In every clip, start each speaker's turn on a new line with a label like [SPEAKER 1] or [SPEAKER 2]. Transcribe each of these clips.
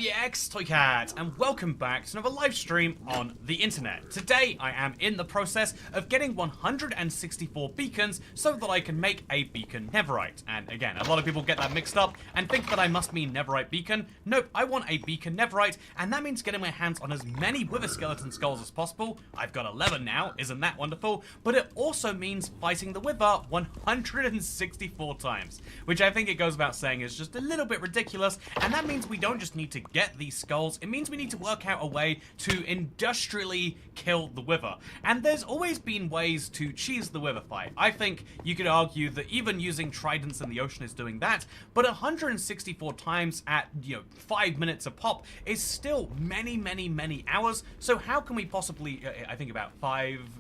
[SPEAKER 1] ibxtoycat, and welcome back to another live stream on the internet. Today I am in the process of getting 164 beacons so that I can make a beacon netherite. And again, a lot of people get that mixed up and think that I must mean netherite beacon. Nope, I want a beacon netherite, and that means getting my hands on as many wither skeleton skulls as possible. I've got 11 now, isn't that wonderful? But it also means fighting the wither 164 times, which I think it goes without saying is just a little bit ridiculous, and that means we don't just need to get these skulls, it means we need to work out a way to industrially kill the wither. And there's always been ways to cheese the wither fight. I think you could argue that even using tridents in the ocean is doing that, but 164 times at, 5 minutes a pop is still many hours. So how can we possibly, I think about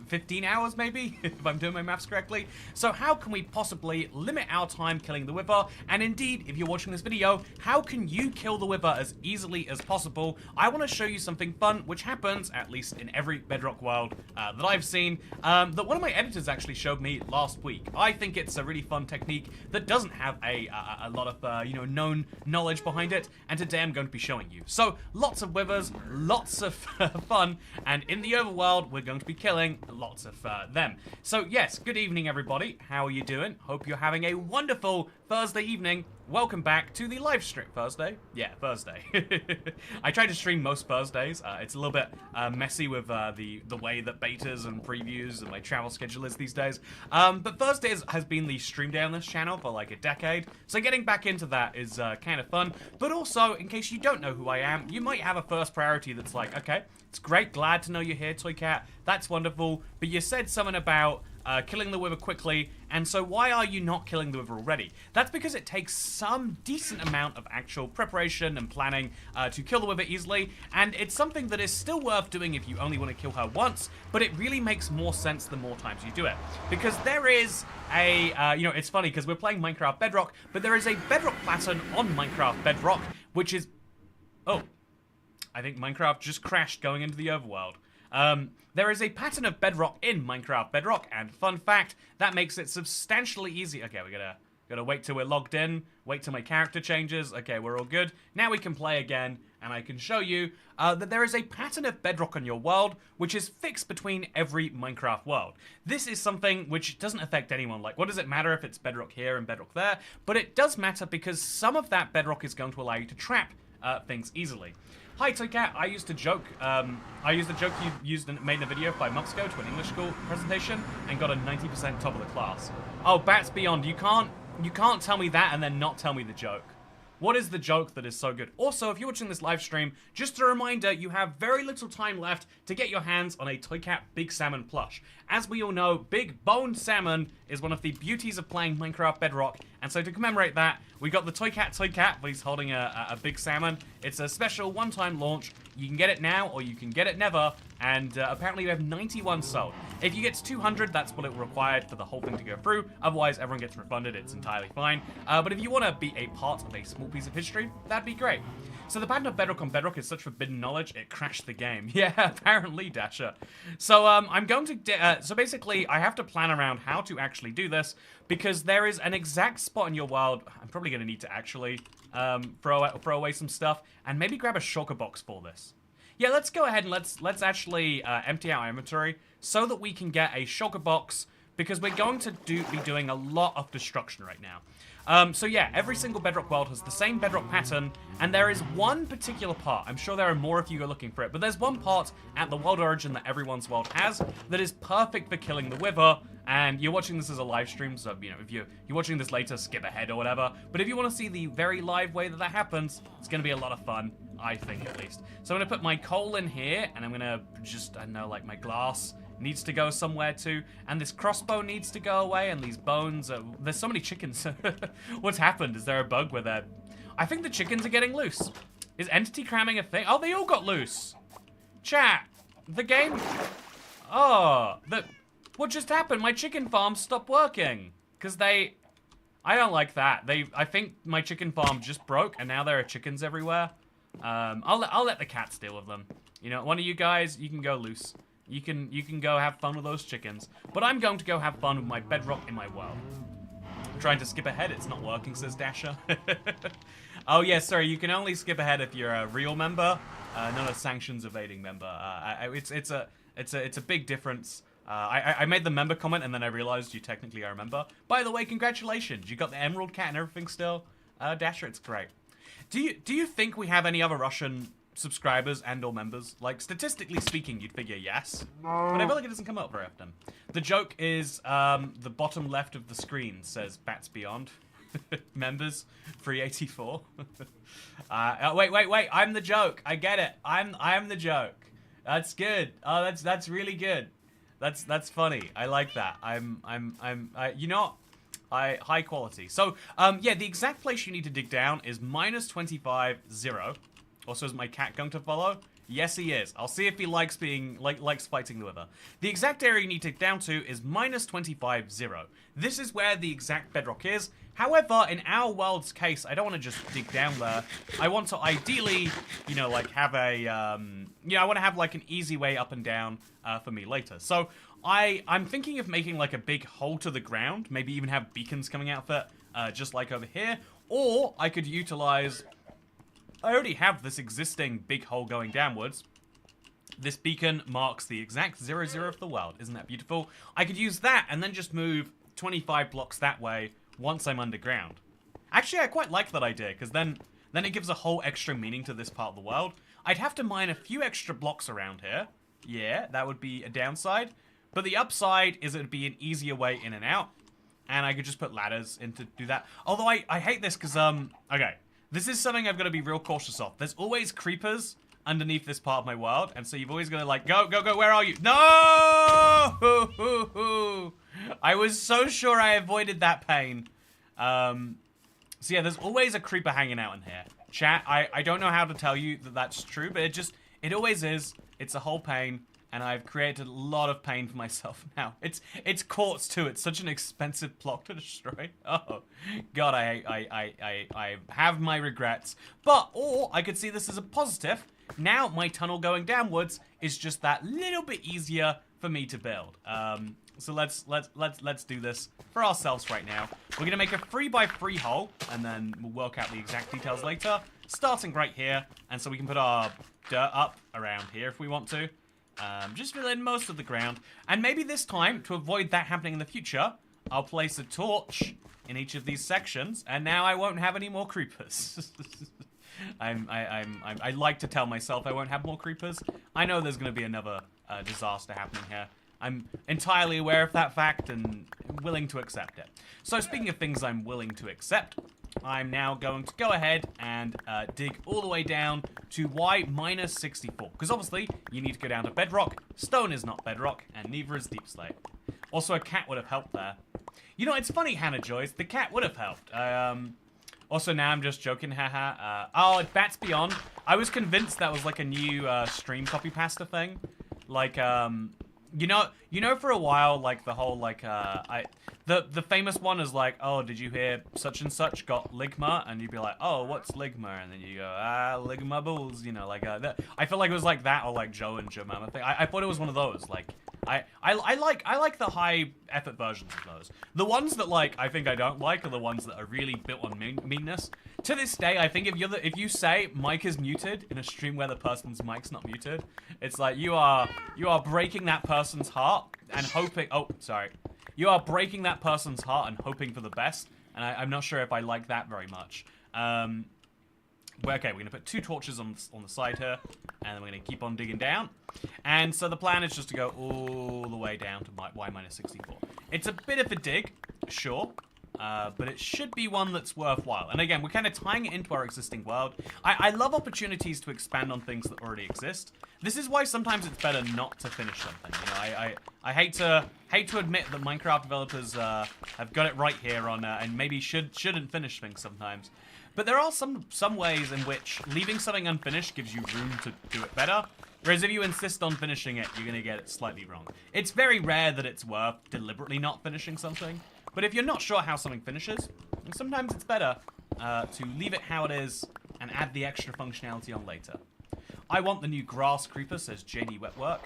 [SPEAKER 1] 15 hours maybe, if I'm doing my maths correctly. So how can we possibly limit our time killing the wither? And indeed, if you're watching this video, how can you kill the wither as easily as possible? I want to show you something fun, which happens, at least in every Bedrock world that I've seen, that one of my editors actually showed me last week. I think it's a really fun technique that doesn't have a lot of, known knowledge behind it, and today I'm going to be showing you. So, lots of withers, lots of fun, and in the overworld, we're going to be killing lots of them. So, yes, good evening, everybody. How are you doing? Hope you're having a wonderful Thursday evening. Welcome back to the live stream. Thursday? Yeah, Thursday. I try to stream most Thursdays. It's a little bit messy with the way that betas and previews and my travel schedule is these days. But Thursdays has been the stream day on this channel for like a decade, so getting back into that is kind of fun. But also, in case you don't know who I am, you might have a first priority that's like, okay, it's great, glad to know you're here, Toycat. That's wonderful, but you said something about killing the wither quickly, and so why are you not killing the wither already? That's because it takes some decent amount of actual preparation and planning to kill the wither easily, and it's something that is still worth doing if you only want to kill her once, but it really makes more sense the more times you do it. Because there is a, it's funny because we're playing Minecraft Bedrock, but there is a Bedrock pattern on Minecraft Bedrock, which is, oh, I think Minecraft just crashed going into the overworld. There is a pattern of Bedrock in Minecraft Bedrock, and fun fact, that makes it substantially easy. Okay, we gotta wait till we're logged in, wait till my character changes. Okay, we're all good. Now we can play again, and I can show you that there is a pattern of Bedrock on your world, which is fixed between every Minecraft world. This is something which doesn't affect anyone. Like, what does it matter if it's Bedrock here and Bedrock there? But it does matter because some of that Bedrock is going to allow you to trap things easily. Hi Toycat, I used a joke you made in a video 5 months ago to an English school presentation and got a 90% top of the class. Oh, Bats Beyond, you can't tell me that and then not tell me the joke. What is the joke that is so good? Also, if you're watching this live stream, just a reminder, you have very little time left to get your hands on a Toycat Big Salmon plush. As we all know, big boned salmon is one of the beauties of playing Minecraft Bedrock, and so to commemorate that, we got the Toycat, he's holding a big salmon. It's a special one-time launch. You can get it now, or you can get it never, and apparently we have 91 sold. If you get to 200, that's what it required for the whole thing to go through. Otherwise, everyone gets refunded. It's entirely fine. But if you want to be a part of a small piece of history, that'd be great. So the pattern of Bedrock on Bedrock is such forbidden knowledge, it crashed the game. Yeah, apparently, Dasher. So I'm going to, so basically, I have to plan around how to actually do this, because there is an exact spot in your world. I'm probably going to need to actually throw away some stuff, and maybe grab a shulker box for this. Yeah, let's go ahead and let's actually empty out our inventory so that we can get a shulker box, because we're going to be doing a lot of destruction right now. So yeah, every single Bedrock world has the same Bedrock pattern, and there is one particular part, I'm sure there are more if you go looking for it, but there's one part at the world origin that everyone's world has that is perfect for killing the wither, and you're watching this as a live stream, so, if you're watching this later, skip ahead or whatever, but if you want to see the very live way that happens, it's going to be a lot of fun, I think at least. So I'm going to put my coal in here, and I'm going to just, I don't know, like my glass needs to go somewhere too, and this crossbow needs to go away, and these bones, there's so many chickens. What's happened? Is there a bug where they're... I think the chickens are getting loose. Is entity cramming a thing? Oh, they all got loose. Chat, the game... Oh, what just happened? My chicken farm stopped working. Because they... I don't like that. I think my chicken farm just broke, and now there are chickens everywhere. I'll let the cats deal with them. One of you guys, you can go loose. You can go have fun with those chickens. But I'm going to go have fun with my Bedrock in my world. I'm trying to skip ahead. It's not working, says Dasher. Oh yeah, sorry. You can only skip ahead if you're a real member, not a sanctions evading member. It's a big difference. I made the member comment and then I realized you technically are a member. By the way, congratulations. You got the Emerald Cat and everything still. Dasher, it's great. Do you think we have any other Russian subscribers and or members? Like, statistically speaking, you'd figure yes. But I feel like it doesn't come up very often. The joke is the bottom left of the screen says Bats Beyond. Members, 384. Wait. I'm the joke. I get it. I'm the joke. That's good. Oh, that's really good. That's funny. I like that. You know what? High quality. So, yeah, the exact place you need to dig down is -25, 0. Also, is my cat going to follow? Yes, he is. I'll see if he likes fighting the wither. The exact area you need to dig down to is -25, 0. This is where the exact bedrock is. However, in our world's case, I don't want to just dig down there. I want to ideally, you know, like have a, I want to have like an easy way up and down for me later. So I'm thinking of making like a big hole to the ground, maybe even have beacons coming out of it, just like over here. Or I could utilize, I already have this existing big hole going downwards. This beacon marks the exact 0, 0 of the world. Isn't that beautiful? I could use that and then just move 25 blocks that way once I'm underground. Actually, I quite like that idea, because then it gives a whole extra meaning to this part of the world. I'd have to mine a few extra blocks around here. Yeah, that would be a downside. But the upside is it would be an easier way in and out. And I could just put ladders in to do that. Although I hate this because, okay. This is something I've got to be real cautious of. There's always creepers underneath this part of my world. And so you've always got to like, go, where are you? No! I was so sure I avoided that pain. So yeah, there's always a creeper hanging out in here. Chat, I don't know how to tell you that that's true, but it always is. It's a whole pain, and I've created a lot of pain for myself now. It's quartz too. It's such an expensive block to destroy. Oh, God, I have my regrets. But, or I could see this as a positive. Now my tunnel going downwards is just that little bit easier for me to build. So let's do this for ourselves right now. We're gonna make a 3x3 hole, and then we'll work out the exact details later. Starting right here, and so we can put our dirt up around here if we want to. Just fill in most of the ground, and maybe this time, to avoid that happening in the future, I'll place a torch in each of these sections, and now I won't have any more creepers. I like to tell myself I won't have more creepers. I know there's gonna be another disaster happening here. I'm entirely aware of that fact and willing to accept it. So speaking of things I'm willing to accept, I'm now going to go ahead and dig all the way down to Y -64. Because obviously, you need to go down to bedrock. Stone is not bedrock, and neither is deep slate. Also, a cat would have helped there. You know, it's funny, Hannah Joyce. The cat would have helped. Also, now I'm just joking, haha. Oh, Bats Beyond. I was convinced that was like a new stream copy pasta thing. Like, you know, for a while, like the whole like the famous one is like, oh, did you hear such and such got ligma? And you'd be like, oh, what's ligma? And then you go, ligma bulls, you know, like I feel like it was like that, or like Joe and Jemima thing. I thought it was one of those. Like I like the high effort versions of those. The ones that like I think I don't like are the ones that are really built on meanness. To this day, I think if you say mic is muted in a stream where the person's mic's not muted, it's like you are breaking that person's heart and hoping. Oh, sorry. You are breaking that person's heart and hoping for the best, and I'm not sure if I like that very much. Okay, we're gonna put 2 torches on the side here, and then we're gonna keep on digging down. And so the plan is just to go all the way down to Y -64. It's a bit of a dig, sure, but it should be one that's worthwhile. And again, we're kind of tying it into our existing world. I love opportunities to expand on things that already exist. This is why sometimes it's better not to finish something. You know, I hate to admit that Minecraft developers have got it right here on and maybe shouldn't finish things sometimes. But there are some ways in which leaving something unfinished gives you room to do it better. Whereas if you insist on finishing it, you're going to get it slightly wrong. It's very rare that it's worth deliberately not finishing something. But if you're not sure how something finishes, sometimes it's better to leave it how it is and add the extra functionality on later. I want the new grass creeper, says JD Wetwork.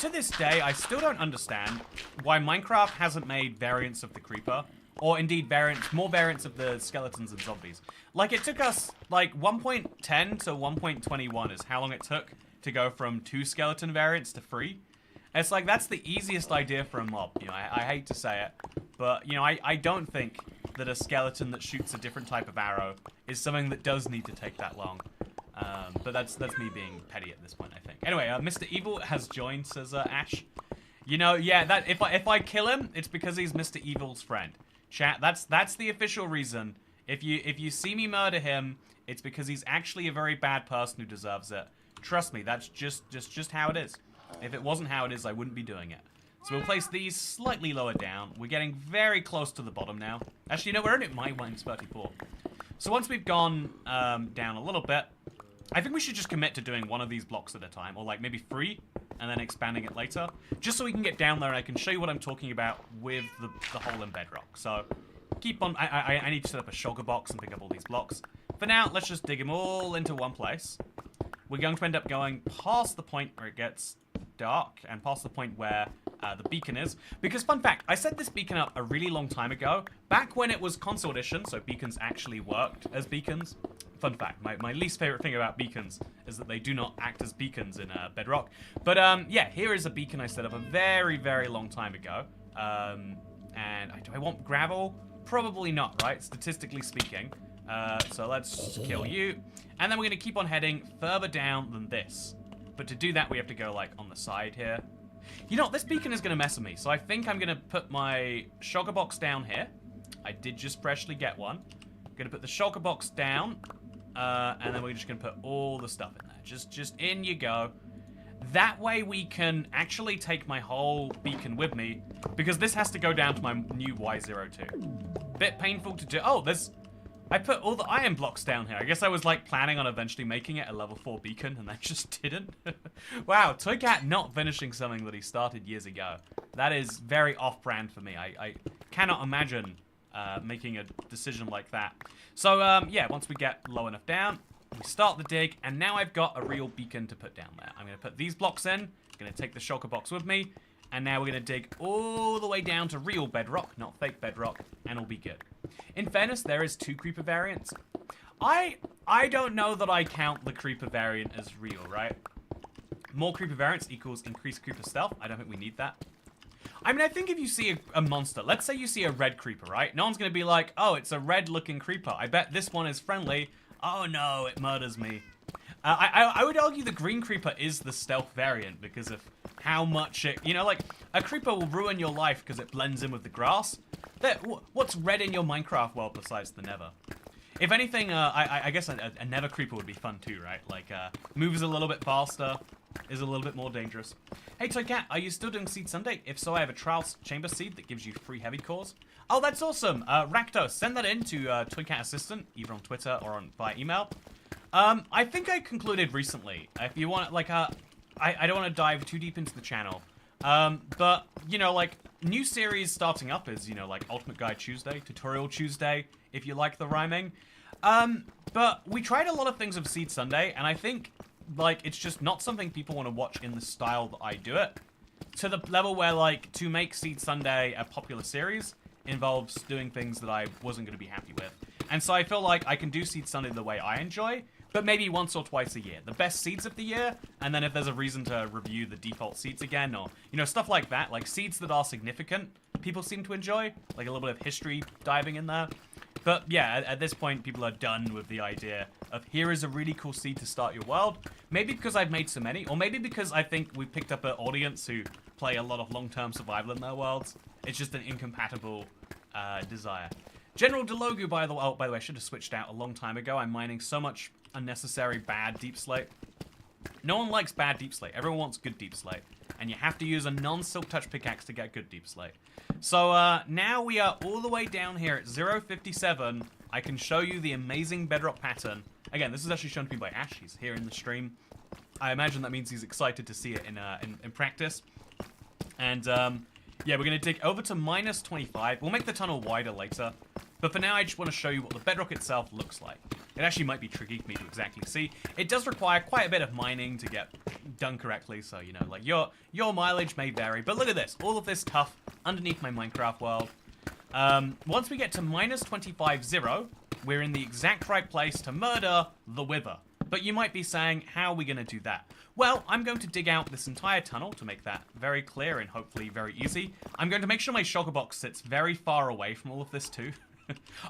[SPEAKER 1] To this day, I still don't understand why Minecraft hasn't made variants of the creeper Or indeed variants, more variants of the skeletons and zombies. Like, it took us, like, 1.10 to 1.21 is how long it took to go from 2 skeleton variants to 3. It's like, that's the easiest idea for a mob. You know, I hate to say it, but, you know, I don't think that a skeleton that shoots a different type of arrow is something that does need to take that long. But that's me being petty at this point, I think. Anyway, Mr. Evil has joined, says Ash. You know, yeah, that if I kill him, it's because he's Mr. Evil's friend. Chat, that's the official reason. If you see me murder him, it's because he's actually a very bad person who deserves it. Trust me, that's just how it is. If it wasn't how it is, I wouldn't be doing it. So we'll place these slightly lower down. We're getting very close to the bottom now. Actually, no, we're only at minus 34. So once we've gone down a little bit, I think we should just commit to doing one of these blocks at a time, or like maybe 3, and then expanding it later, just so we can get down there and I can show you what I'm talking about with the hole in Bedrock. So keep on. I need to set up a shulker box and pick up all these blocks. For now, let's just dig them all into one place. We're going to end up going past the point where it gets dark and past the point where the beacon is. Because, fun fact, I set this beacon up a really long time ago, back when it was console edition, so beacons actually worked as beacons. Fun fact, my least favorite thing about beacons is that they do not act as beacons in Bedrock. But, yeah, here is a beacon I set up a very, very long time ago. And do I want gravel? Probably not, right? Statistically speaking. So let's kill you. And then we're going to keep on heading further down than this. But to do that, we have to go, like, on the side here. You know, this beacon is going to mess with me. So I think I'm going to put my shulker box down here. I did just freshly get one. I'm going to put the shulker box down. And then we're just going to put all the stuff in there. Just in you go. That way we can actually take my whole beacon with me. Because this has to go down to my new Y02. Bit painful to do. Oh, I put all the iron blocks down here. I guess I was like planning on eventually making it a level 4 beacon and I just didn't. Wow, Toycat not finishing something that he started years ago. That is very off-brand for me. I cannot imagine making a decision like that. So, yeah, once we get low enough down, we start the dig, and now I've got a real beacon to put down there. I'm going to put these blocks in, going to take the shulker box with me, and now we're going to dig all the way down to real bedrock, not fake bedrock, and it'll be good. In fairness, there is 2 creeper variants. I don't know that I count the creeper variant as real, right? More creeper variants equals increased creeper stealth. I don't think we need that. I mean, I think if you see a monster, let's say you see a red creeper, right? No one's going to be like, oh, it's a red-looking creeper. I bet this one is friendly. Oh, no, it murders me. I would argue the green creeper is the stealth variant because of how much it... You know, like, a creeper will ruin your life because it blends in with the grass. What's red in your Minecraft world besides the nether? If anything, I guess a nether creeper would be fun too, right? Like, moves a little bit faster, is a little bit more dangerous. Hey, Toycat, are you still doing Seed Sunday? If so, I have a trial chamber seed that gives you free heavy cores. Oh, that's awesome. Rakdos, send that in to Toycat Assistant, either on Twitter or via email. I think I concluded recently. If you want, like, I don't want to dive too deep into the channel. But, you know, like, new series starting up is, you know, like, Ultimate Guide Tuesday, Tutorial Tuesday, if you like the rhyming. But we tried a lot of things of Seed Sunday, and I think, like, it's just not something people want to watch in the style that I do it. To the level where, like, to make Seed Sunday a popular series involves doing things that I wasn't going to be happy with. And so I feel like I can do Seed Sunday the way I enjoy, but maybe once or twice a year. The best seeds of the year, and then if there's a reason to review the default seeds again, or, you know, stuff like that, like seeds that are significant, people seem to enjoy, like a little bit of history diving in there. But yeah, at this point, people are done with the idea of here is a really cool seed to start your world. Maybe because I've made so many, or maybe because I think we picked up an audience who play a lot of long-term survival in their worlds. It's just an incompatible desire. General Delogu, by the way, I should have switched out a long time ago. I'm mining so much unnecessary bad deep slate. No one likes bad deep slate. Everyone wants good deep slate. And you have to use a non-silk touch pickaxe to get good deep slate. So now we are all the way down here at 057. I can show you the amazing bedrock pattern. Again, this is actually shown to me by Ash. He's here in the stream. I imagine that means he's excited to see it in practice. And yeah, we're going to dig over to minus 25. We'll make the tunnel wider later. But for now, I just want to show you what the bedrock itself looks like. It actually might be tricky for me to exactly see. It does require quite a bit of mining to get done correctly, so, you know, like, your mileage may vary. But look at this. All of this stuff underneath my Minecraft world. Once we get to minus 25.0, we're in the exact right place to murder the Wither. But you might be saying, how are we going to do that? Well, I'm going to dig out this entire tunnel to make that very clear and hopefully very easy. I'm going to make sure my shulker box sits very far away from all of this too.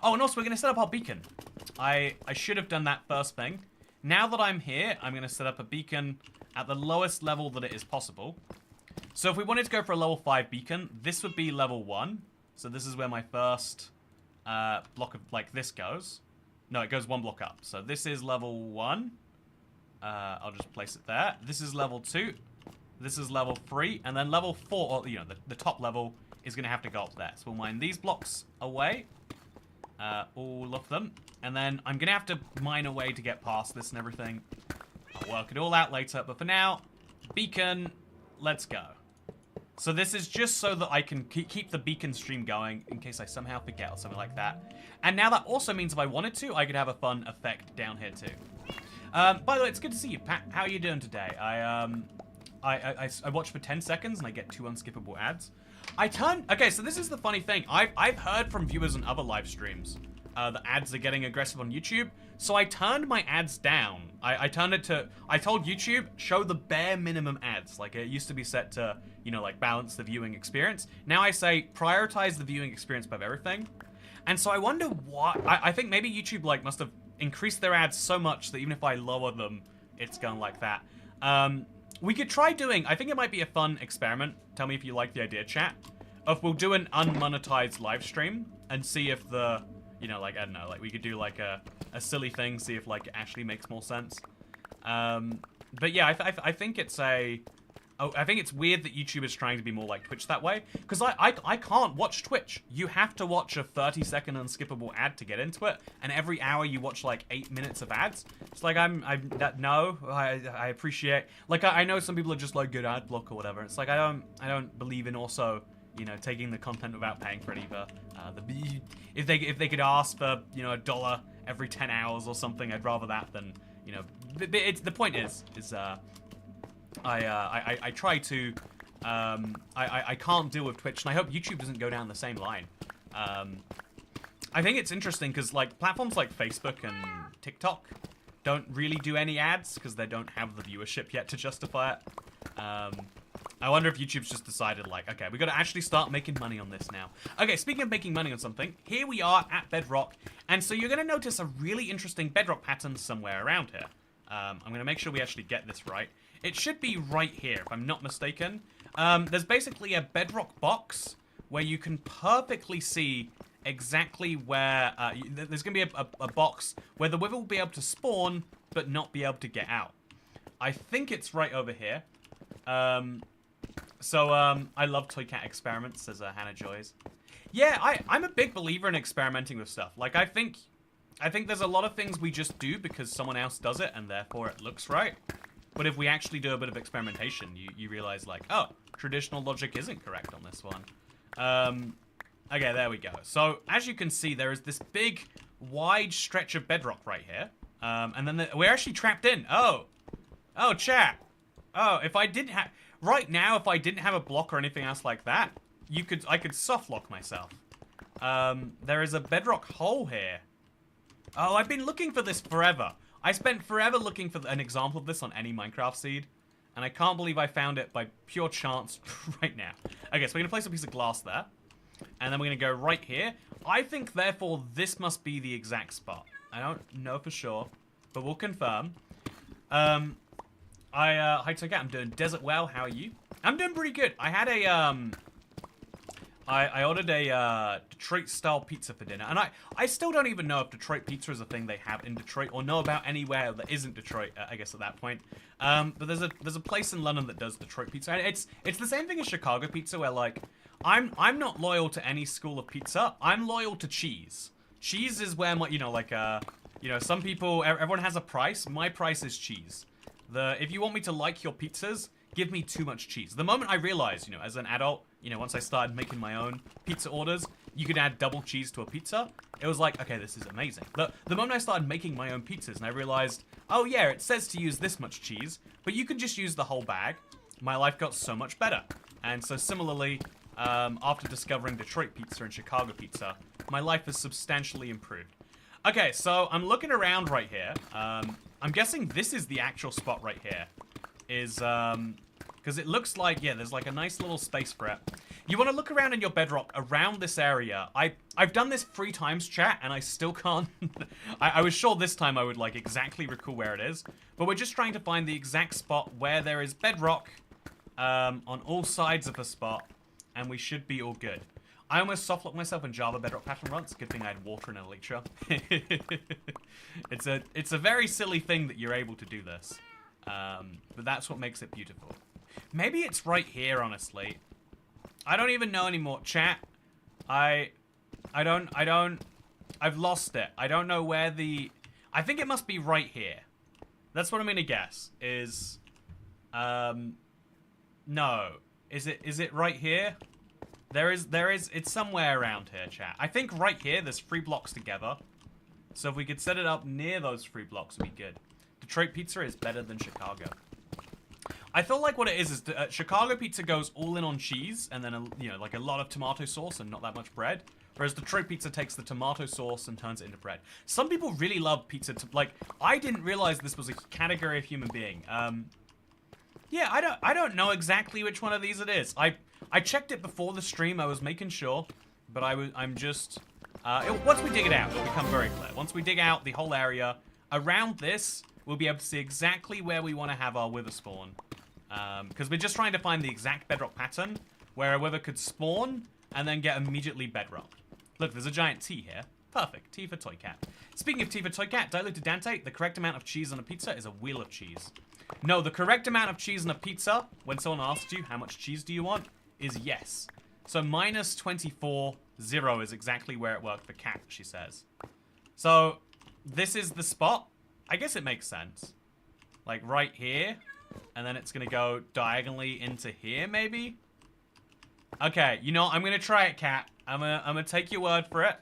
[SPEAKER 1] Oh, and also we're going to set up our beacon. I should have done that first thing. Now that I'm here, I'm going to set up a beacon at the lowest level that it is possible. So if we wanted to go for a level 5 beacon, this would be level 1. So this is where my first block of, like, this goes. No, it goes one block up. So this is level 1. I'll just place it there. This is level 2. This is level 3. And then level 4, or, you know, the top level is going to have to go up there. So we'll mine these blocks away. All of them. And then I'm going to have to mine away to get past this and everything. I'll work it all out later. But for now, beacon, let's go. So this is just so that I can keep the beacon stream going in case I somehow forget or something like that. And now that also means if I wanted to, I could have a fun effect down here too. By the way, it's good to see you, Pat. How are you doing today? I watch for 10 seconds and I get 2 unskippable ads. Okay, so this is the funny thing. I've heard from viewers on other live streams that ads are getting aggressive on YouTube. So I turned my ads down. I turned it to, I told YouTube, show the bare minimum ads. Like it used to be set to, you know, like balance the viewing experience. Now I say prioritize the viewing experience above everything. And so I wonder why, I think maybe YouTube like must have increased their ads so much that even if I lower them, it's going like that. We could try doing, I think it might be a fun experiment. Tell me if you like the idea, chat. If we'll do an unmonetized live stream and see if the, you know, like, I don't know, like we could do like a silly thing, see if like it actually makes more sense. But yeah, I think it's I think it's weird that YouTube is trying to be more like Twitch that way. Because I can't watch Twitch. You have to watch a 30-second unskippable ad to get into it. And every hour you watch like 8 minutes of ads. It's like, no, I appreciate, like I know some people are just like good ad block or whatever. It's like, I don't believe in also, you know, taking the content without paying for it either. If they could ask for, you know, $1 every 10 hours or something, I'd rather that than, you know, the point is I try to, I can't deal with Twitch, and I hope YouTube doesn't go down the same line. I think it's interesting because like platforms like Facebook and TikTok don't really do any ads because they don't have the viewership yet to justify it. I wonder if YouTube's just decided like, okay, we got to actually start making money on this now. Okay, speaking of making money on something, here we are at Bedrock, and so you're going to notice a really interesting Bedrock pattern somewhere around here. I'm going to make sure we actually get this right. It should be right here, if I'm not mistaken. There's basically a Bedrock box where you can perfectly see exactly where... there's going to be a box where the Wither will be able to spawn, but not be able to get out. I think it's right over here. I love Toycat experiments, says Hannah Joys. Yeah, I'm a big believer in experimenting with stuff. Like, I think there's a lot of things we just do because someone else does it, and therefore it looks right. But if we actually do a bit of experimentation, you realize, like, oh, traditional logic isn't correct on this one. Okay, there we go. So, as you can see, there is this big, wide stretch of bedrock right here. And then we're actually trapped in. Oh, chat. Oh, if I didn't have... Right now, if I didn't have a block or anything else like that, I could soft lock myself. There is a bedrock hole here. Oh, I've been looking for this forever. I spent forever looking for an example of this on any Minecraft seed, and I can't believe I found it by pure chance right now. Okay, so we're going to place a piece of glass there, and then we're going to go right here. I think, therefore, this must be the exact spot. I don't know for sure, but we'll confirm. Hi, Toycat, I'm doing desert well. How are you? I'm doing pretty good. I had a, I ordered a Detroit-style pizza for dinner, and I still don't even know if Detroit pizza is a thing they have in Detroit, or know about anywhere that isn't Detroit, I guess, at that point. But there's a place in London that does Detroit pizza, and it's the same thing as Chicago pizza, where, like, I'm not loyal to any school of pizza. I'm loyal to cheese. Cheese is where, my, you know, like, you know, some people, everyone has a price. My price is cheese. If you want me to like your pizzas, give me too much cheese. The moment I realized, you know, as an adult, you know, once I started making my own pizza orders, you could add double cheese to a pizza. It was like, okay, this is amazing. The moment I started making my own pizzas and I realized, oh yeah, it says to use this much cheese, but you can just use the whole bag, my life got so much better. And so similarly, after discovering Detroit pizza and Chicago pizza, my life has substantially improved. Okay, so I'm looking around right here. I'm guessing this is the actual spot right here. Because it looks like, yeah, there's like a nice little space for it. You want to look around in your bedrock around this area. I've done this 3 times, chat, and I still can't. I was sure this time I would like exactly recall where it is. But we're just trying to find the exact spot where there is bedrock on all sides of the spot. And we should be all good. I almost softlocked myself in Java Bedrock pattern runs. Good thing I had water and Elytra. It's a very silly thing that you're able to do this. But that's what makes it beautiful. Maybe it's right here, honestly. I don't even know anymore. Chat, I've lost it. I don't know where I think it must be right here. That's what I'm gonna guess, no. Is it right here? It's somewhere around here, chat. I think right here, there's 3 blocks together. So if we could set it up near those 3 blocks, it'd be good. Detroit pizza is better than Chicago. I feel like what it is Chicago pizza goes all in on cheese and then, you know, like a lot of tomato sauce and not that much bread. Whereas Detroit pizza takes the tomato sauce and turns it into bread. Some people really love pizza. Like, I didn't realize this was a category of human being. Yeah, I don't know exactly which one of these it is. I checked it before the stream. I was making sure, but I'm just once we dig it out, it'll become very clear. Once we dig out the whole area around this, we'll be able to see exactly where we want to have our wither spawn. Because we're just trying to find the exact bedrock pattern where a wither could spawn and then get immediately bedrock. Look, there's a giant T here. Perfect. T for Toycat. Speaking of T for Toycat, diluted Dante, the correct amount of cheese on a pizza is a wheel of cheese. No, the correct amount of cheese on a pizza, when someone asks you how much cheese do you want, is yes. So minus 24, 0 is exactly where it worked for cat, she says. So this is the spot. I guess it makes sense. Like right here. And then it's going to go diagonally into here, maybe? Okay, you know, I'm going to try it, cat. I'm gonna take your word for it.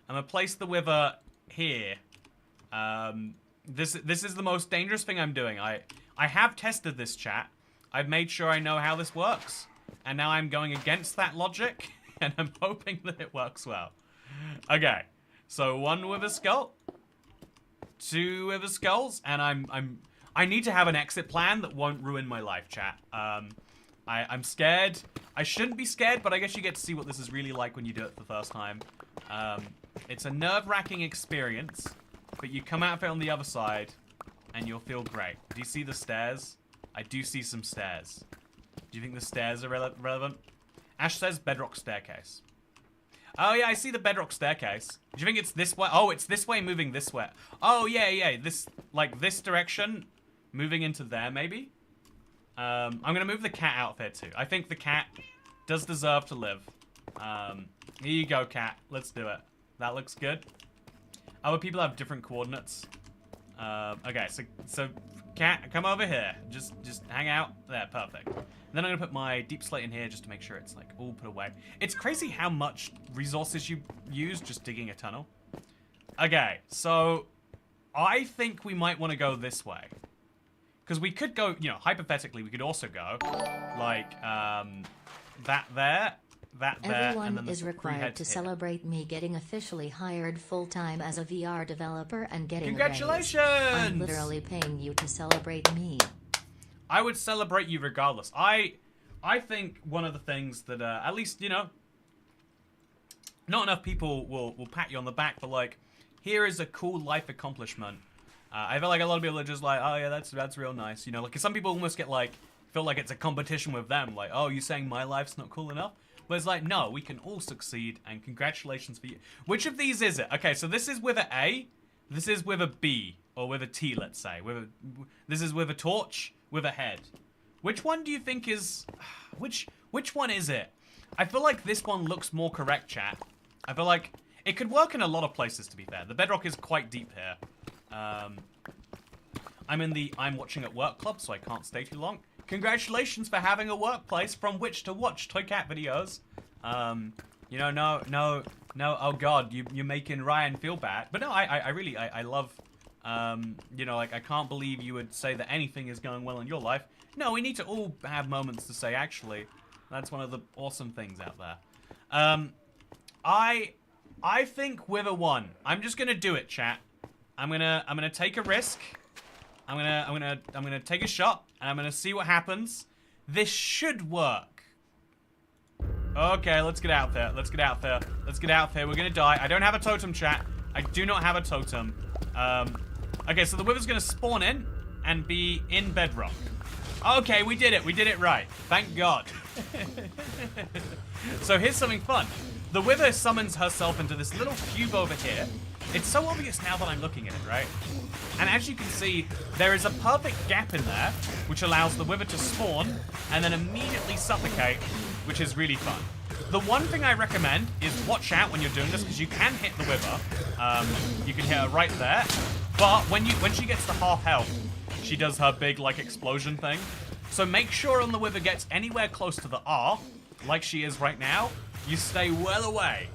[SPEAKER 1] I'm going to place the wither here. This is the most dangerous thing I'm doing. I have tested this, chat. I've made sure I know how this works. And now I'm going against that logic. And I'm hoping that it works well. Okay. So 1 wither skull. 2 wither skulls. And I need to have an exit plan that won't ruin my life, chat. I'm scared. I shouldn't be scared, but I guess you get to see what this is really like when you do it for the first time. It's a nerve-wracking experience, but you come out of it on the other side, and you'll feel great. Do you see the stairs? I do see some stairs. Do you think the stairs are relevant? Ash says bedrock staircase. Oh, yeah, I see the bedrock staircase. Do you think it's this way? Oh, it's this way moving this way. Oh, yeah. Like, this direction moving into there, maybe? I'm going to move the cat out of here, too. I think the cat does deserve to live. Here you go, cat. Let's do it. That looks good. Other people have different coordinates. Okay, so cat, come over here. Just hang out. There, perfect. And then I'm going to put my deep slate in here just to make sure it's, like, all put away. It's crazy how much resources you use just digging a tunnel. Okay, so I think we might want to go this way. Because we could go, you know, hypothetically, we could also go, like, that there, and then
[SPEAKER 2] Everyone is required to celebrate me getting officially hired full-time as a VR developer and getting
[SPEAKER 1] Congratulations!
[SPEAKER 2] a raise. I'm literally paying you to celebrate me.
[SPEAKER 1] I would celebrate you regardless. I think one of the things that, at least, you know, not enough people will pat you on the back for, like, here is a cool life accomplishment. I feel like a lot of people are just like, oh yeah, that's real nice. You know, like, 'cause some people almost get like, feel like it's a competition with them. Like, oh, you saying my life's not cool enough? But it's like, no, we can all succeed, and congratulations for you. Which of these is it? Okay, so this is with a A, this is with a B, or with a T, let's say. This is with a torch, with a head. Which one do you think is, which one is it? I feel like this one looks more correct, chat. I feel like it could work in a lot of places, to be fair. The bedrock is quite deep here. I'm in the I'm watching at work club, so I can't stay too long. Congratulations for having a workplace from which to watch Toycat videos. You know, no, oh god, you're making Ryan feel bad. But no, I really love, you know, like, I can't believe you would say that anything is going well in your life. No, we need to all have moments to say, actually, That's one of the awesome things out there. I think Wither won. I'm just gonna do it, chat. I'm gonna take a risk. I'm gonna take a shot, and I'm gonna see what happens. This should work. Okay, let's get out there. Let's get out there. Let's get out there. We're gonna die. I don't have a totem, chat. I do not have a totem. Okay, so the Wither's gonna spawn in and be in Bedrock. Okay, we did it. We did it right. Thank God. So here's something fun. The Wither summons herself into this little cube over here. It's so obvious now that I'm looking at it, right? And as you can see, there is a perfect gap in there, which allows the Wither to spawn and then immediately suffocate, which is really fun. The one thing I recommend is watch out when you're doing this, because you can hit the Wither. You can hit her right there. But when she gets to half health, she does her big, like, explosion thing. So make sure when the Wither gets anywhere close to the R, like she is right now, you stay well away.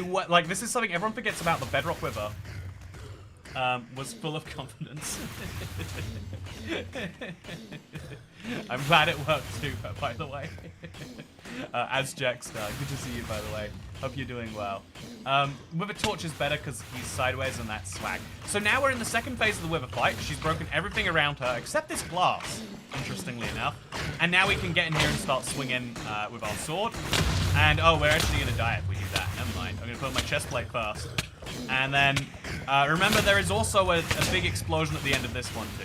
[SPEAKER 1] Like, this is something everyone forgets about the Bedrock Wither. Was full of confidence. I'm glad it worked too, by the way. As Jackstar, good to see you, by the way. Hope you're doing well. Wither Torch is better because he's sideways and that's swag. So now we're in the second phase of the Wither fight. She's broken everything around her except this glass, interestingly enough. And now we can get in here and start swinging with our sword. And, oh, we're actually going to die if we do that. Never mind. I'm going to put on my chest plate first. And then, remember, there is also a big explosion at the end of this one, too.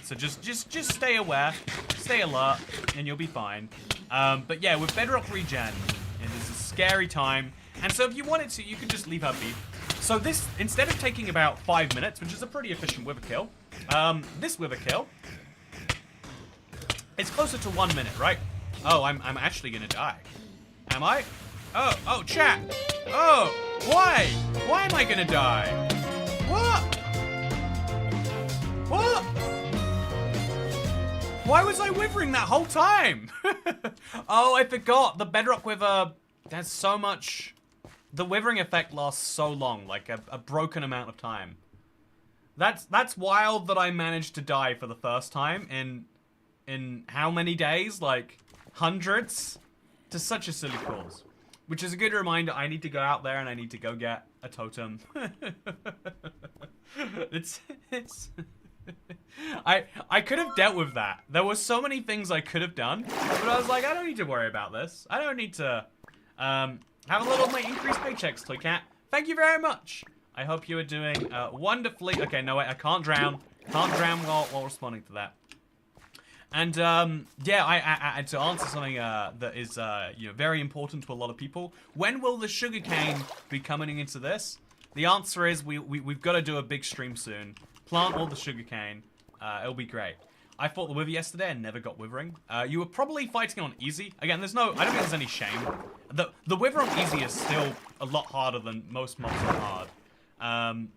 [SPEAKER 1] So just stay aware, stay alert, and you'll be fine. But yeah, with Bedrock regen, it is a scary time. And so if you wanted to, you could just leave her be. So this, instead of taking about 5 minutes, which is a pretty efficient Wither kill, this Wither kill, it's closer to 1 minute, right? Oh, I'm actually gonna die. Am I? Oh, chat. Oh, why? Why am I gonna die? What? What? Why was I withering that whole time? Oh, I forgot. The Bedrock Wither has so much... The withering effect lasts so long, like a broken amount of time. That's wild that I managed to die for the first time in how many days? Like hundreds? To such a silly cause. Which is a good reminder, I need to go out there and I need to go get a totem. I could have dealt with that. There were so many things I could have done, but I was like, I don't need to worry about this. I don't need to have a little of my increased paychecks, Toycat. Thank you very much. I hope you are doing wonderfully. Okay, no, wait, I can't drown. Can't drown while responding to that. And yeah, I to answer something that is you know, very important to a lot of people. When will the sugarcane be coming into this? The answer is we've got to do a big stream soon. Plant all the sugarcane. It'll be great. I fought the Wither yesterday and never got withering. You were probably fighting on easy. Again, there's no. I don't think there's any shame. The Wither on easy is still a lot harder than most mobs on hard.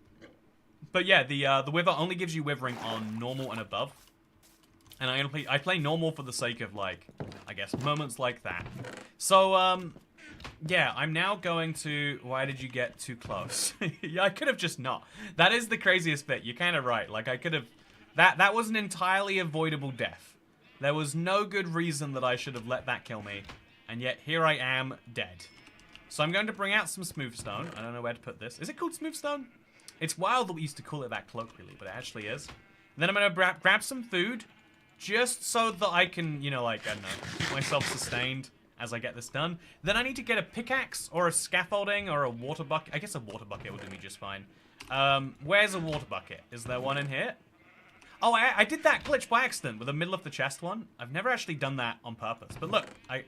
[SPEAKER 1] But yeah, the Wither only gives you withering on normal and above. And I play normal for the sake of, like, I guess, moments like that. So, yeah, I'm now going to... Why did you get too close? Yeah, I could have just not. That is the craziest bit. You're kind of right. Like, I could have... That was an entirely avoidable death. There was no good reason that I should have let that kill me. And yet, here I am, dead. So I'm going to bring out some smooth stone. I don't know where to put this. Is it called smooth stone? It's wild that we used to call it that colloquially, but it actually is. Then I'm going to grab some food. Just so that I can, you know, like, I don't know, keep myself sustained as I get this done. Then I need to get a pickaxe or a scaffolding or a water bucket. I guess a water bucket will do me just fine. Where's a water bucket? Is there one in here? Oh, I did that glitch by accident with the middle of the chest one. I've never actually done that on purpose. But look, I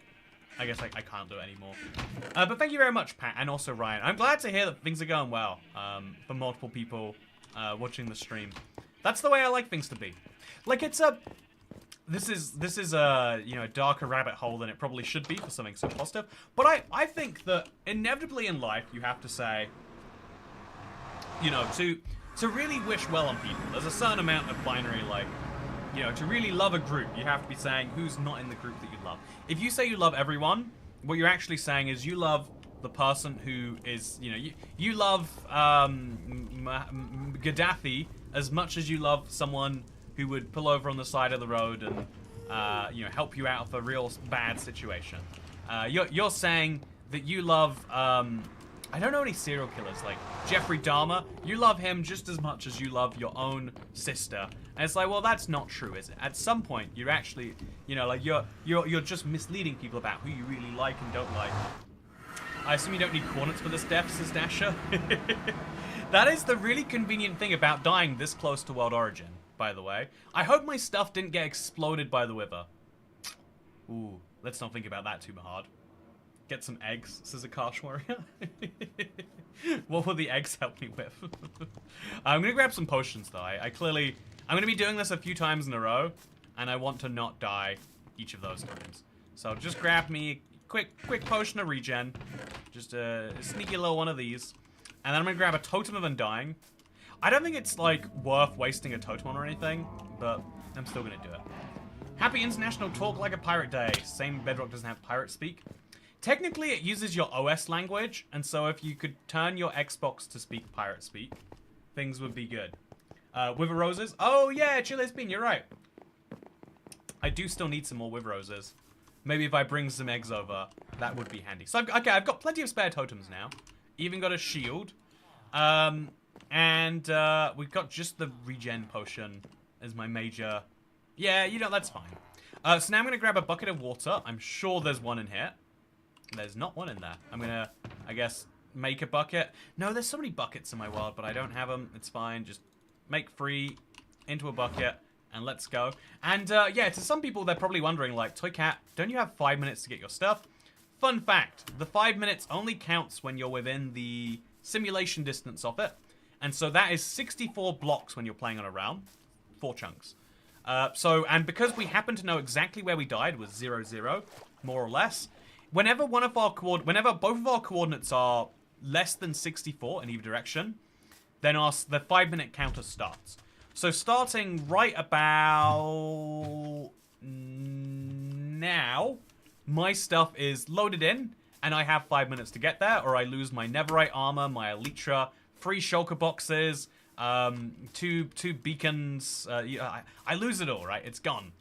[SPEAKER 1] guess I can't do it anymore. But thank you very much, Pat, and also Ryan. I'm glad to hear that things are going well for multiple people watching the stream. That's the way I like things to be. Like, it's a... This is a, you know, darker rabbit hole than it probably should be for something so positive. But I think that inevitably in life you have to say, you know, to really wish well on people, there's a certain amount of binary, like, you know, to really love a group, you have to be saying who's not in the group that you love. If you say you love everyone, what you're actually saying is you love the person who is, you know, you love Gaddafi as much as you love someone who would pull over on the side of the road and, you know, help you out of a real bad situation. You're saying that you love, I don't know any serial killers, like Jeffrey Dahmer. You love him just as much as you love your own sister. And it's like, well, that's not true, is it? At some point, you're actually, you know, like you're just misleading people about who you really like and don't like. I assume you don't need coordinates for this death, says Dasher. That is the really convenient thing about dying this close to World Origin, by the way. I hope my stuff didn't get exploded by the Wither. Ooh, let's not think about that too hard. Get some eggs, says a Karsh warrior. What will the eggs help me with? I'm gonna grab some potions though. I'm gonna be doing this a few times in a row, and I want to not die each of those times. So just grab me a quick potion of regen. Just a sneaky little one of these. And then I'm gonna grab a totem of undying. I don't think it's like worth wasting a totem on or anything, but I'm still gonna do it. Happy International Talk Like a Pirate Day. Same Bedrock doesn't have pirate speak. Technically, it uses your OS language, and so if you could turn your Xbox to speak pirate speak, things would be good. Wither roses. Oh yeah, Chile's Bean, you're right. I do still need some more wither roses. Maybe if I bring some eggs over, that would be handy. So I've got plenty of spare totems now. Even got a shield. And we've got just the regen potion as my major. Yeah, you know, that's fine. So now I'm going to grab a bucket of water. I'm sure there's one in here. There's not one in there. I'm going to, I guess, make a bucket. No, there's so many buckets in my world, but I don't have them. It's fine. Just make 3 into a bucket and let's go. And yeah, to some people, they're probably wondering, like, Toycat, don't you have 5 minutes to get your stuff? Fun fact, the 5 minutes only counts when you're within the simulation distance of it. And so that is 64 blocks when you're playing on a round. 4 chunks. And because we happen to know exactly where we died was 0, 0, more or less, whenever both of our coordinates are less than 64 in either direction, then the 5 minute counter starts. So starting right about now, my stuff is loaded in, and I have 5 minutes to get there, or I lose my Netherite armor, my Elytra, 3 shulker boxes, 2 beacons. I lose it all, right? It's gone.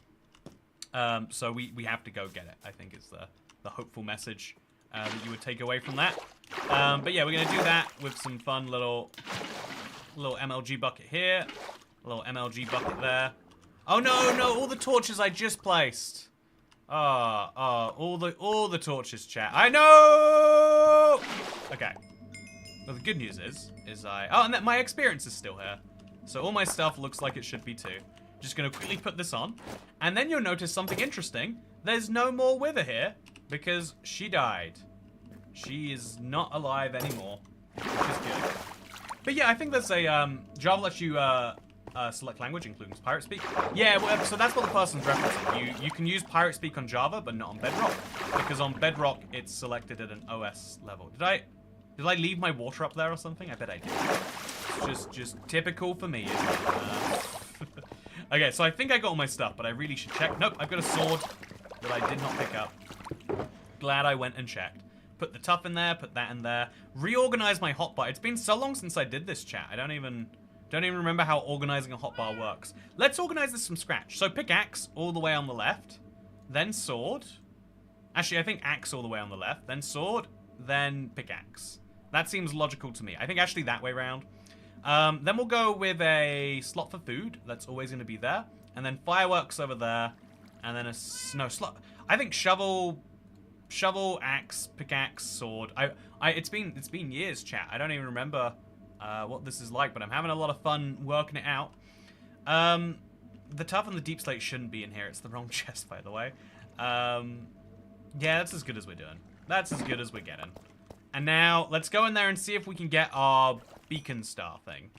[SPEAKER 1] So we have to go get it, I think is the hopeful message that you would take away from that. But yeah, we're going to do that with some fun little MLG bucket here, a little MLG bucket there. Oh no, all the torches I just placed. All the torches, chat. I know. Okay. Well, the good news is and that my experience is still here, so all my stuff looks like it should be too. Just gonna quickly put this on, and then you'll notice something interesting. There's no more Wither here because she died. She is not alive anymore, which is good. But yeah, I think there's a Java lets you select language, including Pirate Speak. Yeah, well, so that's what the person's referencing. You can use Pirate Speak on Java, but not on Bedrock, because on Bedrock it's selected at an OS level. Did I leave my water up there or something? I bet I did. Just typical for me, isn't it? Okay, so I think I got all my stuff, but I really should check. Nope, I've got a sword that I did not pick up. Glad I went and checked. Put the tough in there, put that in there. Reorganize my hotbar. It's been so long since I did this, chat. I don't even remember how organizing a hotbar works. Let's organize this from scratch. So pickaxe all the way on the left, then sword. Actually, I think axe all the way on the left, then sword, then pickaxe. That seems logical to me. I think actually that way around. Then we'll go with a slot for food. That's always going to be there. And then fireworks over there. And then slot. I think shovel, axe, pickaxe, sword. It's been years, chat. I don't even remember what this is like, but I'm having a lot of fun working it out. The tough and the deep slate shouldn't be in here. It's the wrong chest, by the way. Yeah, that's as good as we're doing. That's as good as we're getting. And now, let's go in there and see if we can get our beacon star thing.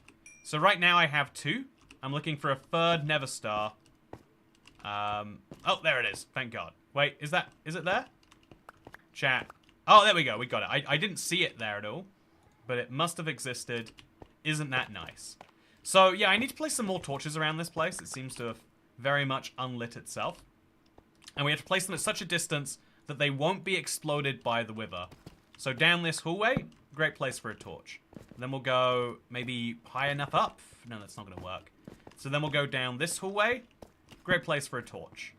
[SPEAKER 1] So right now I have 2. I'm looking for a 3rd nether star. Oh, there it is. Thank God. Wait, is it there? Chat. Oh, there we go. We got it. I didn't see it there at all, but it must have existed. Isn't that nice? So yeah, I need to place some more torches around this place. It seems to have very much unlit itself. And we have to place them at such a distance that they won't be exploded by the Wither. So down this hallway, great place for a torch. And then we'll go maybe high enough up. No, that's not going to work. So then we'll go down this hallway. Great place for a torch.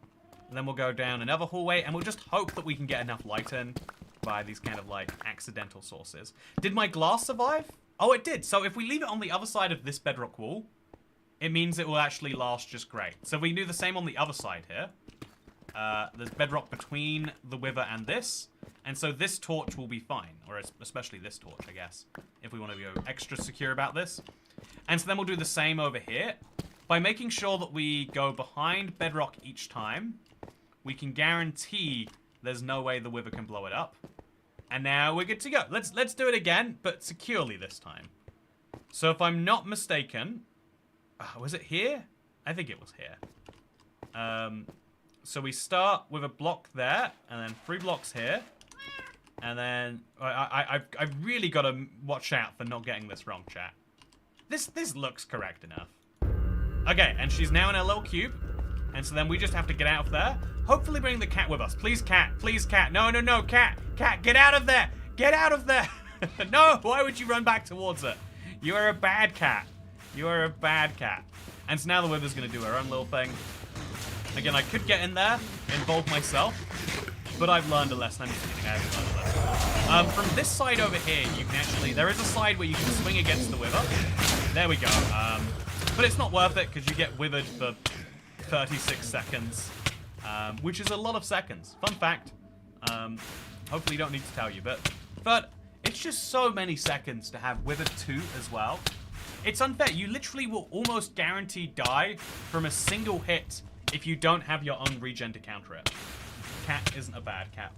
[SPEAKER 1] And then we'll go down another hallway, and we'll just hope that we can get enough light in by these kind of, like, accidental sources. Did my glass survive? Oh, it did. So if we leave it on the other side of this bedrock wall, it means it will actually last just great. So we do the same on the other side here. There's bedrock between the wither and this. And so this torch will be fine. Or especially this torch, I guess. If we want to go extra secure about this. And so then we'll do the same over here. By making sure that we go behind bedrock each time, we can guarantee there's no way the wither can blow it up. And now we're good to go. Let's do it again, but securely this time. So if I'm not mistaken... was it here? I think it was here. So we start with a block there, and then 3 blocks here. And then... I've really got to watch out for not getting this wrong, chat. This looks correct enough. Okay, and she's now in her little cube. And so then we just have to get out of there. Hopefully bring the cat with us. Please, cat. Please, cat. No, no, no, cat. Cat, get out of there. Get out of there. No, why would you run back towards it? You are a bad cat. You are a bad cat. And so now the wither's going to do her own little thing. Again, I could get in there, involve myself. But I've learned a lesson. I'm just kidding. I haven't learned a lesson. From this side over here, you can actually... There is a side where you can swing against the wither. There we go. But it's not worth it because you get withered for 36 seconds. Which is a lot of seconds. Fun fact. Hopefully you don't need to tell you, but it's just so many seconds to have withered 2 as well. It's unfair. You literally will almost guaranteed die from a single hit if you don't have your own regen to counter it. Cat isn't a bad cat.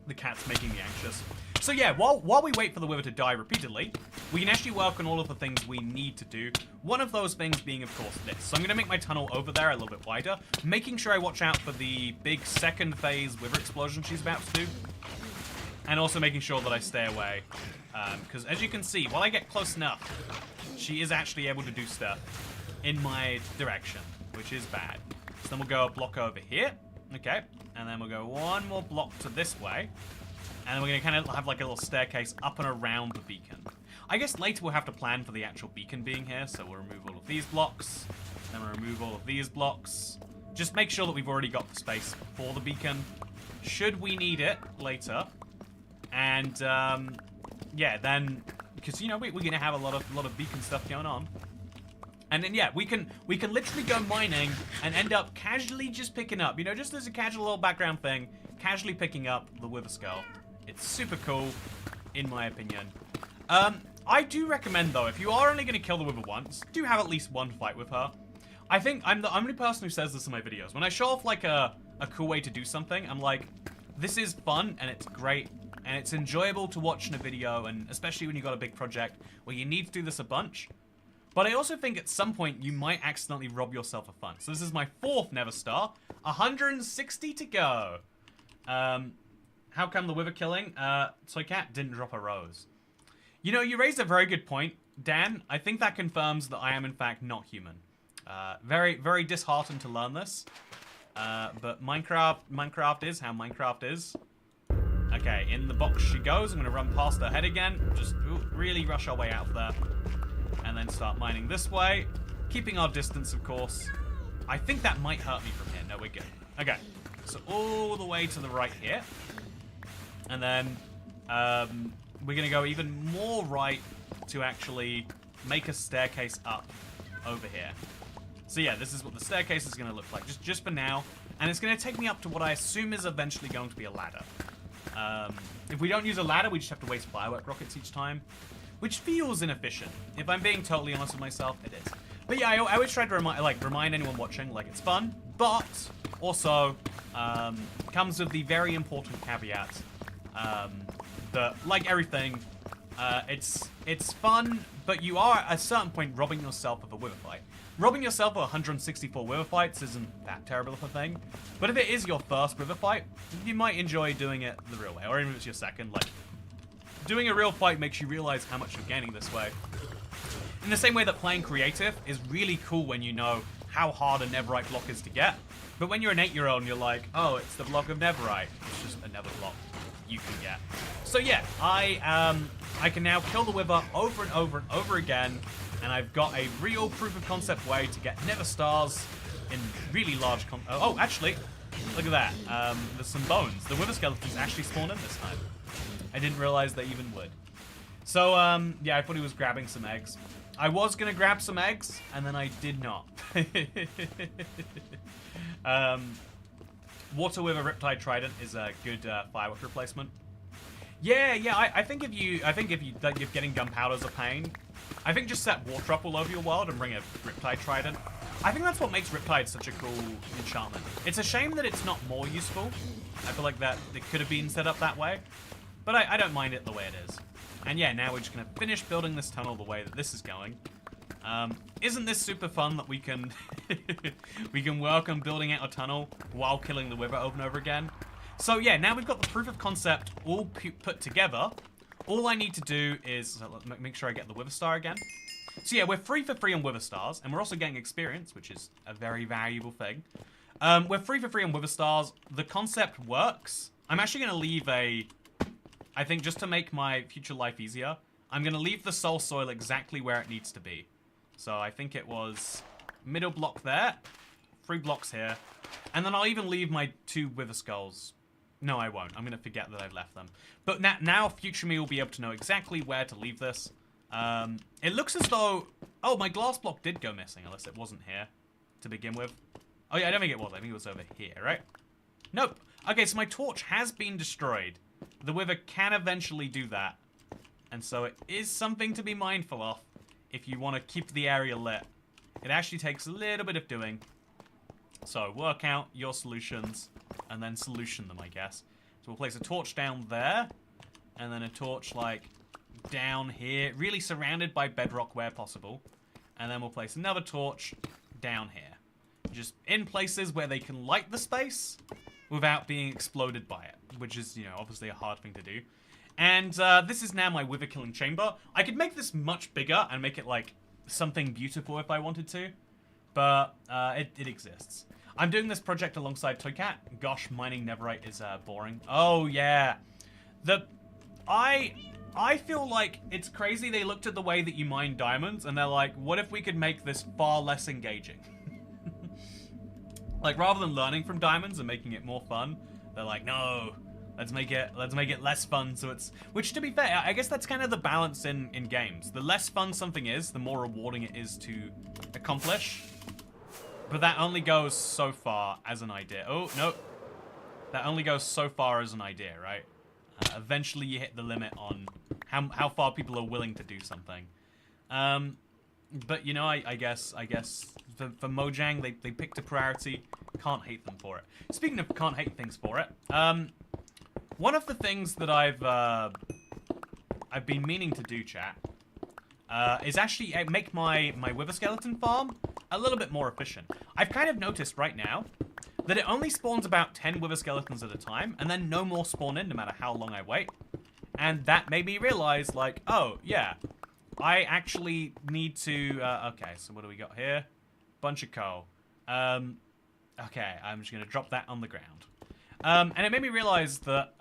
[SPEAKER 1] The cat's making me anxious. So yeah, while we wait for the wither to die repeatedly, we can actually work on all of the things we need to do. One of those things being, of course, this. So I'm going to make my tunnel over there a little bit wider, making sure I watch out for the big second phase wither explosion she's about to do. And also making sure that I stay away. Because as you can see, while I get close enough, she is actually able to do stuff in my direction, which is bad. So then we'll go a block over here. Okay. And then we'll go one more block to this way. And then we're going to kind of have like a little staircase up and around the beacon. I guess later we'll have to plan for the actual beacon being here. So we'll remove all of these blocks. Then we'll remove all of these blocks. Just make sure that we've already got the space for the beacon. Should we need it later. And, yeah, then... Because, you know, we're going to have a lot of beacon stuff going on. And then, yeah, we can literally go mining and end up casually just picking up, you know, just as a casual little background thing, casually picking up the wither skull. It's super cool, in my opinion. I do recommend, though, if you are only going to kill the wither once, do have at least one fight with her. I think I'm the only person who says this in my videos. When I show off, like, a cool way to do something, I'm like, this is fun, and it's great, and it's enjoyable to watch in a video, and especially when you've got a big project where you need to do this a bunch. But I also think at some point you might accidentally rob yourself of fun. So this is my 4th Never Star. 160 to go. How come the wither killing? Toycat didn't drop a rose. You know, you raised a very good point, Dan. I think that confirms that I am in fact not human. Very, very disheartened to learn this. But Minecraft is how Minecraft is. Okay, in the box she goes. I'm going to run past her head again. Just really rush our way out of there. And then start mining this way. Keeping our distance, of course. I think that might hurt me from here. No, we're good. Okay. So all the way to the right here. And then we're going to go even more right to actually make a staircase up over here. So yeah, this is what the staircase is going to look like. Just for now. And it's going to take me up to what I assume is eventually going to be a ladder. If we don't use a ladder, we just have to waste firework rockets each time. Which feels inefficient. If I'm being totally honest with myself, it is. But yeah, I always try to remind anyone watching, like, it's fun, but also comes with the very important caveat that, like everything, it's fun, but you are at a certain point robbing yourself of a wither fight. Robbing yourself of 164 wither fights isn't that terrible of a thing, but if it is your first wither fight, you might enjoy doing it the real way, or even if it's your second, like. Doing a real fight makes you realize how much you're gaining this way. In the same way that playing creative is really cool when you know how hard a netherite block is to get. But when you're an 8-year-old and you're like, oh, it's the block of netherite. It's just another block you can get. So yeah, I can now kill the wither over and over and over again. And I've got a real proof of concept way to get nether stars in really large oh, actually, look at that. There's some bones. The wither skeletons actually spawned in this time. I didn't realize they even would. So, yeah, I thought he was grabbing some eggs. I was going to grab some eggs, and then I did not. Water with a Riptide Trident is a good firework replacement. Yeah, I think if you're getting gunpowder's a pain, I think just set water up all over your world and bring a Riptide Trident. I think that's what makes Riptide such a cool enchantment. It's a shame that it's not more useful. I feel like that it could have been set up that way, but I don't mind it the way it is. And yeah, now we're just gonna finish building this tunnel the way that this is going. Isn't this super fun that we can we can work on building out a tunnel while killing the wither over and over again? So yeah, now we've got the proof of concept all put together. All I need to do is make sure I get the wither star again. So yeah, we're 3 for 3 on wither stars, and we're also getting experience, which is a very valuable thing. We're 3 for 3 on wither stars. The concept works. I'm actually going to leave I think just to make my future life easier, I'm going to leave the soul soil exactly where it needs to be. So I think it was middle block there, 3 blocks here, and then I'll even leave my 2 wither skulls. No, I won't. I'm going to forget that I've left them. But now future me will be able to know exactly where to leave this. It looks as though... Oh, my glass block did go missing, unless it wasn't here to begin with. Oh yeah, I don't think it was. I think it was over here, right? Nope. Okay, so my torch has been destroyed. The wither can eventually do that. And so it is something to be mindful of if you want to keep the area lit. It actually takes a little bit of doing. So work out your solutions and then solution them, I guess. So we'll place a torch down there. And then a torch, like, down here. Really surrounded by bedrock where possible. And then we'll place another torch down here. Just in places where they can light the space without being exploded by it. Which is, you know, obviously a hard thing to do. And this is now my wither killing chamber. I could make this much bigger and make it, like, something beautiful if I wanted to. But it exists. I'm doing this project alongside Toycat. Gosh, mining netherite is boring. Oh, yeah. I feel like it's crazy they looked at the way that you mine diamonds and they're like, what if we could make this far less engaging? Like, rather than learning from diamonds and making it more fun, they're like, no, let's make it less fun. So it's, which to be fair, I guess that's kind of the balance in games. The less fun something is, the more rewarding it is to accomplish. But that only goes so far as an idea. Oh, no. That only goes so far as an idea, right? Eventually you hit the limit on how far people are willing to do something. But, you know, I guess for Mojang, they picked a priority. Can't hate them for it. Speaking of can't hate things for it, one of the things that I've been meaning to do, chat, is actually make my wither skeleton farm a little bit more efficient. I've kind of noticed right now that it only spawns about 10 wither skeletons at a time, and then no more spawn in no matter how long I wait. And that made me realize, like, oh, yeah, I actually need to, okay, so what do we got here? Bunch of coal. Okay, I'm just gonna drop that on the ground. And it made me realize that,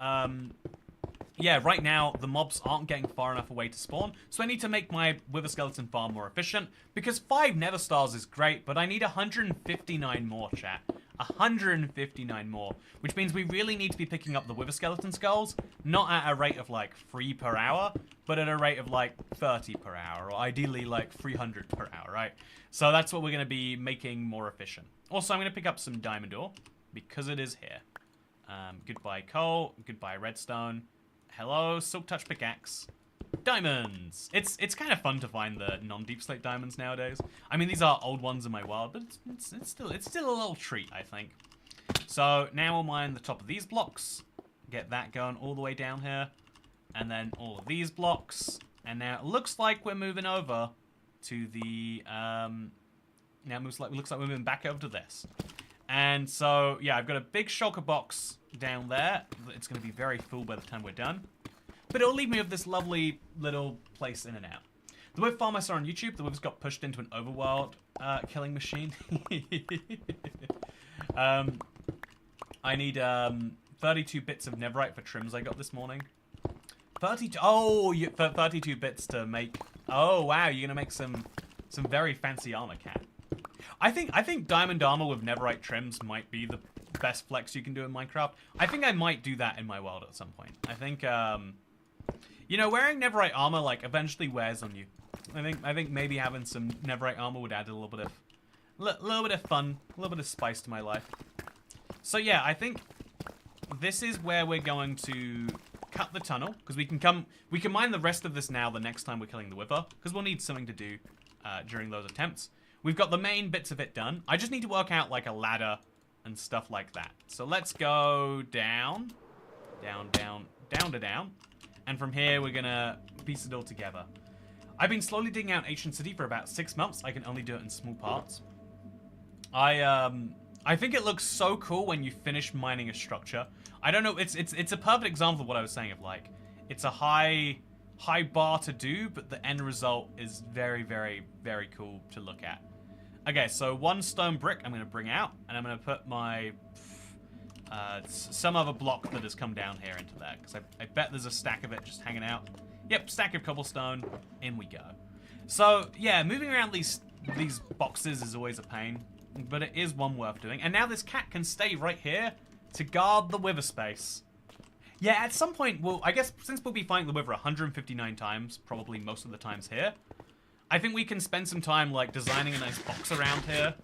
[SPEAKER 1] yeah, right now, the mobs aren't getting far enough away to spawn, so I need to make my wither skeleton farm more efficient, because 5 nether stars is great, but I need 159 more, chat. 159 more, which means we really need to be picking up the wither skeleton skulls, not at a rate of, like, 3 per hour, but at a rate of, like, 30 per hour, or ideally, like, 300 per hour, right? So that's what we're going to be making more efficient. Also, I'm going to pick up some diamond ore, because it is here. Goodbye coal, goodbye redstone. Hello, silk touch pickaxe. Diamonds! It's kind of fun to find the non-deep slate diamonds nowadays. I mean, these are old ones in my world, but it's still a little treat, I think. So now we'll mine the top of these blocks, get that going all the way down here, and then all of these blocks. And now it looks like we're moving over to the now it looks like we're moving back over to this. And so yeah, I've got a big shulker box down there. It's going to be very full by the time we're done. But it'll leave me with this lovely little place in and out. The wither farm I saw on YouTube, the wither's got pushed into an overworld killing machine. I need 32 bits of netherite for trims I got this morning. 32, oh, 32 bits to make, oh wow, you're going to make some very fancy armor, cat. I think diamond armor with netherite trims might be the best flex you can do in Minecraft. I think I might do that in my world at some point. I think, you know, wearing netherite armor, like, eventually wears on you. I think maybe having some netherite armor would add a little bit of fun, a little bit of spice to my life. So yeah, I think this is where we're going to cut the tunnel, because we can mine the rest of this now the next time we're killing the wither, because we'll need something to do during those attempts. We've got the main bits of it done. I just need to work out like a ladder and stuff like that. So let's go down, down, down, down to down. And from here, we're gonna piece it all together. I've been slowly digging out Ancient City for about 6 months. I can only do it in small parts. I think it looks so cool when you finish mining a structure. I don't know, it's a perfect example of what I was saying of like, it's a high bar to do, but the end result is very, very, very cool to look at. Okay, so 1 stone brick I'm gonna bring out, and I'm gonna put my some other block that has come down here into there, because I bet there's a stack of it just hanging out. Yep, stack of cobblestone, in we go. So yeah, moving around these boxes is always a pain, but it is one worth doing. And now this cat can stay right here to guard the wither space. Yeah, at some point, well, I guess since we'll be fighting the wither 159 times, probably most of the times here, I think we can spend some time like designing a nice box around here.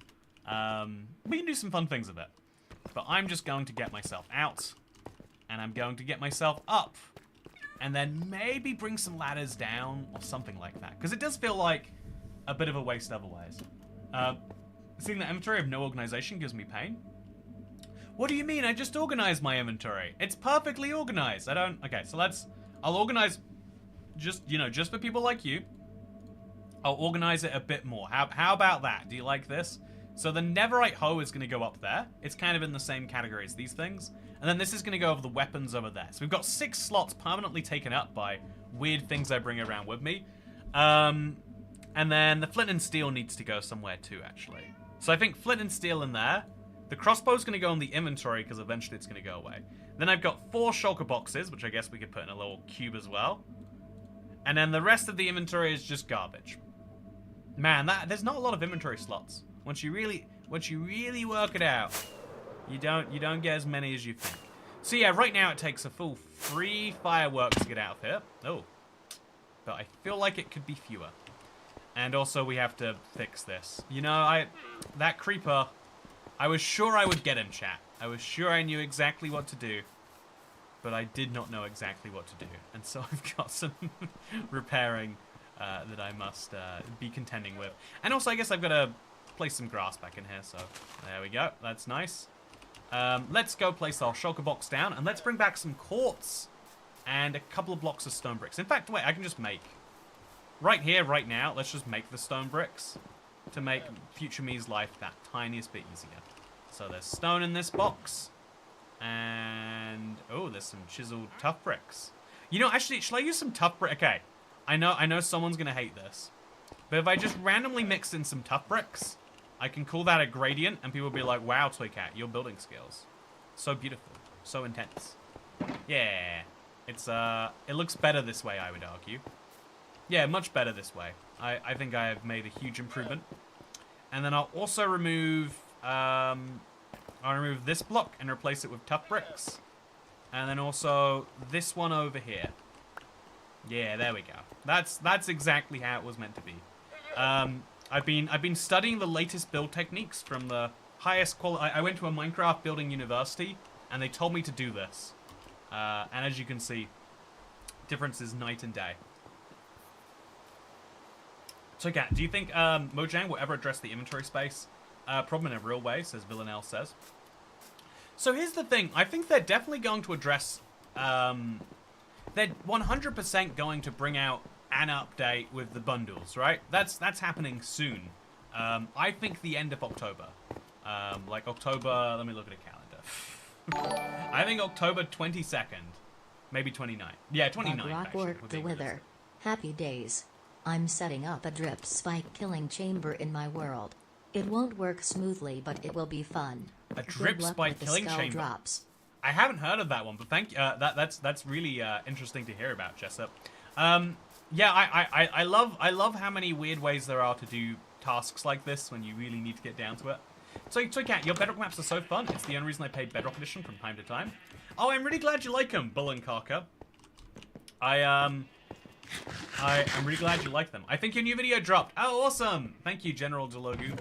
[SPEAKER 1] We can do some fun things with it. But I'm just going to get myself out, and I'm going to get myself up, and then maybe bring some ladders down or something like that, because it does feel like a bit of a waste otherwise. Seeing the inventory of no organization gives me pain. What do you mean? I just organized my inventory. It's perfectly organized. Okay, so I'll organize just, you know, just for people like you. I'll organize it a bit more. How about that? Do you like this? So the netherite hoe is going to go up there. It's kind of in the same category as these things. And then this is going to go over the weapons over there. So we've got 6 slots permanently taken up by weird things I bring around with me. And then the flint and steel needs to go somewhere too, actually. So I think flint and steel in there. The crossbow's going to go in the inventory because eventually it's going to go away. Then I've got 4 shulker boxes, which I guess we could put in a little cube as well. And then the rest of the inventory is just garbage. Man, there's not a lot of inventory slots. Once you really work it out, you don't get as many as you think. So yeah, right now it takes a full 3 fireworks to get out of here. Oh, but I feel like it could be fewer. And also we have to fix this. You know, that creeper, I was sure I would get him, chat. I was sure I knew exactly what to do, but I did not know exactly what to do. And so I've got some repairing that I must be contending with. And also I guess I've got to place some grass back in here, so there we go. That's nice. Let's go place our shulker box down, and let's bring back some quartz and a couple of blocks of stone bricks. In fact, wait, I can just make, right here, right now, let's just make the stone bricks to make future me's life that tiniest bit easier. So there's stone in this box, and oh, there's some chiseled tough bricks. You know, actually, shall I use some tough brick? Okay, I know someone's gonna hate this, but if I just randomly mix in some tough bricks, I can call that a gradient, and people will be like, wow, Toycat, your building skills. So beautiful. So intense. Yeah. It looks better this way, I would argue. Yeah, much better this way. I think I have made a huge improvement. And then I'll also remove, I'll remove this block and replace it with tough bricks. And then also this one over here. Yeah, there we go. That's exactly how it was meant to be. I've been studying the latest build techniques from the highest quality. I went to a Minecraft building university, and they told me to do this. And as you can see, difference is night and day. So, Kat, do you think Mojang will ever address the inventory space problem in a real way, says Villanelle says? So here's the thing. I think they're definitely going to address... they're 100% going to bring out an update with the bundles, right? That's happening soon. I think the end of October. Like October, let me look at a calendar. I think October 22nd. Maybe 29th. Yeah, 29th.
[SPEAKER 2] Bedrock worked the wither. Happy days. I'm setting up a drip spike killing chamber in my world. It won't work smoothly, but it will be fun.
[SPEAKER 1] A drip spike killing chamber.
[SPEAKER 2] Drops.
[SPEAKER 1] I haven't heard of that one, but thank you. That's really interesting to hear about, Jessup. Yeah, I love how many weird ways there are to do tasks like this when you really need to get down to it. So, Toycat, your Bedrock maps are so fun. It's the only reason I played Bedrock Edition from time to time. Oh, I'm really glad you like them, Bull and Karka. I'm really glad you like them. I think your new video dropped. Oh, awesome! Thank you, General Delogu.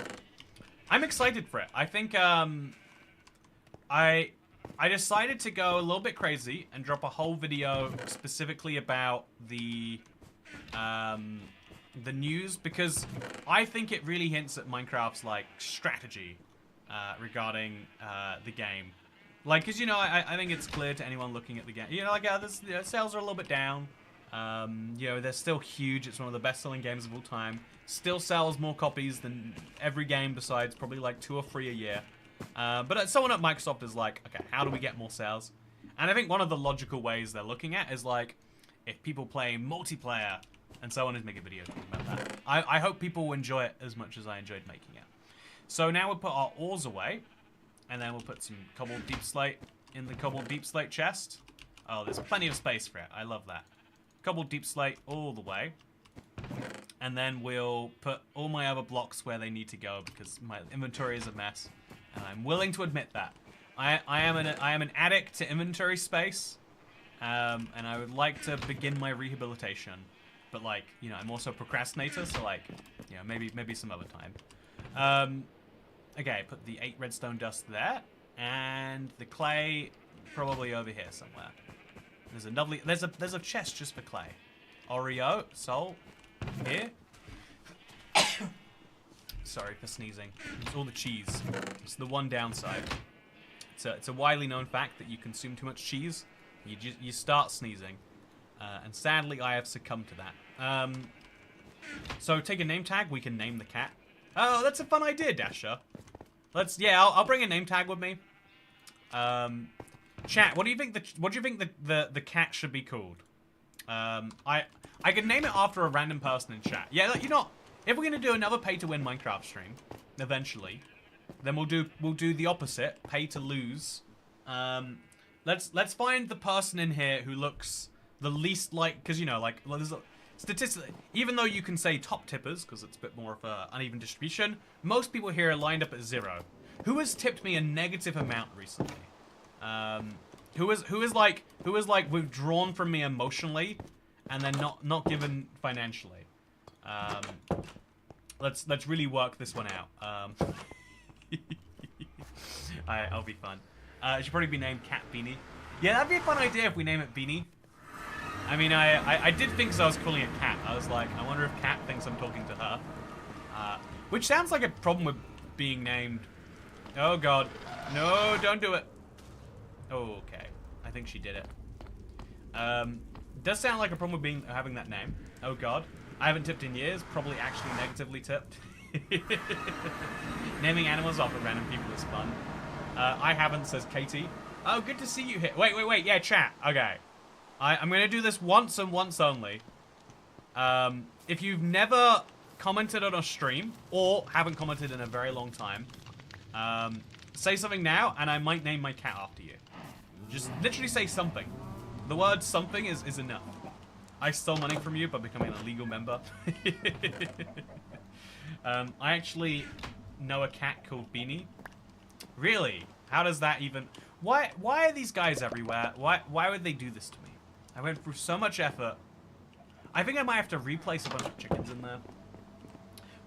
[SPEAKER 1] I'm excited for it. I think, I decided to go a little bit crazy and drop a whole video specifically about the news, because I think it really hints at Minecraft's, like, strategy regarding the game. Like, because, you know, I think it's clear to anyone looking at the game. You know, like, sales are a little bit down. You know, they're still huge. It's one of the best-selling games of all time. Still sells more copies than every game besides probably, like, 2 or 3 a year. But someone at Microsoft is like, okay, how do we get more sales? And I think one of the logical ways they're looking at is, like, if people play multiplayer, and so on, is make a video talking about that. I hope people will enjoy it as much as I enjoyed making it. So now we'll put our ores away, and then we'll put some cobbled deep slate in the cobbled deep slate chest. Oh, there's plenty of space for it. I love that. Cobbled deep slate all the way. And then we'll put all my other blocks where they need to go, because my inventory is a mess. And I'm willing to admit that. I am an addict to inventory space. And I would like to begin my rehabilitation. But, like, you know, I'm also a procrastinator, so, like, you know, maybe some other time. Okay, put the 8 redstone dust there, and the clay probably over here somewhere. There's a lovely, there's a chest just for clay. Oreo, soul, here. Sorry for sneezing. It's all the cheese. It's the one downside. It's a widely known fact that you consume too much cheese, you start sneezing. And sadly, I have succumbed to that. So take a name tag. We can name the cat. Oh, that's a fun idea, Dasher. I'll bring a name tag with me. Chat, what do you think the cat should be called? I could name it after a random person in chat. Yeah, like, you know, if we're gonna do another pay-to-win Minecraft stream, eventually, then we'll do the opposite, pay to lose. Let's find the person in here who looks the least like, because, you know, like, there's statistically, even though you can say top tippers, because it's a bit more of an uneven distribution, most people here are lined up at 0. Who has tipped me a negative amount recently? Who is like withdrawn from me emotionally, and then not given financially? Let's really work this one out. I'll be fun. It should probably be named Cat Beanie. Yeah, that'd be a fun idea if we name it Beanie. I mean, I did think so. I was calling it Cat. I was like, I wonder if Cat thinks I'm talking to her. Which sounds like a problem with being named. Oh God, no! Don't do it. Oh, okay. I think she did it. Does sound like a problem with having that name. Oh God, I haven't tipped in years. Probably actually negatively tipped. Naming animals after random people is fun. I haven't, says Katie. Oh, good to see you here. Wait. Yeah, chat. Okay. I'm going to do this once and once only. If you've never commented on a stream, or haven't commented in a very long time, say something now, and I might name my cat after you. Just literally say something. The word something is enough. I stole money from you by becoming a legal member. I actually know a cat called Beanie. Really? How does that even... Why are these guys everywhere? Why would they do this to me? I went through so much effort. I think I might have to replace a bunch of chickens in there.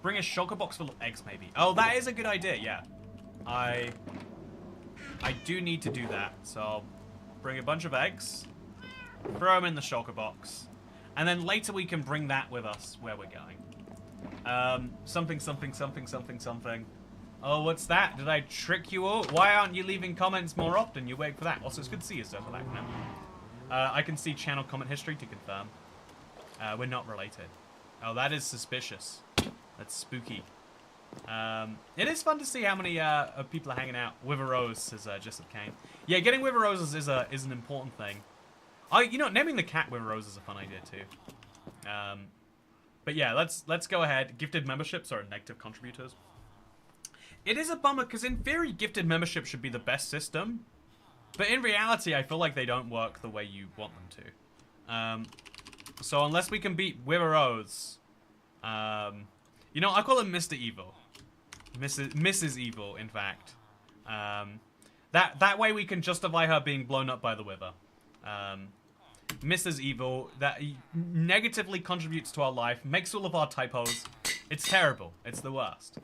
[SPEAKER 1] Bring a shulker box full of eggs, maybe. Oh, that is a good idea, yeah. I do need to do that. So I'll bring a bunch of eggs, throw them in the shulker box, and then later we can bring that with us where we're going. Something. Oh, what's that? Did I trick you all? Why aren't you leaving comments more often? You wait for that. Also, it's good to see you, Circle Back now. I can see channel comment history to confirm. We're not related. Oh, that is suspicious. That's spooky. It is fun to see how many people are hanging out. With a Rose, says Jessup Kane. Yeah, getting With a Roses is an important thing. You know, naming the cat With a Rose is a fun idea too. But yeah, let's go ahead. Gifted memberships are negative contributors. It is a bummer because in theory, gifted membership should be the best system, but in reality, I feel like they don't work the way you want them to. So unless we can beat With a Rose, You know, I call him Mr. Evil. Mrs. Evil, in fact. That way we can justify her being blown up by the Wither. Mrs. Evil, that negatively contributes to our life, makes all of our typos. It's terrible. It's the worst.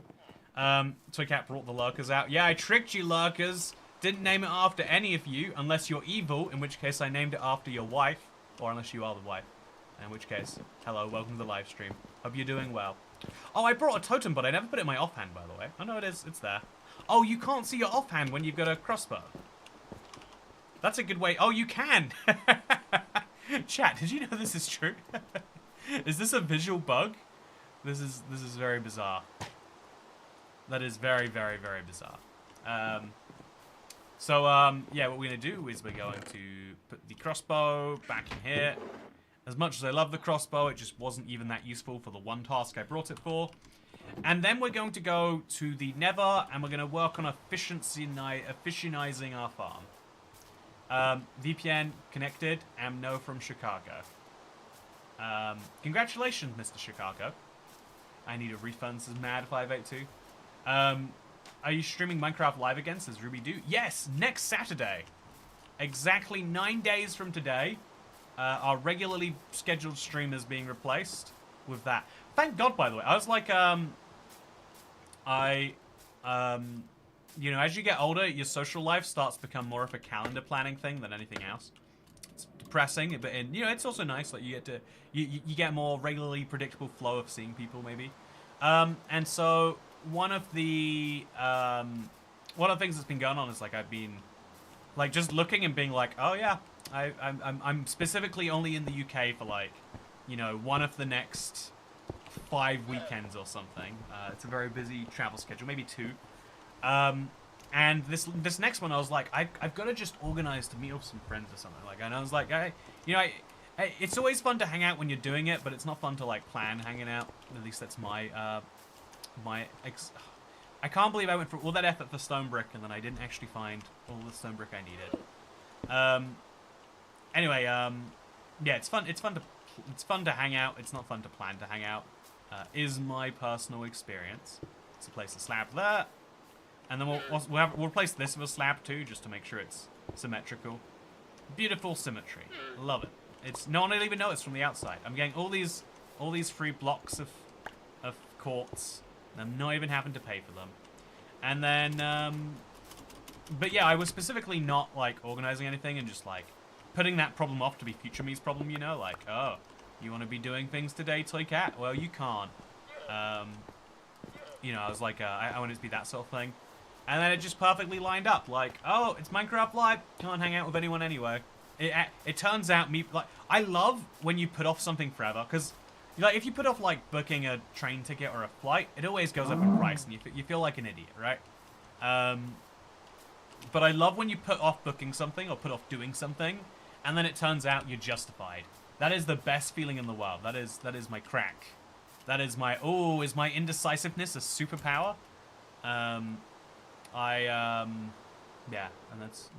[SPEAKER 1] Toycat brought the lurkers out. Yeah, I tricked you, lurkers. Didn't name it after any of you, unless you're evil, in which case I named it after your wife. Or unless you are the wife. In which case, hello, welcome to the live stream. Hope you're doing well. Oh, I brought a totem, but I never put it in my offhand, by the way. Oh, no, it is. It's there. Oh, you can't see your offhand when you've got a crossbow. That's a good way. Oh, you can. Chat, did you know this is true? Is this a visual bug? This is very bizarre. That is very, very, very bizarre. Yeah, what we're going to do is we're going to put the crossbow back in here. As much as I love the crossbow, it just wasn't even that useful for the one task I brought it for. And then we're going to go to the Nether, and we're going to work on efficientizing our farm. VPN connected, am no from Chicago. Congratulations, Mr. Chicago. I need a refund, says Mad582. Are you streaming Minecraft live again, says Ruby Doo? Yes, next Saturday. Exactly 9 days from today. Our regularly scheduled stream is being replaced with that. Thank God, by the way. I was like, you know, as you get older, your social life starts to become more of a calendar planning thing than anything else. It's depressing, but you know, it's also nice. Like you get to, you get more regularly predictable flow of seeing people, maybe. And so one of the things that's been going on is like I've been like just looking and being like, oh yeah, I'm specifically only in the UK for like, you know, one of the next 5 weekends or something. It's a very busy travel schedule, maybe 2. And this next one, I was like, I've got to just organize to meet up with some friends or something. Like, and I was like, it's always fun to hang out when you're doing it, but it's not fun to like plan hanging out. At least that's my I can't believe I went through all that effort for stone brick and then I didn't actually find all the stone brick I needed. Anyway, yeah, it's fun to hang out. It's not fun to plan to hang out. Is my personal experience. Let's place a slab there. And then we'll replace this with a slab too, just to make sure it's symmetrical. Beautiful symmetry. Love it. It's no one will even know it's from the outside. I'm getting all these free blocks of quartz. And I'm not even having to pay for them. And then, but yeah, I was specifically not like organizing anything and just like putting that problem off to be future me's problem. You know, like, oh, you want to be doing things today, Toycat? Well, you can't. You know, I was like, I want it to be that sort of thing. And then it just perfectly lined up. Like, oh, it's Minecraft Live. Can't hang out with anyone anyway. It turns out I love when you put off something forever. Because, like, if you put off, like, booking a train ticket or a flight, it always goes up in price. And you feel like an idiot, right? But I love when you put off booking something or put off doing something. And then it turns out you're justified. That is the best feeling in the world. That is my crack. That is my, is my indecisiveness a superpower? Yeah, and that's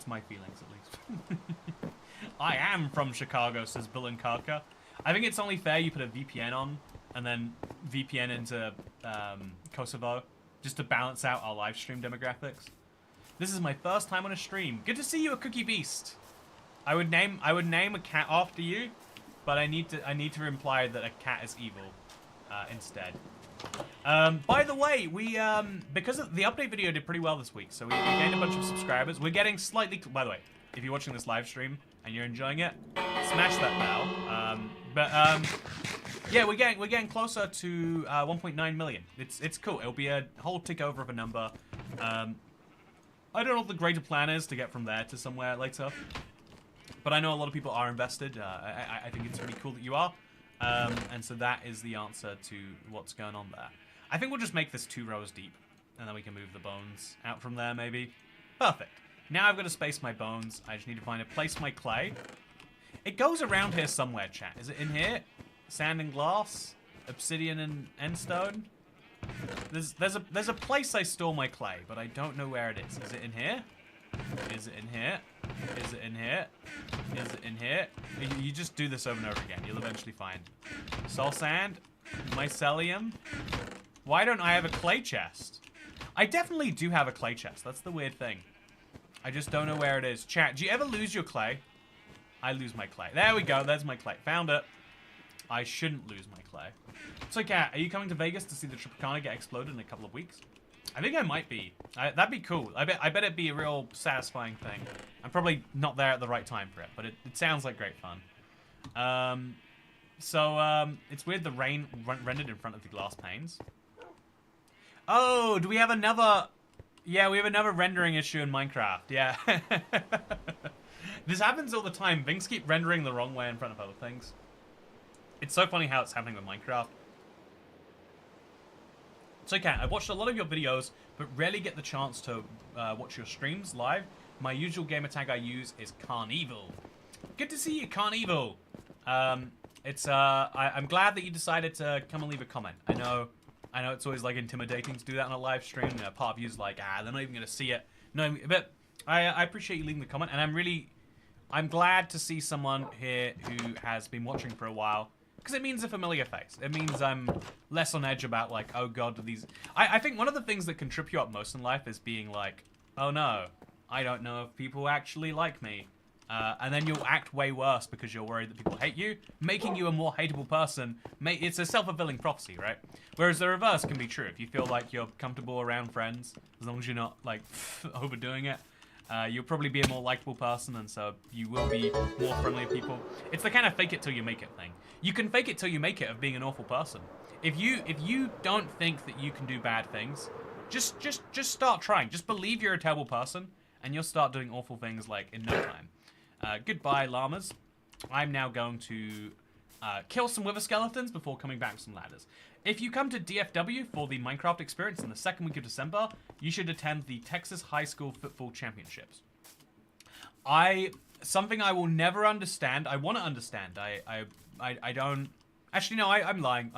[SPEAKER 1] my feelings at least. I am from Chicago, says Bill and Karka. I think it's only fair you put a VPN on and then VPN into Kosovo just to balance out our live stream demographics. This is my first time on a stream. Good to see you, a Cookie Beast. I would name a cat after you, but I need to imply that a cat is evil instead. By the way, we because the update video did pretty well this week, so we gained a bunch of subscribers. We're getting slightly. By the way, if you're watching this live stream and you're enjoying it, smash that bell. Yeah, we're getting closer to 1.9 million. It's cool. It'll be a whole tick over of a number. I don't know what the greater plan is to get from there to somewhere later, but I know a lot of people are invested. I think it's really cool that you are. And so that is the answer to what's going on there. I think we'll just make this 2 rows deep, and then we can move the bones out from there, maybe. Perfect. Now I've got to space my bones. I just need to find a place my clay. It goes around here somewhere, chat. Is it in here? Sand and glass? Obsidian and endstone? There's a place I store my clay, but I don't know where it is. Is it in here? Is it in here? Is it in here? Is it in here? You just do this over and over again. You'll eventually find soul sand. Mycelium? Why don't I have a clay chest? I definitely do have a clay chest. That's the weird thing. I just don't know where it is. Chat, do you ever lose your clay? I lose my clay. There we go. There's my clay. Found it. I shouldn't lose my clay. So, Kat, are you coming to Vegas to see the Tropicana get exploded in a couple of weeks? I think I might be. That'd be cool. I bet it'd be a real satisfying thing. I'm probably not there at the right time for it, but it sounds like great fun. It's weird the rain rendered in front of the glass panes. Oh, do we have another... Yeah, we have another rendering issue in Minecraft. Yeah. This happens all the time. Things keep rendering the wrong way in front of other things. It's so funny how it's happening with Minecraft. So, Kat, I've watched a lot of your videos, but rarely get the chance to watch your streams live. My usual gamer tag I use is Carnival. Good to see you, Carnival. I'm glad that you decided to come and leave a comment. I know it's always like intimidating to do that on a live stream. Part of you's like, they're not even gonna see it. No, but I appreciate you leaving the comment, and I'm glad to see someone here who has been watching for a while. Because it means a familiar face. It means I'm less on edge about, like, oh god, do these... I think one of the things that can trip you up most in life is being like, oh no, I don't know if people actually like me. And then you'll act way worse because you're worried that people hate you, making you a more hateable person. It's a self-fulfilling prophecy, right? Whereas the reverse can be true. If you feel like you're comfortable around friends, as long as you're not, like, overdoing it, you'll probably be a more likable person, and so you will be more friendly to people. It's the kind of fake it till you make it thing. You can fake it till you make it of being an awful person. If you don't think that you can do bad things, just start trying. Just believe you're a terrible person, and you'll start doing awful things like in no time. Goodbye, llamas. I'm now going to kill some wither skeletons before coming back with some ladders. If you come to DFW for the Minecraft experience in the second week of December, you should attend the Texas High School Football Championships. Something I will never understand. I want to understand. I don't... Actually, no, I'm lying.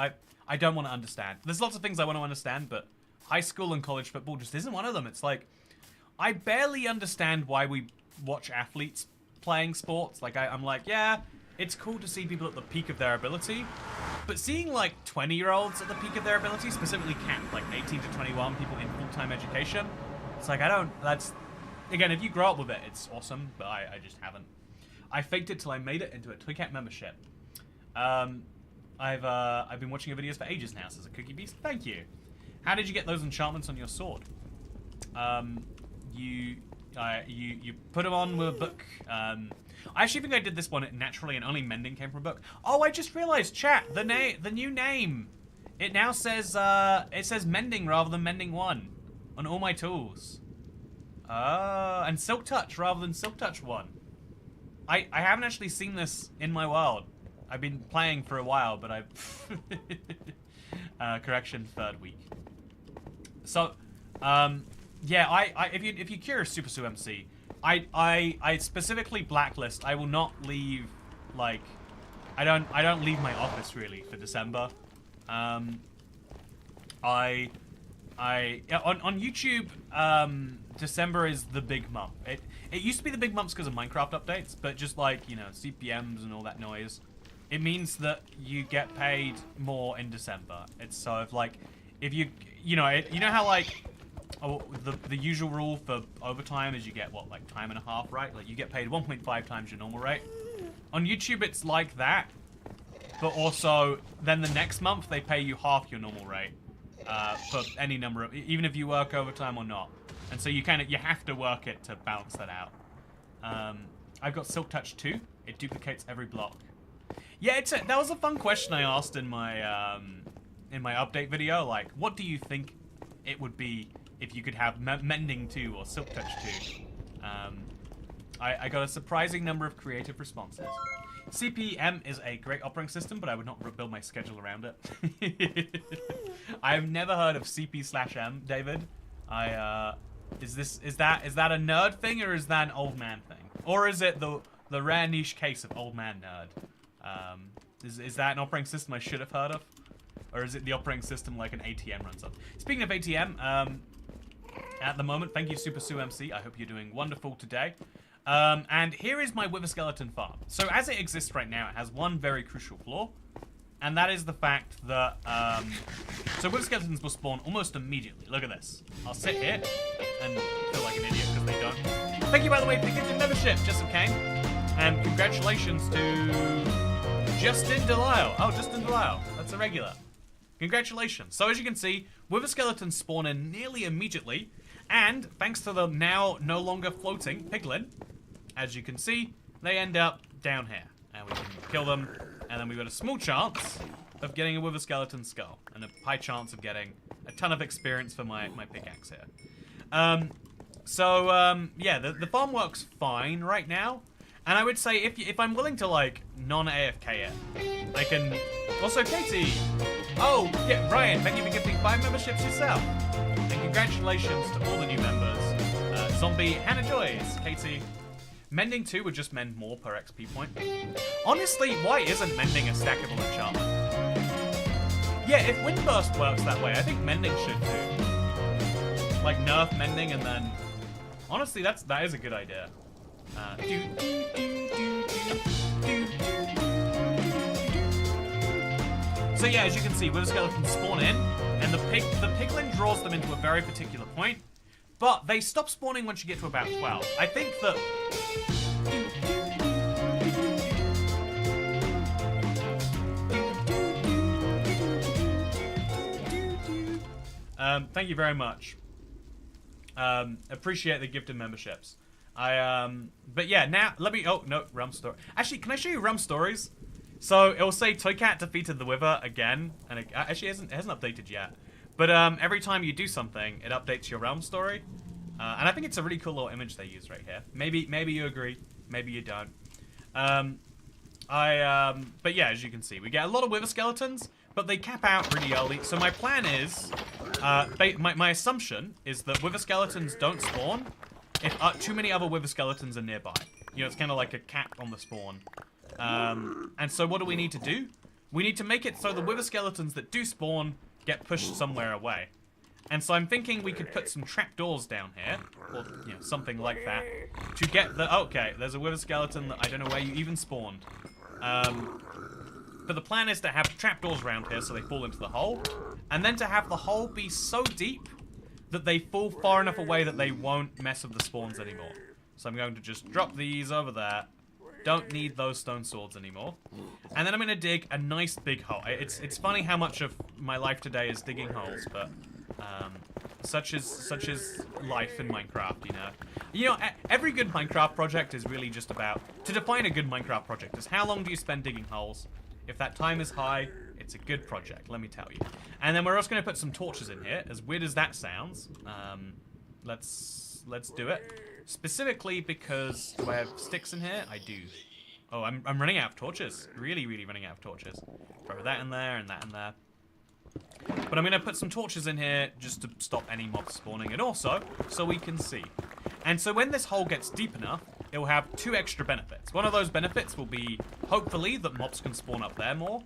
[SPEAKER 1] I don't want to understand. There's lots of things I want to understand, but high school and college football just isn't one of them. It's like, I barely understand why we watch athletes playing sports. Like, I'm like, yeah, it's cool to see people at the peak of their ability, but seeing, like, 20-year-olds at the peak of their ability, specifically like 18 to 21, people in full-time education, it's like, that's... Again, if you grow up with it, it's awesome, but I just haven't. I faked it till I made it into a Toycat membership. I've been watching your videos for ages now, says a Cookie Beast. Thank you. How did you get those enchantments on your sword? You put them on with a book. I actually think I did this one naturally, and only mending came from a book. Oh, I just realized, chat, the new name. It now says mending rather than mending 1 on all my tools. And Silk Touch rather than Silk Touch 1. I haven't actually seen this in my world. I've been playing for a while, but I've... correction, 3rd week. So, yeah, if you're curious, Super Sue MC, I specifically blacklist. I will not leave, like, I don't leave my office really for December. On YouTube, December is the big month. It used to be the big months because of Minecraft updates, but just like, you know, CPMs and all that noise, it means that you get paid more in December. It's sort of like, if you know how like, the usual rule for overtime is you get what, like time and a half, right? Like you get paid 1.5 times your normal rate. On YouTube, it's like that, but also then the next month they pay you half your normal rate. For any number of, even if you work overtime or not. And so you have to work it to balance that out. I've got Silk Touch 2. It duplicates every block. Yeah, that was a fun question I asked in my update video. Like, what do you think it would be if you could have Mending 2 or Silk Touch 2? I got a surprising number of creative responses. CPM is a great operating system, but I would not build my schedule around it. I've never heard of CP/M, David. Is that a nerd thing, or is that an old man thing? Or is it the rare niche case of old man nerd? Is that an operating system I should have heard of? Or is it the operating system like an ATM runs on? Speaking of ATM, at the moment, thank you Super Sue MC. I hope you're doing wonderful today. And here is my Wither Skeleton farm. So as it exists right now, it has one very crucial flaw. And that is the fact that, so wither skeletons will spawn almost immediately. Look at this. I'll sit here and feel like an idiot because they don't. Thank you, by the way, for the gifted membership, Justin Kane. And congratulations to Justin Delisle. Oh, Justin Delisle. That's a regular. Congratulations. So as you can see, wither skeletons spawn in nearly immediately. And thanks to the now no longer floating piglin, as you can see, they end up down here. And we can kill them. And then we've got a small chance of getting a wither skeleton skull. And a high chance of getting a ton of experience for my pickaxe here. Yeah, the farm works fine right now. And I would say if I'm willing to, like, non-AFK it, I can... Also, Katie! Oh, yeah, Brian, thank you for gifting 5 memberships yourself. And congratulations to all the new members. Zombie, Hannah Joyce, Katie... Mending 2 would just mend more per XP point. Honestly, why isn't mending a stackable enchantment? Yeah, if Windburst works that way, I think mending should too. Like nerf mending and then... Honestly, that is a good idea. So yeah, as you can see, wither skeletons spawn in, and the piglin draws them into a very particular point. But they stop spawning once you get to about 12. I think that... thank you very much. Appreciate the gifted memberships. But yeah, now, let me... Oh, no, Realm Story. Actually, can I show you Realm Stories? So, it will say Toycat defeated the Wither again. And it actually it hasn't updated yet. But every time you do something, it updates your Realm Story. And I think it's a really cool little image they use right here. Maybe you agree, maybe you don't. But yeah, as you can see, we get a lot of wither skeletons, but they cap out really early. So my plan is, my assumption is that wither skeletons don't spawn if too many other wither skeletons are nearby. You know, it's kind of like a cap on the spawn. And so what do we need to do? We need to make it so the wither skeletons that do spawn get pushed somewhere away. And so I'm thinking we could put some trapdoors down here, or you know, something like that, to get the... Okay, there's a wither skeleton that I don't know where you even spawned. But the plan is to have trapdoors around here so they fall into the hole, and then to have the hole be so deep that they fall far enough away that they won't mess with the spawns anymore. So I'm going to just drop these over there. Don't need those stone swords anymore. And then I'm going to dig a nice big hole. It's funny how much of my life today is digging holes, but... such is life in Minecraft, you know. You know, every good Minecraft project is really just about... To define a good Minecraft project is how long do you spend digging holes? If that time is high, it's a good project, let me tell you. And then we're also going to put some torches in here, as weird as that sounds. Let's do it. Specifically because... Do I have sticks in here? I do. Oh, I'm running out of torches. Really, really running out of torches. Throw that in there and that in there. But I'm going to put some torches in here just to stop any mobs spawning, and also so we can see. And so when this hole gets deep enough, it will have 2 extra benefits. One of those benefits will be, hopefully, that mobs can spawn up there more.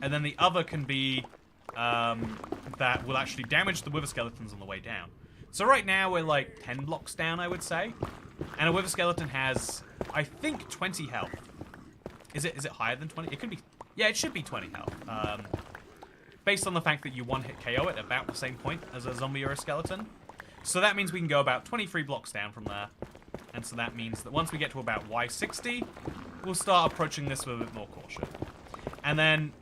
[SPEAKER 1] And then the other can be that will actually damage the wither skeletons on the way down. So right now we're like 10 blocks down, I would say. And a wither skeleton has, I think, 20 health. Is it higher than 20? It could be... Yeah, it should be 20 health. Based on the fact that you one-hit KO it at about the same point as a zombie or a skeleton. So that means we can go about 23 blocks down from there. And so that means that once we get to about Y60, we'll start approaching this with a bit more caution. And then,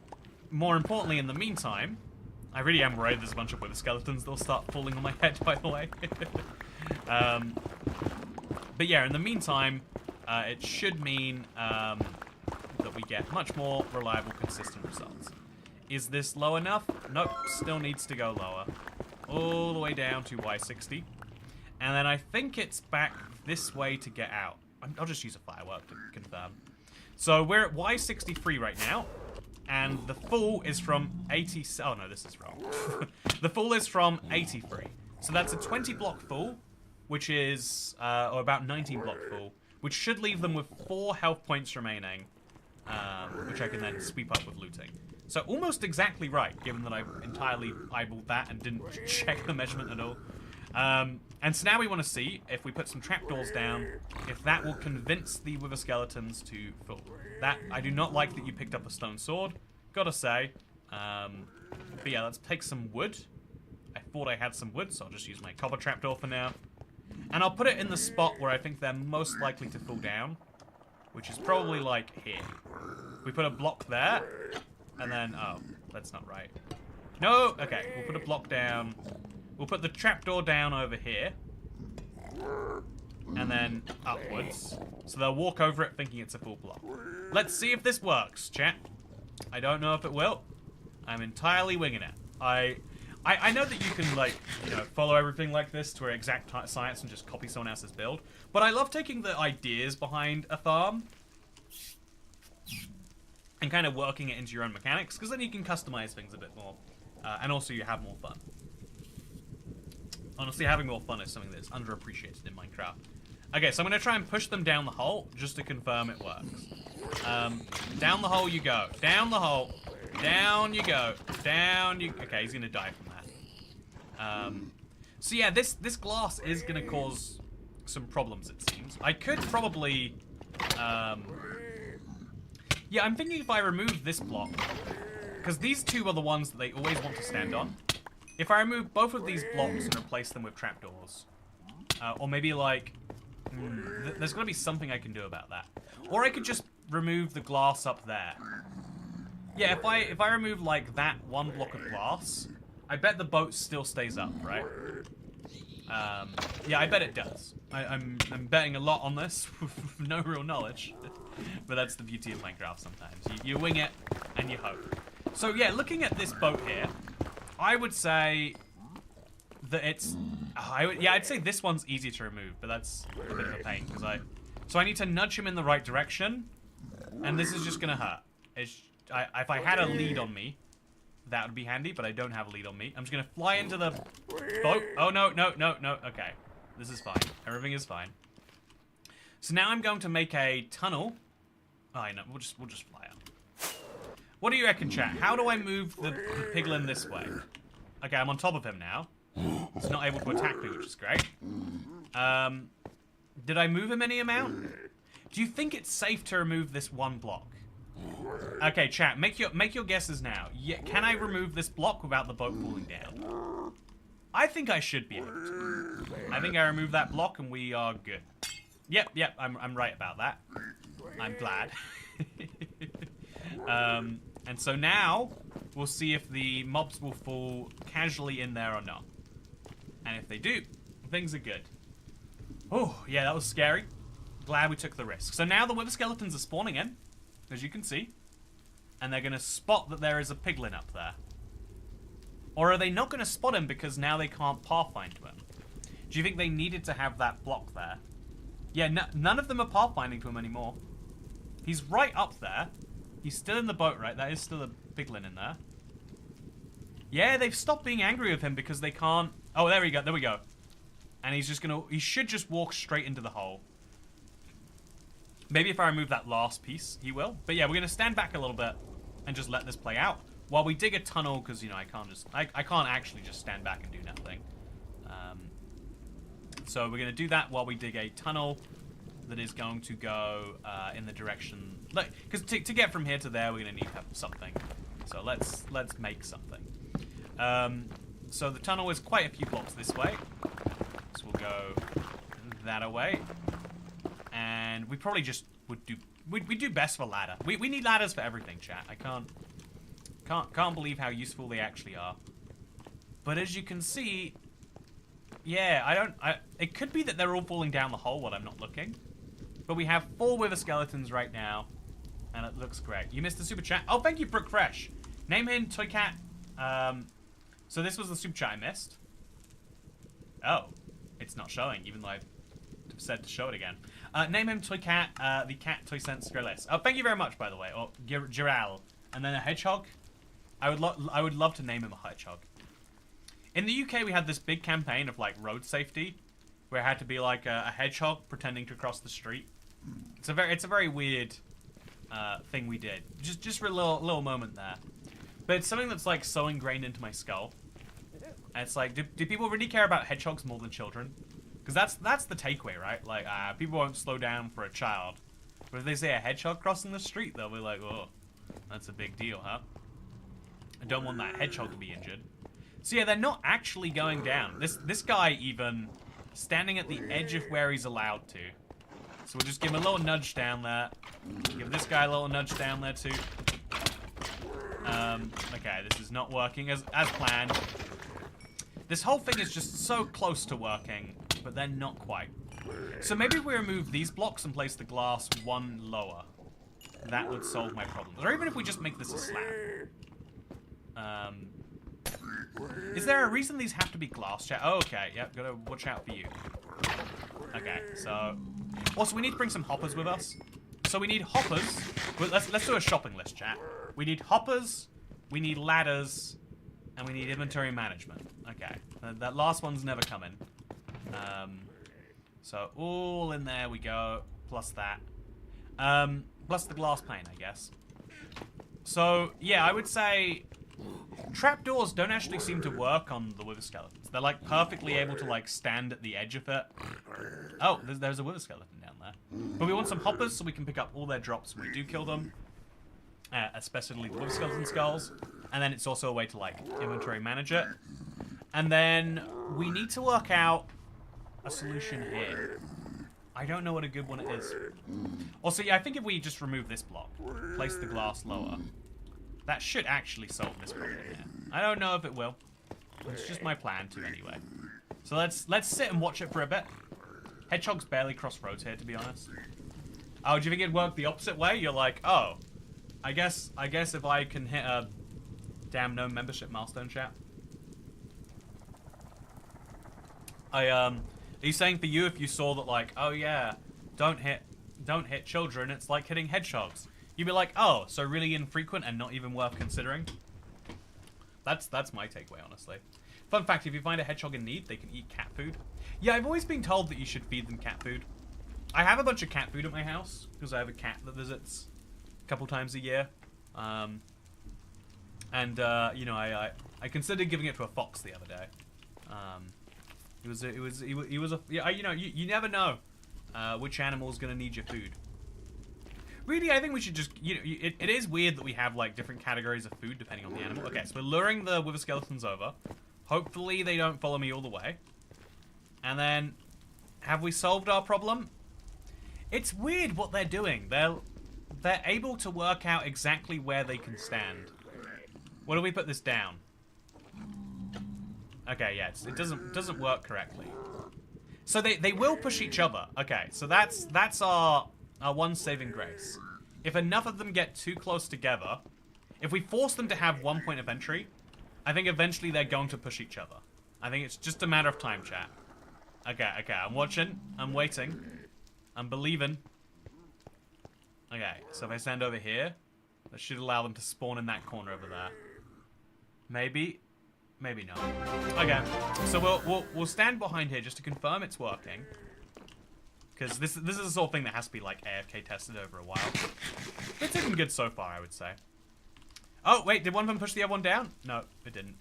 [SPEAKER 1] more importantly, in the meantime, I really am worried there's a bunch of wither skeletons that'll start falling on my head, by the way. But yeah, in the meantime, it should mean that we get much more reliable, consistent results. Is this low enough? Nope, still needs to go lower. All the way down to Y60. And then I think it's back this way to get out. I'll just use a firework to confirm. So we're at Y63 right now. And the full is from 80... Oh no, this is wrong. The full is from 83. So that's a 20 block full, which is... or about 19 block full, which should leave them with 4 health points remaining. Which I can then sweep up with looting. So almost exactly right, given that I entirely eyeballed that and didn't check the measurement at all. And so now we want to see, if we put some trapdoors down, if that will convince the wither skeletons to fall. That, I do not like that you picked up a stone sword. gotta say. But yeah, let's take some wood. I thought I had some wood, so I'll just use my copper trapdoor for now. And I'll put it in the spot where I think they're most likely to fall down, which is probably like here. We put a block there, and then, oh, that's not right. No, okay, we'll put a block down. We'll put the trapdoor down over here, and then upwards. So they'll walk over it thinking it's a full block. Let's see if this works, chat. I don't know if it will. I'm entirely winging it. I know that you can, like, you know, follow everything like this to an exact science and just copy someone else's build. But I love taking the ideas behind a farm and kind of working it into your own mechanics, because then you can customize things a bit more. And also you have more fun. Honestly, having more fun is something that's underappreciated in Minecraft. Okay, so I'm going to try and push them down the hole just to confirm it works. Down the hole you go. Down the hole. Down you go. Down you... Okay, he's going to die from that. So yeah, this glass is going to cause some problems, it seems. I could probably... Yeah, I'm thinking if I remove this block, because these two are the ones that they always want to stand on. If I remove both of these blocks and replace them with trapdoors, or maybe like... there's got to be something I can do about that. Or I could just remove the glass up there. Yeah, if I remove like that one block of glass, I bet the boat still stays up, right? Yeah, I bet it does. I'm betting a lot on this with no real knowledge, but that's the beauty of Minecraft sometimes. You wing it and you hope. So yeah, looking at this boat here, I would say that it's... yeah, I'd say this one's easy to remove, but that's a bit of a pain because so I need to nudge him in the right direction, and this is just gonna hurt. If I had a lead on me, that would be handy, but I don't have a lead on me. I'm just gonna fly into the boat. Oh no, no, no, no. Okay, this is fine. Everything is fine. So now I'm going to make a tunnel. Oh, no, we'll just fly up. What do you reckon, chat? How do I move the piglin this way? Okay, I'm on top of him now. He's not able to attack me, which is great. Did I move him any amount? Do you think it's safe to remove this one block? Okay, chat, make your guesses now. Yeah, can I remove this block without the boat falling down? I think I should be able to. I think I removed that block and we are good. Yep, I'm right about that. I'm glad. And so now we'll see if the mobs will fall casually in there or not. And if they do, things are good. Oh, yeah, that was scary. Glad we took the risk. So now the wither skeletons are spawning in, as you can see. And they're going to spot that there is a piglin up there. Or are they not going to spot him because now they can't pathfind to him? Do you think they needed to have that block there? Yeah, none of them are pathfinding to him anymore. He's right up there. He's still in the boat, right? That is still a piglin in there. Yeah, they've stopped being angry with him because they can't... Oh, there we go. There we go. And he's just going to... He should just walk straight into the hole. Maybe if I remove that last piece, he will. But yeah, we're going to stand back a little bit and just let this play out. While we dig a tunnel, because, you know, I can't actually just stand back and do nothing. So we're going to do that while we dig a tunnel that is going to go in the direction... Because to get from here to there, we're going to need to have something. So let's make something. So the tunnel is quite a few blocks this way. So we'll go that away. And we probably just would do... We do best for ladder. We need ladders for everything, chat. I can't believe how useful they actually are. But as you can see... Yeah, it could be that they're all falling down the hole when I'm not looking. But we have 4 wither skeletons right now. And it looks great. You missed the super chat. Oh, thank you, Brook Fresh. Name him Toycat. So this was the super chat I missed. Oh, it's not showing, even though I've said to show it again. Name him Toycat, the cat Toy Sense Grellis. Oh, thank you very much, by the way. Or Giral. And then a hedgehog. I would love to name him a hedgehog. In the UK, we had this big campaign of like road safety, where it had to be like a hedgehog pretending to cross the street. It's a very weird thing we did. Just for a little moment there. But it's something that's like so ingrained into my skull. And it's like, do people really care about hedgehogs more than children? Because that's the takeaway, right? Like, people won't slow down for a child. But if they say a hedgehog crossing the street, they'll be like, oh, that's a big deal, huh? I don't want that hedgehog to be injured. So yeah, they're not actually going down. This guy even standing at the edge of where he's allowed to. So we'll just give him a little nudge down there. Give this guy a little nudge down there too. Okay, this is not working as planned. This whole thing is just so close to working, but then not quite. So maybe we remove these blocks and place the glass one lower. That would solve my problems. Or even if we just make this a slab. Is there a reason these have to be glass, chat? Oh, okay, yep, gotta watch out for you. Okay, so... Also, we need to bring some hoppers with us. So we need hoppers. Well, let's do a shopping list, chat. We need hoppers, we need ladders, and we need inventory management. Okay, that last one's never coming. So all in there we go, plus that. Plus the glass pane, I guess. So, yeah, I would say trapdoors don't actually seem to work on the wither skeletons. They're, like, perfectly able to, like, stand at the edge of it. Oh, there's a wither skeleton down there. But we want some hoppers so we can pick up all their drops when we do kill them. Especially the wither skeleton skulls. And then it's also a way to, like, inventory manage it. And then we need to work out a solution here. I don't know what a good one is. Also, yeah, I think if we just remove this block, place the glass lower, that should actually solve this problem here. I don't know if it will. But it's just my plan to anyway. So let's sit and watch it for a bit. Hedgehogs barely cross roads here, to be honest. Oh, do you think it'd work the opposite way? You're like, oh, I guess if I can hit a damn no membership milestone, chat. Are you saying for you, if you saw that, like, oh yeah, don't hit children, it's like hitting hedgehogs, you'd be like, oh, so really infrequent and not even worth considering? That's my takeaway, honestly. Fun fact, if you find a hedgehog in need, they can eat cat food. Yeah, I've always been told that you should feed them cat food. I have a bunch of cat food at my house, because I have a cat that visits a couple times a year. You know, I considered giving it to a fox the other day. He was a yeah, you know, you never know which animal's gonna need your food. Really, I think we should just, you know, it is weird that we have like different categories of food depending on the animal. Okay, so we're luring the wither skeletons over. Hopefully they don't follow me all the way. And then, have we solved our problem? It's weird what they're doing. They're able to work out exactly where they can stand. What do we put this down? Okay, yeah, it doesn't work correctly. So they will push each other. Okay, so that's our one saving grace. If enough of them get too close together, if we force them to have 1 point of entry, I think eventually they're going to push each other. I think it's just a matter of time, chat. Okay, I'm watching. I'm waiting. I'm believing. Okay, so if I stand over here, that should allow them to spawn in that corner over there. Maybe not. Okay, so we'll stand behind here just to confirm it's working. Because this is the sort of thing that has to be like AFK tested over a while. It's looking good so far, I would say. Oh wait, did one of them push the other one down? No, it didn't.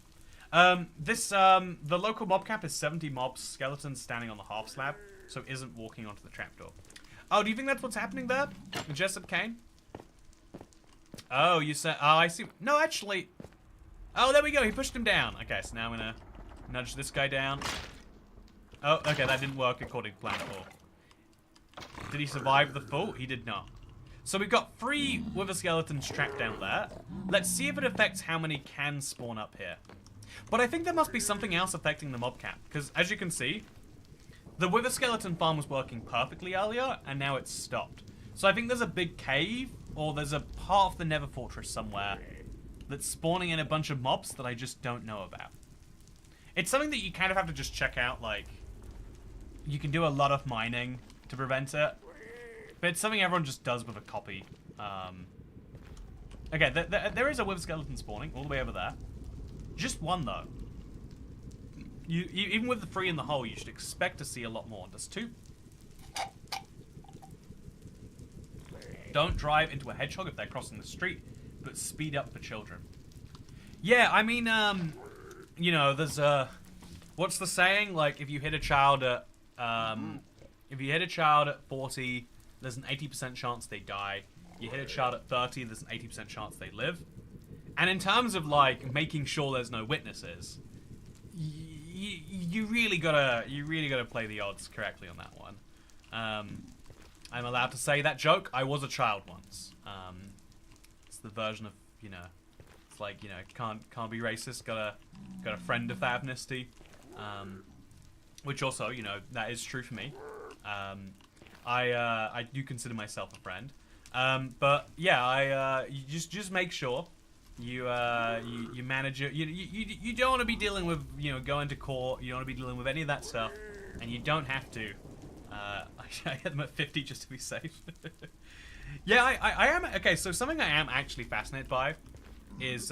[SPEAKER 1] The local mob cap is 70 mobs, skeletons standing on the half slab, so isn't walking onto the trapdoor. Oh, do you think that's what's happening there, Jessup Kane? Oh, you said. Oh, I see. No, actually. Oh, there we go. He pushed him down. Okay, so now I'm gonna nudge this guy down. Oh, okay, that didn't work according to plan at all. Did he survive the fall? He did not. So we've got 3 wither skeletons trapped down there. Let's see if it affects how many can spawn up here. But I think there must be something else affecting the mob cap, because as you can see, the wither skeleton farm was working perfectly earlier, and now it's stopped. So I think there's a big cave, or there's a part of the Nether Fortress somewhere that's spawning in a bunch of mobs that I just don't know about. It's something that you kind of have to just check out, like, you can do a lot of mining to prevent it, but it's something everyone just does with a copy. Okay, there is a wither skeleton spawning all the way over there. Just one, though. You even with the 3 in the hole, you should expect to see a lot more. There's 2. Don't drive into a hedgehog if they're crossing the street, but speed up for children. Yeah, I mean, you know, there's what's the saying? Like, if you hit a child at 40, there's an 80% chance they die. You hit a child at 30, there's an 80% chance they live. And in terms of like making sure there's no witnesses, you really gotta play the odds correctly on that one. I'm allowed to say that joke. I was a child once. It's the version of, you know, it's like, you know, can't be racist. Got a friend of that ethnicity, which also, you know, that is true for me. I do consider myself a friend. But yeah, you just make sure you manage it. You don't want to be dealing with, you know, going to court. You don't want to be dealing with any of that stuff, and you don't have to. I had them at 50 just to be safe. Yeah, I am. Okay, so something I am actually fascinated by is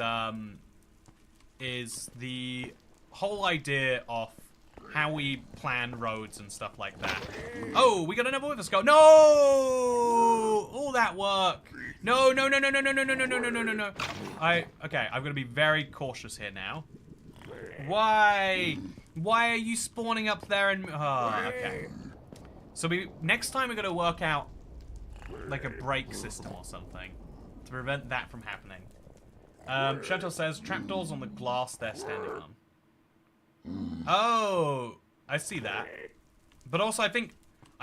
[SPEAKER 1] the whole idea of how we plan roads and stuff like that. Oh, we got another with us go. No! All that work. No. Okay, I'm gonna be very cautious here now. Why? Why are you spawning up there and okay. So next time we're gonna work out like a brake system or something to prevent that from happening. Chantal says trapdoors on the glass they're standing on. Oh, I see that. But also I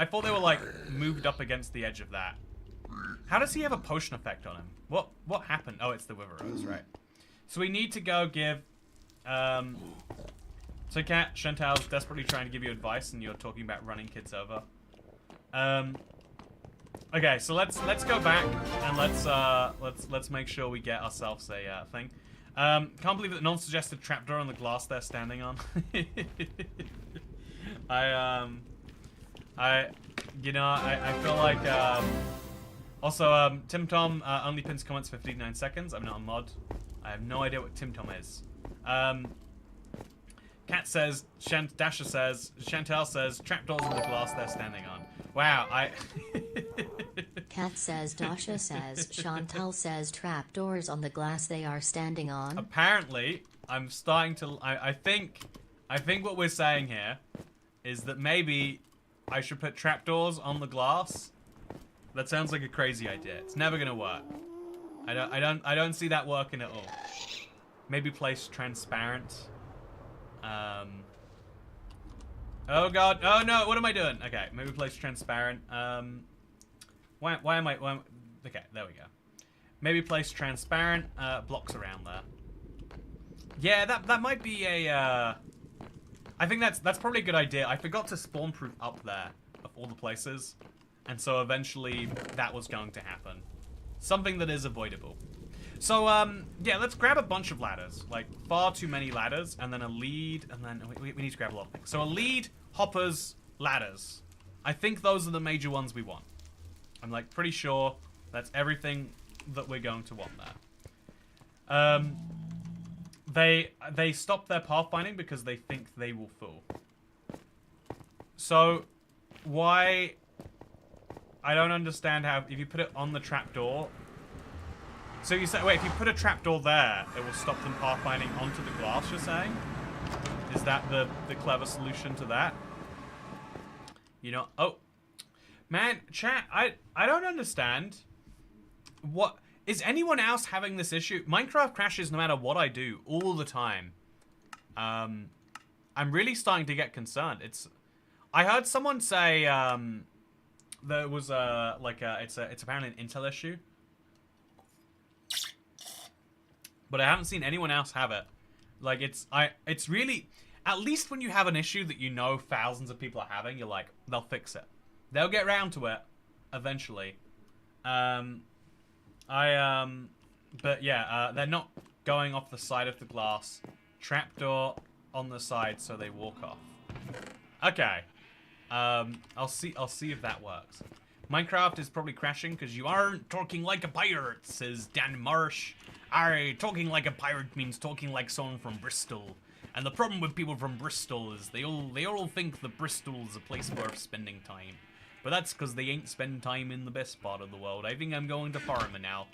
[SPEAKER 1] thought they were like moved up against the edge of that. How does he have a potion effect on him? What happened? Oh, it's the Wither Rose, right. So we need to go give so Cat, Chantal's desperately trying to give you advice and you're talking about running kids over. Okay, so let's go back and let's make sure we get ourselves a thing. Can't believe that no one suggested trapdoor on the glass they're standing on. I feel like also Tim Tom only pins comments for 59 seconds. I'm not a mod. I have no idea what Tim Tom is. Cat says, Dasha says, Chantal says, trapdoors on the glass they're standing on. Wow,
[SPEAKER 2] Cat says, Dasha says, Chantal says, trapdoors on the glass they are standing on.
[SPEAKER 1] Apparently, I'm starting to. I think what we're saying here is that maybe I should put trapdoors on the glass. That sounds like a crazy idea. It's never gonna work. I don't see that working at all. Maybe place transparent. Oh god. Oh no, what am I doing? Okay, maybe place transparent. Why am I... okay, there we go. Maybe place transparent blocks around there. Yeah, that might be a... I think that's probably a good idea. I forgot to spawn-proof up there of all the places. And so eventually that was going to happen. Something that is avoidable. So, yeah, let's grab a bunch of ladders. Like, far too many ladders, and then a lead, and then... we need to grab a lot of things. So a lead, hoppers, ladders. I think those are the major ones we want. I'm, like, pretty sure that's everything that we're going to want there. They stop their pathfinding because they think they will fool. So, why... I don't understand how... if you put it on the trapdoor... So you say, wait, if you put a trapdoor there, it will stop them pathfinding onto the glass, you're saying? Is that the clever solution to that? You know, oh. Man, chat, I don't understand. What, is anyone else having this issue? Minecraft crashes no matter what I do, all the time. I'm really starting to get concerned. I heard someone say, there was it's apparently an Intel issue. But I haven't seen anyone else have it. Like, it's really... At least when you have an issue that you know thousands of people are having, you're like, they'll fix it. They'll get around to it, eventually. But yeah, they're not going off the side of the glass. Trapdoor on the side so they walk off. Okay. I'll see if that works. Minecraft is probably crashing because you aren't talking like a pirate, says Dan Marsh. Talking like a pirate means talking like someone from Bristol. And the problem with people from Bristol is they all think that Bristol is a place worth spending time. But that's because they ain't spend time in the best part of the world. I think I'm going to Farmer now.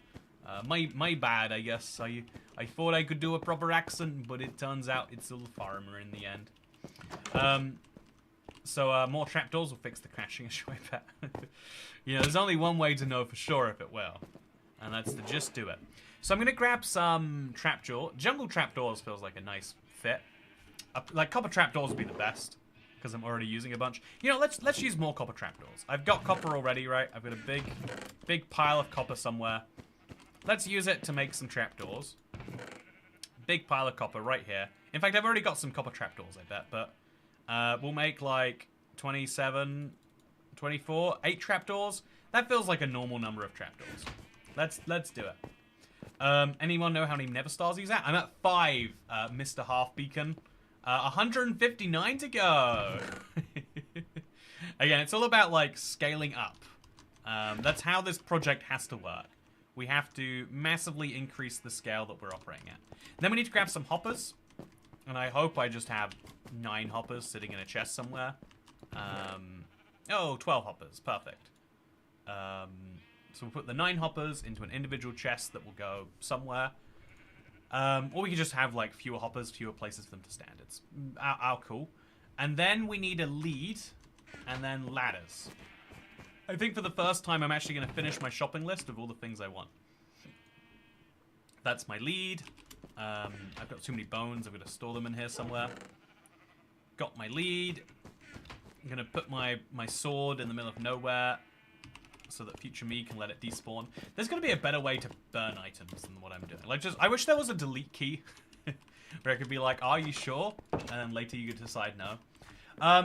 [SPEAKER 1] My bad, I guess. I thought I could do a proper accent, but it turns out it's still Farmer in the end. So more trapdoors will fix the crashing issue, I bet. You know, there's only one way to know for sure if it will. And that's to just do it. So I'm going to grab some trapdoor. Jungle trapdoors feels like a nice fit. Like copper trapdoors would be the best because I'm already using a bunch. You know, let's use more copper trapdoors. I've got copper already, right? I've got a big pile of copper somewhere. Let's use it to make some trapdoors. Big pile of copper right here. In fact, I've already got some copper trapdoors, I bet, but we'll make like 27, 24, 8 trapdoors. That feels like a normal number of trapdoors. Let's do it. Anyone know how many Never Stars he's at? I'm at 5, Mr. Half Beacon. 159 to go. Again, it's all about like scaling up. That's how this project has to work. We have to massively increase the scale that we're operating at. Then we need to grab some hoppers. And I hope I just have 9 hoppers sitting in a chest somewhere. 12 hoppers. Perfect. So we'll put the 9 hoppers into an individual chest that will go somewhere. Or we can just have like fewer hoppers, fewer places for them to stand. It's cool. And then we need a lead and then ladders. I think for the first time I'm actually going to finish my shopping list of all the things I want. That's my lead. I've got too many bones. I'm going to store them in here somewhere. Got my lead. I'm going to put my sword in the middle of nowhere so that future me can let it despawn. There's going to be a better way to burn items than what I'm doing. Like, I wish there was a delete key where I could be like, are you sure? And then later you could decide no.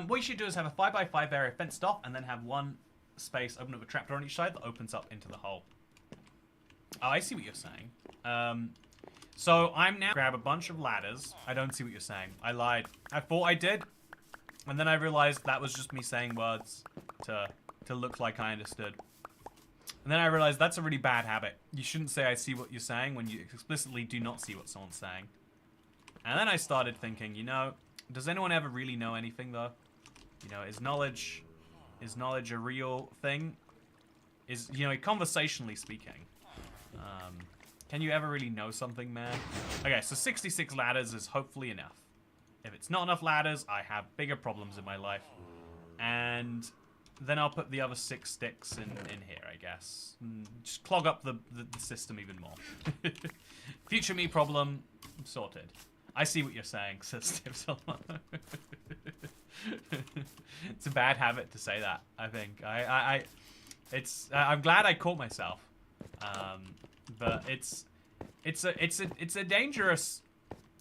[SPEAKER 1] What you should do is have a 5x5 area fenced off and then have one space open up a trapdoor on each side that opens up into the hole. Oh, I see what you're saying. So I'm now grab a bunch of ladders. I don't see what you're saying. I lied. I thought I did. And then I realized that was just me saying words to look like I understood. And then I realized that's a really bad habit. You shouldn't say I see what you're saying when you explicitly do not see what someone's saying. And then I started thinking, you know, does anyone ever really know anything though? You know, is knowledge a real thing? Is, you know, conversationally speaking, can you ever really know something, man? Okay, so 66 ladders is hopefully enough. If it's not enough ladders, I have bigger problems in my life. And then I'll put the other 6 sticks in here, I guess. Just clog up the system even more. Future me problem sorted. I see what you're saying, says Stipsel. It's a bad habit to say that, I think. I'm glad I caught myself. But it's a dangerous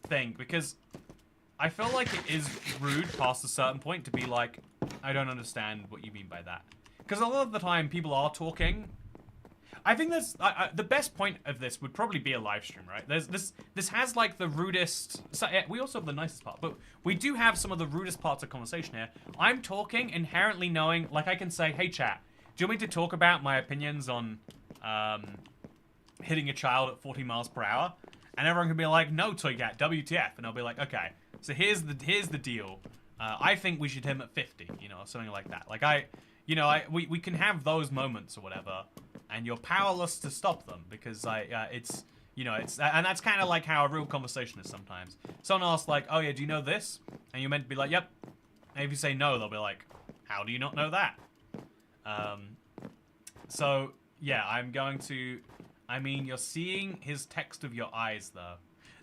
[SPEAKER 1] thing because I feel like it is rude past a certain point to be like, I don't understand what you mean by that. Because a lot of the time people are talking. I think there's the best point of this would probably be a live stream, right? This has like the rudest. So, yeah, we also have the nicest part, but we do have some of the rudest parts of conversation here. I'm talking inherently knowing, like I can say, hey chat, do you want me to talk about my opinions on hitting a child at 40 miles per hour? And everyone can be like, no, Toycat, WTF? And I'll be like, okay, so here's the deal. I think we should hit him at 50, you know, something like that. Like we can have those moments or whatever, and you're powerless to stop them because it's, you know, and that's kind of like how a real conversation is sometimes. Someone asks like, oh yeah, do you know this? And you're meant to be like, yep. And if you say no, they'll be like, how do you not know that? So yeah, I'm going to. I mean, you're seeing his text of your eyes, though.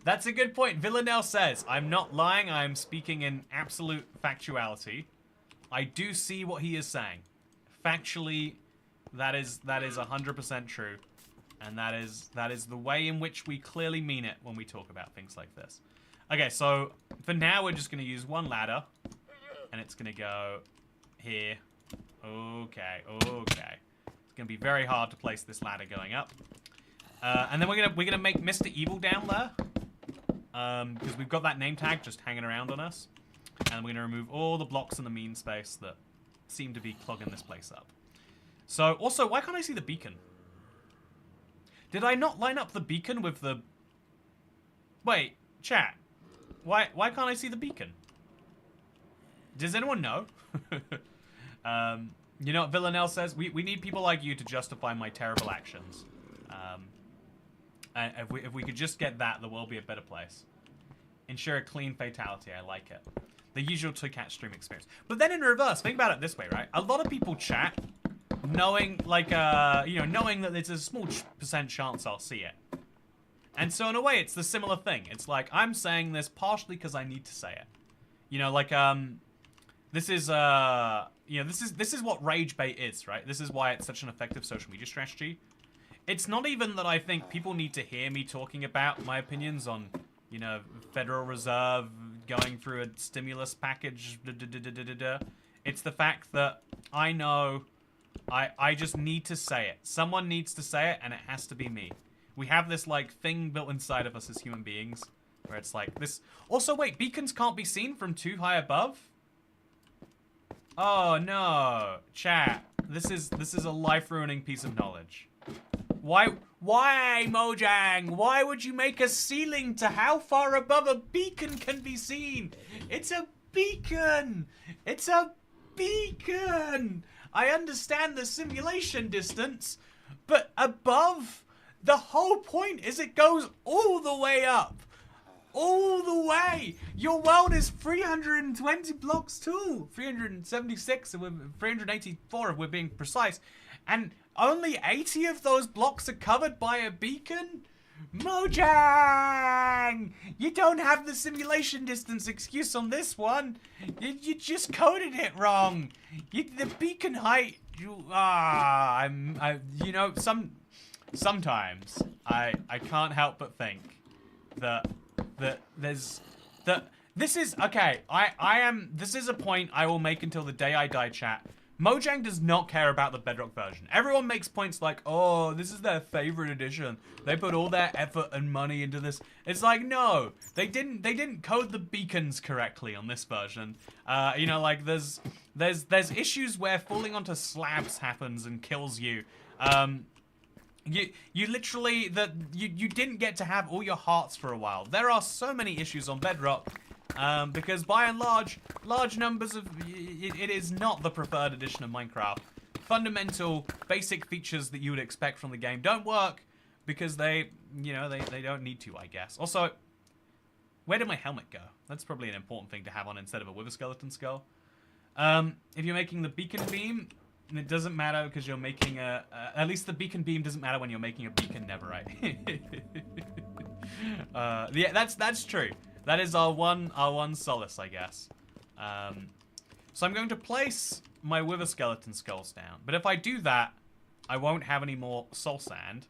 [SPEAKER 1] That's a good point. Villanelle says, I'm not lying, I am speaking in absolute factuality. I do see what he is saying. Factually, that is 100% true. And that is the way in which we clearly mean it when we talk about things like this. Okay, so for now, we're just going to use one ladder. And it's going to go here. Okay. It's going to be very hard to place this ladder going up. And then we're gonna make Mr. Evil down there, because we've got that name tag just hanging around on us, and we're gonna remove all the blocks in the mean space that seem to be clogging this place up. So also, why can't I see the beacon? Did I not line up the beacon with the? Wait, chat. Why can't I see the beacon? Does anyone know? You know what Villanelle says? We need people like you to justify my terrible actions. And if we could just get that, the world would be a better place. Ensure a clean fatality. I like it. The usual Toycat stream experience. But then in reverse, think about it this way, right? A lot of people chat knowing, like, you know, knowing that there's a small % chance I'll see it. And so in a way, it's the similar thing. It's like, I'm saying this partially because I need to say it. You know, like, this is, you know, this is what rage bait is, right? This is why it's such an effective social media strategy. It's not even that I think people need to hear me talking about my opinions on, you know, Federal Reserve going through a stimulus package, It's the fact that I know I just need to say it. Someone needs to say it, and it has to be me. We have this, like, thing built inside of us as human beings, where it's like this. Also, wait, beacons can't be seen from too high above? Oh, no. Chat. This is a life-ruining piece of knowledge. Why, Mojang? Why would you make a ceiling to how far above a beacon can be seen? It's a beacon! It's a beacon! I understand the simulation distance, but above, the whole point is it goes all the way up. All the way! Your world is 320 blocks tall. 376, 384 if we're being precise. And only 80 of those blocks are covered by a beacon? Mojang! You don't have the simulation distance excuse on this one. You just coded it wrong. The beacon height. You know, sometimes I can't help but think that this is okay. This is a point I will make until the day I die, chat. Mojang does not care about the Bedrock version. Everyone makes points like, oh, this is their favorite edition. They put all their effort and money into this. It's like, no, they didn't code the beacons correctly on this version. You know, like there's issues where falling onto slabs happens and kills you. You literally you didn't get to have all your hearts for a while. There are so many issues on Bedrock. Because by and large numbers of it is not the preferred edition of Minecraft. Fundamental, basic features that you would expect from the game don't work because they don't need to, I guess. Also, where did my helmet go? That's probably an important thing to have on instead of a wither skeleton skull. If you're making the beacon beam, it doesn't matter because you're making at least the beacon beam doesn't matter when you're making a beacon netherite. Yeah, that's true. That is our one solace, I guess. So I'm going to place my wither skeleton skulls down. But if I do that, I won't have any more soul sand.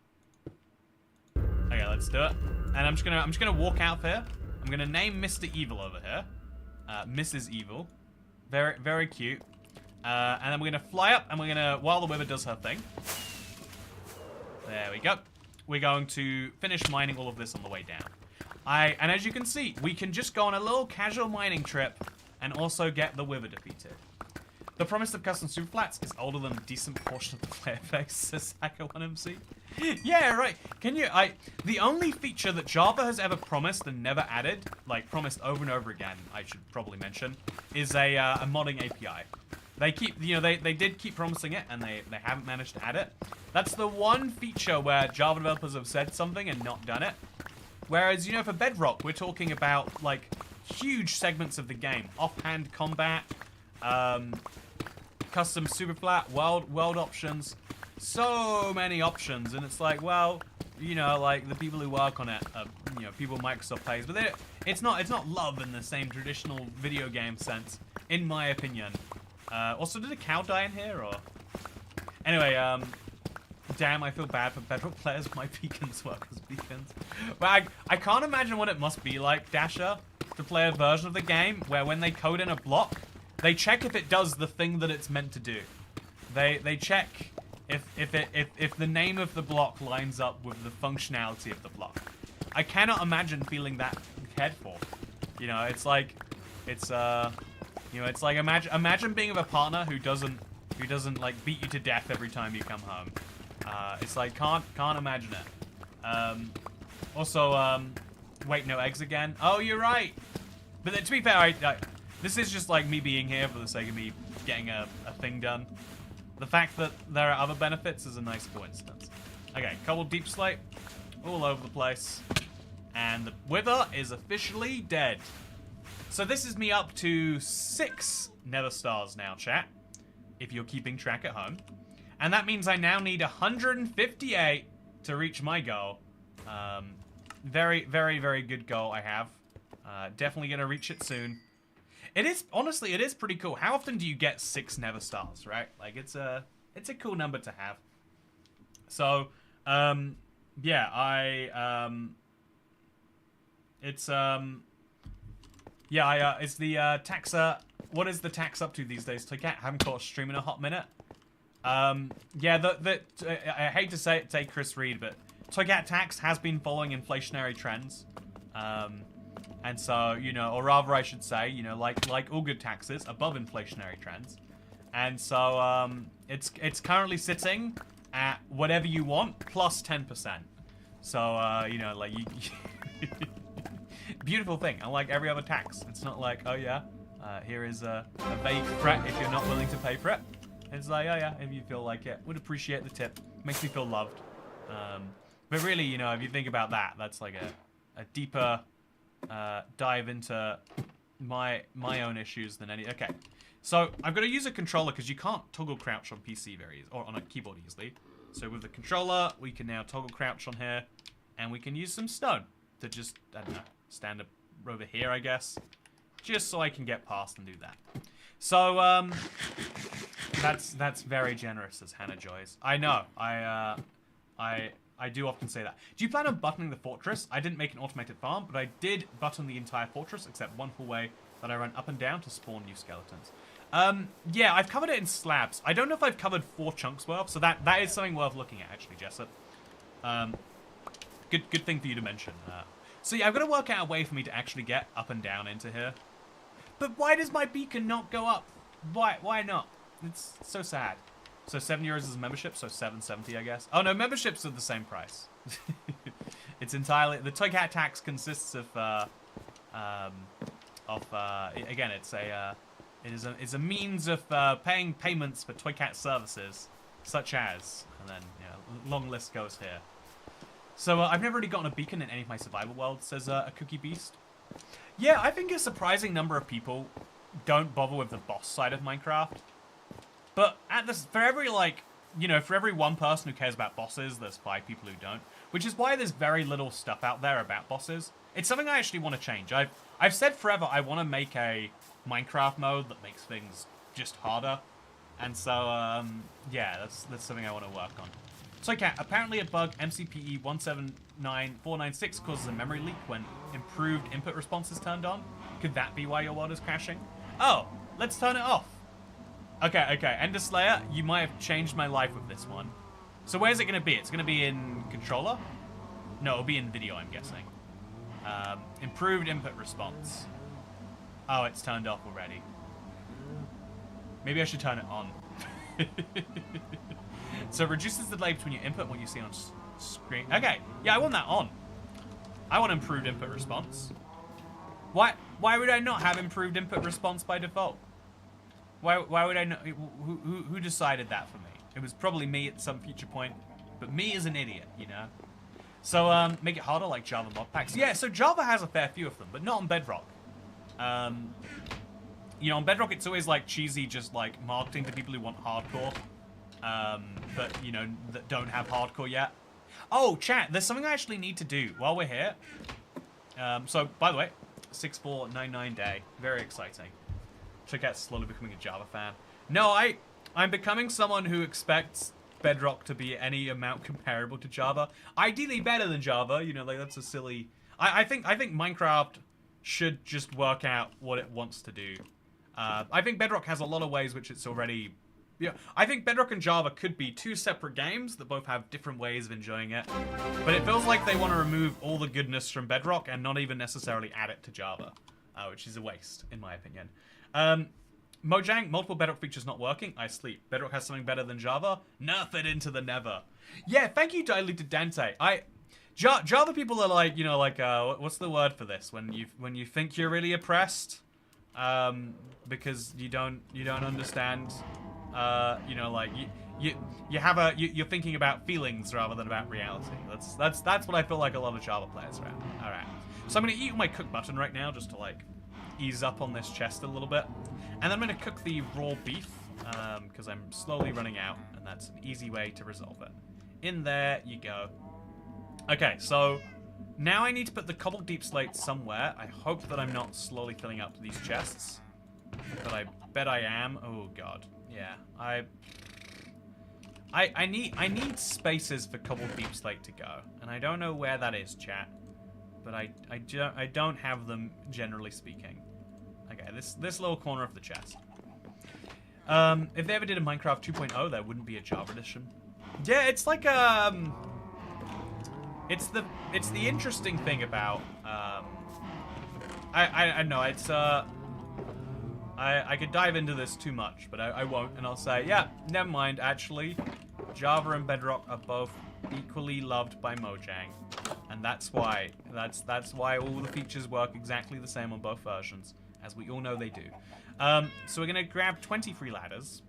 [SPEAKER 1] Okay, let's do it. And I'm just gonna walk out here. I'm gonna name Mr. Evil over here. Mrs. Evil. Very, very cute. And then we're gonna fly up and we're gonna, while the wither does her thing. There we go. We're going to finish mining all of this on the way down. And as you can see, we can just go on a little casual mining trip and also get the wither defeated. The promise of custom superflats is older than a decent portion of the player base, says Hacker1MC. Yeah, right. The only feature that Java has ever promised and never added, like promised over and over again, I should probably mention, is a modding API. They keep, they did keep promising it, and they haven't managed to add it. That's the one feature where Java developers have said something and not done it. Whereas, for Bedrock, we're talking about, like, huge segments of the game. Offhand combat, custom superflat, world options. So many options. And it's like, well, like, the people who work on it are, people Microsoft pays. But it's not love in the same traditional video game sense, in my opinion. Also, did a cow die in here, or...? Anyway, damn, I feel bad for Bedrock players. My beacons work as beacons. But I can't imagine what it must be like, Dasher, to play a version of the game where when they code in a block, they check if it does the thing that it's meant to do. They check if the name of the block lines up with the functionality of the block. I cannot imagine feeling that cared for. It's like imagine being with a partner who doesn't like beat you to death every time you come home. It's like, can't imagine it. Also, wait, no eggs again? Oh, you're right. But to be fair, this is just like me being here for the sake of me getting a thing done. The fact that there are other benefits is a nice coincidence. Okay, couple deep slate all over the place. And the wither is officially dead. So this is me up to 6 nether stars now, chat. If you're keeping track at home. And that means I now need 158 to reach my goal. Very, very, very good goal I have. Definitely gonna reach it soon. It is, honestly, it is pretty cool. How often do you get 6 Never Stars, right? Like, it's a cool number to have. So, yeah, it's the taxa. What is the tax up to these days? Toycat, haven't caught a stream in a hot minute. Yeah, I hate to say it, take Chris Reed, but Toycat tax has been following inflationary trends. And so, you know, or rather I should say, you know, like all good taxes, above inflationary trends. And so, it's currently sitting at whatever you want, plus 10%. So, you know, like, you beautiful thing, unlike every other tax. It's not like, oh yeah, here is a vague threat if you're not willing to pay for it. It's like, oh yeah, if you feel like it. Would appreciate the tip. Makes me feel loved. But really, you know, if you think about that, that's like a deeper dive into my own issues than any. Okay, so I'm gonna use a controller because you can't toggle crouch on PC very easily, or on a keyboard easily. So with the controller, we can now toggle crouch on here, and we can use some stone to just, I don't know, stand up over here, I guess, just so I can get past and do that. So that's very generous, as Hannah Joys. I know. I do often say that. Do you plan on buttoning the fortress? I didn't make an automated farm, but I did button the entire fortress, except one hallway that I run up and down to spawn new skeletons. Yeah, I've covered it in slabs. I don't know if I've covered 4 chunks worth, so that is something worth looking at, actually, Jessup. Good thing for you to mention. So yeah, I've got to work out a way for me to actually get up and down into here. But why does my beacon not go up? Why not? It's so sad. So €7 is a membership, so $7.70, I guess. Oh no, memberships are the same price. It's entirely, the Toycat tax consists of again, it's a means of paying payments for Toycat services, such as, and then, you know, long list goes here. So I've never really gotten a beacon in any of my survival worlds, says a Cookie Beast. Yeah, I think a surprising number of people don't bother with the boss side of Minecraft. But for every, like, you know, for every 1 person who cares about bosses, there's 5 people who don't. Which is why there's very little stuff out there about bosses. It's something I actually want to change. I've said forever I want to make a Minecraft mode that makes things just harder. And so, yeah, that's something I want to work on. So, okay, apparently a bug, MCPE 179496, causes a memory leak when improved input response is turned on. Could that be why your world is crashing? Oh, let's turn it off. Okay, Ender Slayer, you might have changed my life with this one. So where's it going to be? It's going to be in controller? No, it'll be in video, I'm guessing. Improved input response. Oh, it's turned off already. Maybe I should turn it on. So it reduces the delay between your input and what you see on screen. Okay, yeah, I want that on. I want improved input response. Why would I not have improved input response by default? Why would I not? Who decided that for me? It was probably me at some future point, but me is an idiot, you know? So, make it harder like Java mod packs. Yeah, so Java has a fair few of them, but not on Bedrock. You know, on Bedrock it's always like cheesy, just like marketing to people who want hardcore. But, you know, that don't have hardcore yet. Oh, chat, there's something I actually need to do while we're here. So, by the way, 6499 day. Very exciting. Toycat's slowly becoming a Java fan. No, I'm becoming someone who expects Bedrock to be any amount comparable to Java. Ideally better than Java, you know, like that's a silly... I think Minecraft should just work out what it wants to do. I think Bedrock has a lot of ways which it's already... Yeah, I think Bedrock and Java could be 2 separate games that both have different ways of enjoying it. But it feels like they want to remove all the goodness from Bedrock and not even necessarily add it to Java. Which is a waste, in my opinion. Mojang, multiple Bedrock features not working. I sleep. Bedrock has something better than Java. Nerf it into the never. Yeah, thank you, Diluted Dante. Java people are like, you know, like, what's the word for this? When you think you're really oppressed, because you don't understand, you know, like you're thinking about feelings rather than about reality. That's what I feel like a lot of Java players are at. All right. So I'm gonna eat my cook button right now just to like ease up on this chest a little bit. And then I'm going to cook the raw beef, because I'm slowly running out, and that's an easy way to resolve it. In there you go. Okay, so Now I need to put the cobbled deep slate somewhere. I hope that I'm not slowly filling up these chests. But I bet I am. Oh god. Yeah. I need spaces for cobbled deep slate to go. And I don't know where that is, chat. But I don't have them, generally speaking. Okay, this little corner of the chest. If they ever did a Minecraft 2.0, there wouldn't be a Java edition. Yeah, it's like it's the interesting thing about I know it's I could dive into this too much, but I won't, and I'll say, yeah, never mind. Actually, Java and Bedrock are both equally loved by Mojang, and that's why all the features work exactly the same on both versions, as we all know they do. So we're gonna grab 20 free ladders.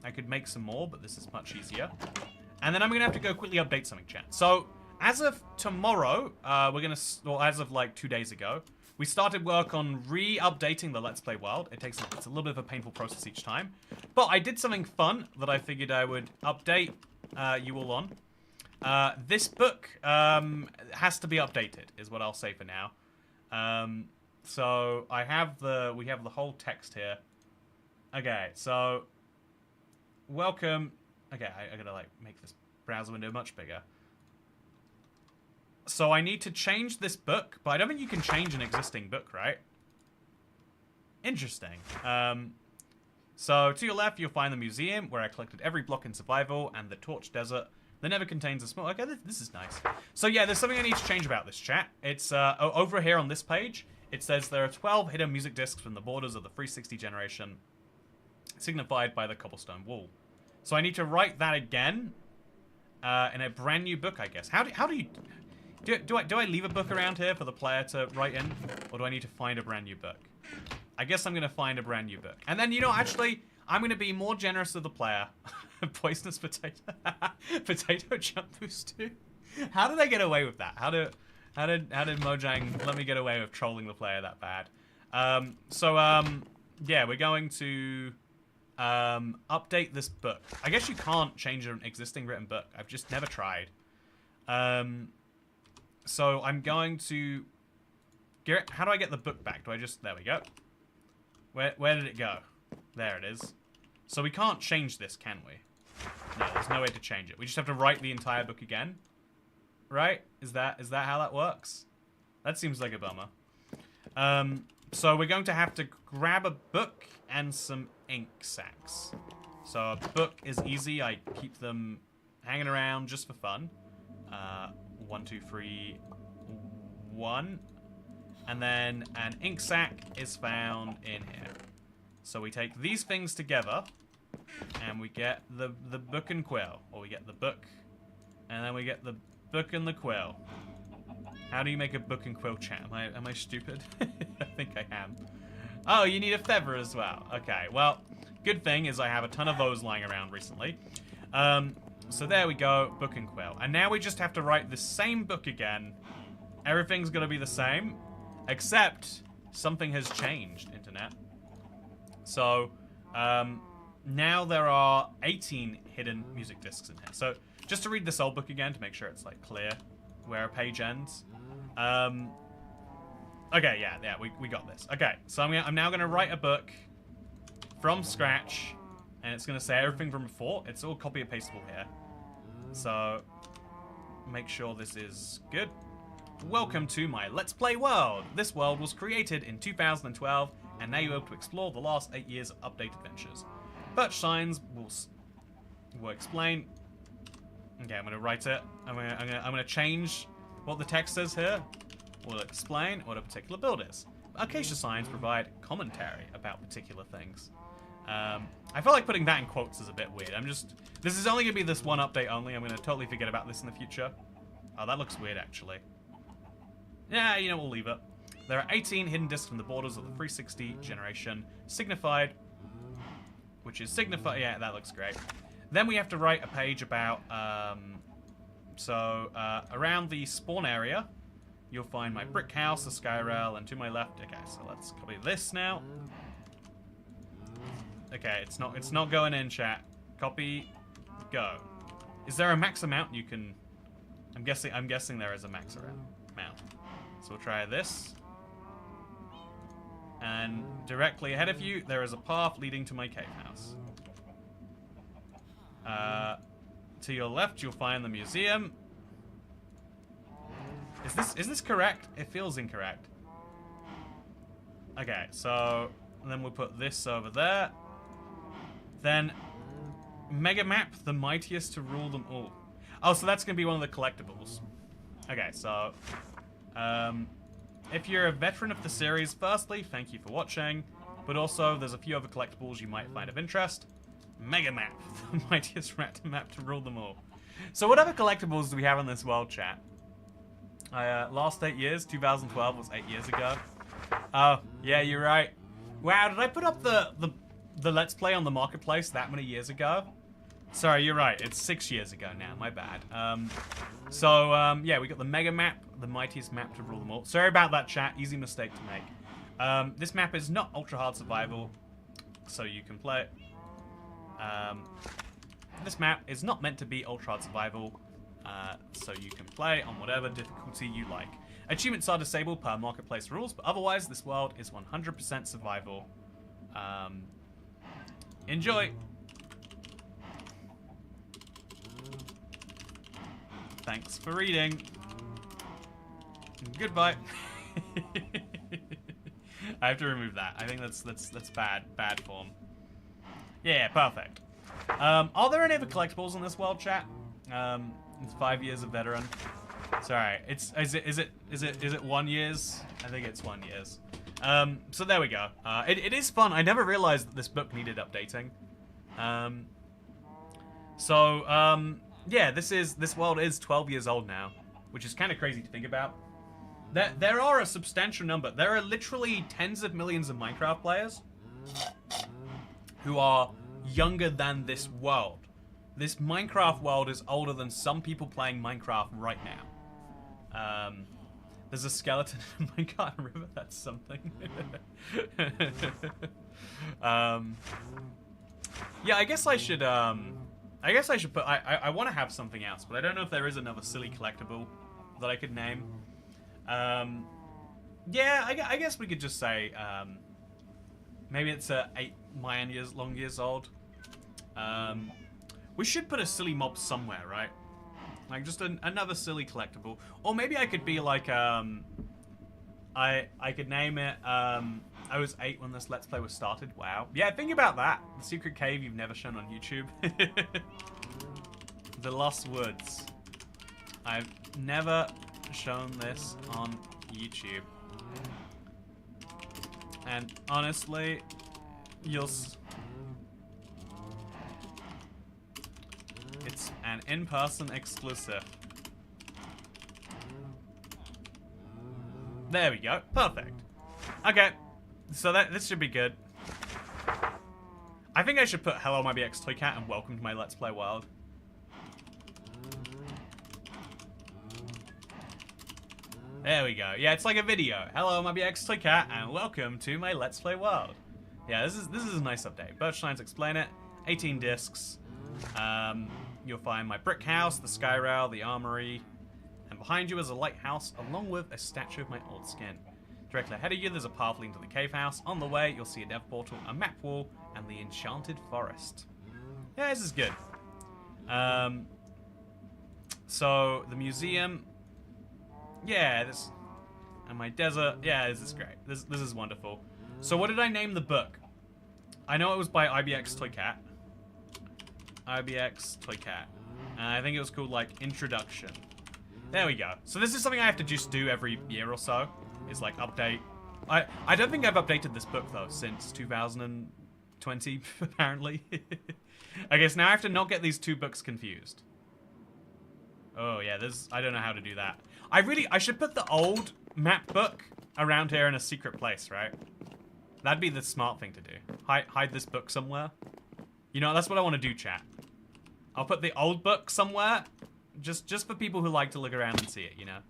[SPEAKER 1] I could make some more, but this is much easier. And then I'm gonna have to go quickly update something, chat. So as of tomorrow, or as of like 2 days ago, we started work on re-updating the Let's Play world. It's a little bit of a painful process each time, but I did something fun that I figured I would update you all on. This book has to be updated, is what I'll say for now. So we have the whole text here. Okay, so welcome. Okay, I gotta like make this browser window much bigger. So I need to change this book, but I don't think you can change an existing book, right? Interesting. So to your left, you'll find the museum where I collected every block in survival and the torch desert that never contains a small. Okay, this is nice. So yeah, there's something I need to change about this, chat. It's over here on this page. It says there are 12 hidden music discs from the borders of the 360 generation, signified by the cobblestone wall. So I need to write that again in a brand new book, I guess. How do you do I leave a book around here for the player to write in, or do I need to find a brand new book? I guess I'm gonna find a brand new book, and then actually I'm gonna be more generous with the player. Poisonous potato, potato jump boost too. How did I get away with that? How did Mojang let me get away with trolling the player that bad? Yeah, we're going to update this book. I guess you can't change an existing written book. I've just never tried. So I'm going to how do I get the book back? Do I just, there we go. Where did it go? There it is. So we can't change this, can we? No, there's no way to change it. We just have to write the entire book again. Right? Is that how that works? That seems like a bummer. So we're going to have to grab a book and some ink sacs. So a book is easy. I keep them hanging around just for fun. 1, 2, 3, 1. And then an ink sac is found in here. So we take these things together, and we get the book and quill. Or we get the book, and then we get the book and the quill. How do you make a book and quill, chat? Am I stupid? I think I am. Oh, you need a feather as well. Okay, well, good thing is I have a ton of those lying around recently. So there we go, book and quill. And now we just have to write the same book again. Everything's gonna be the same, except something has changed, internet. So, now there are 18 hidden music discs in here. So, just to read this old book again to make sure it's, like, clear where a page ends. Okay, yeah, we got this. Okay, so I'm now gonna write a book from scratch, and it's gonna say everything from before. It's all copy and pastable here. So, make sure this is good. Welcome to my Let's Play world. This world was created in 2012, and now you're able to explore the last 8 years of update adventures. Birch signs will explain. Okay, I'm gonna write it. I'm gonna change what the text says here. Will explain what a particular build is. Acacia signs provide commentary about particular things. I feel like putting that in quotes is a bit weird. This is only gonna be this one update only. I'm gonna totally forget about this in the future. Oh, that looks weird actually. Yeah, we'll leave it. There are 18 hidden discs from the borders of the 360 generation, signified, yeah, that looks great. Then we have to write a page about, around the spawn area, you'll find my brick house, the sky rail, and to my left, okay, so let's copy this now. Okay, it's not going in, chat. Copy, go. Is there a max amount you can, I'm guessing there is a max around. mount. So we'll try this. And directly ahead of you, there is a path leading to my cave house. To your left, you'll find the museum. Is this correct? It feels incorrect. Okay, so then we'll put this over there. Then Mega Map, the mightiest to rule them all. Oh, so that's gonna be one of the collectibles. Okay, so if you're a veteran of the series, firstly, thank you for watching. But also, there's a few other collectibles you might find of interest. Mega Map, the mightiest map to rule them all. So what other collectibles do we have in this world, chat? Last 8 years, 2012 was 8 years ago. Oh, yeah, you're right. Wow, did I put up the Let's Play on the marketplace that many years ago? Sorry, you're right. It's 6 years ago now. My bad. Yeah, we got the Mega Map, the mightiest map to rule them all. Sorry about that, chat. Easy mistake to make. This map is not ultra hard survival, so you can play it. This map is not meant to be ultra hard survival, so you can play on whatever difficulty you like. Achievements are disabled per marketplace rules, but otherwise this world is 100% survival. Enjoy! Thanks for reading. Goodbye. I have to remove that. I think that's bad form. Yeah, perfect. Are there any other collectibles in this world, chat? It's 5 years of veteran. Sorry, is it 1 years? I think it's 1 years. So there we go. It is fun. I never realized that this book needed updating. Yeah, this world is 12 years old now, which is kind of crazy to think about. There are a substantial number. There are literally tens of millions of Minecraft players who are younger than this world. This Minecraft world is older than some people playing Minecraft right now. There's a skeleton in my garden river. That's something. Yeah, I guess I should put. I want to have something else, but I don't know if there is another silly collectible that I could name. Yeah, I guess we could just say maybe it's 8 Mayan years old. We should put a silly mob somewhere, right? Like just another silly collectible, or maybe I could be like I could name it. I was 8 when this Let's Play was started. Wow. Yeah, think about that. The secret cave you've never shown on YouTube. The Lost Woods. I've never shown this on YouTube. And honestly, it's an in-person exclusive. There we go. Perfect. Okay. So this should be good. I think I should put hello my ibxtoycat and welcome to my Let's Play world. There we go. Yeah, it's like a video. Hello my ibxtoycat and welcome to my Let's Play world. Yeah, this is a nice update. Birchlines explain it. 18 discs. You'll find my brick house, the sky rail, the armory, and behind you is a lighthouse along with a statue of my old skin. Directly ahead of you, there's a path leading to the cave house. On the way, you'll see a dev portal, a map wall, and the enchanted forest. Yeah, this is good. So, the museum. Yeah, this... And my desert. Yeah, this is great. This is wonderful. So, what did I name the book? I know it was by ibxtoycat. ibxtoycat. And I think it was called, like, Introduction. There we go. So, this is something I have to just do every year or so. Is like update. I don't think I've updated this book though since 2020 apparently. I guess now I have to not get these two books confused. Oh yeah, I don't know how to do that. I should put the old map book around here in a secret place, right? That'd be the smart thing to do. Hide this book somewhere. You know, that's what I want to do, chat. I'll put the old book somewhere just for people who like to look around and see it, you know.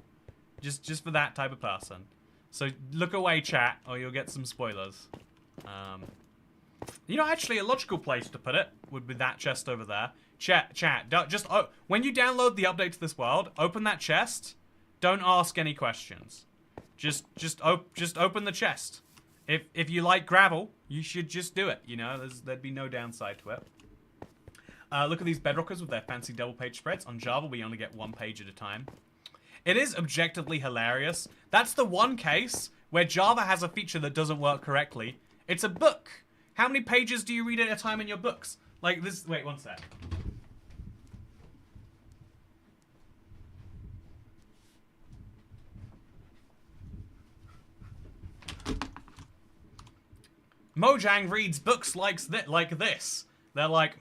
[SPEAKER 1] Just for that type of person. So look away, chat, or you'll get some spoilers. You know, actually, a logical place to put it would be that chest over there. Chat, when you download the update to this world, open that chest, don't ask any questions. Just open the chest. If you like gravel, you should just do it. You know, there'd be no downside to it. Look at these Bedrockers with their fancy double-page spreads. On Java, we only get one page at a time. It is objectively hilarious. That's the one case where Java has a feature that doesn't work correctly. It's a book. How many pages do you read at a time in your books? Like this. Wait, one sec. Mojang reads books like this. They're like,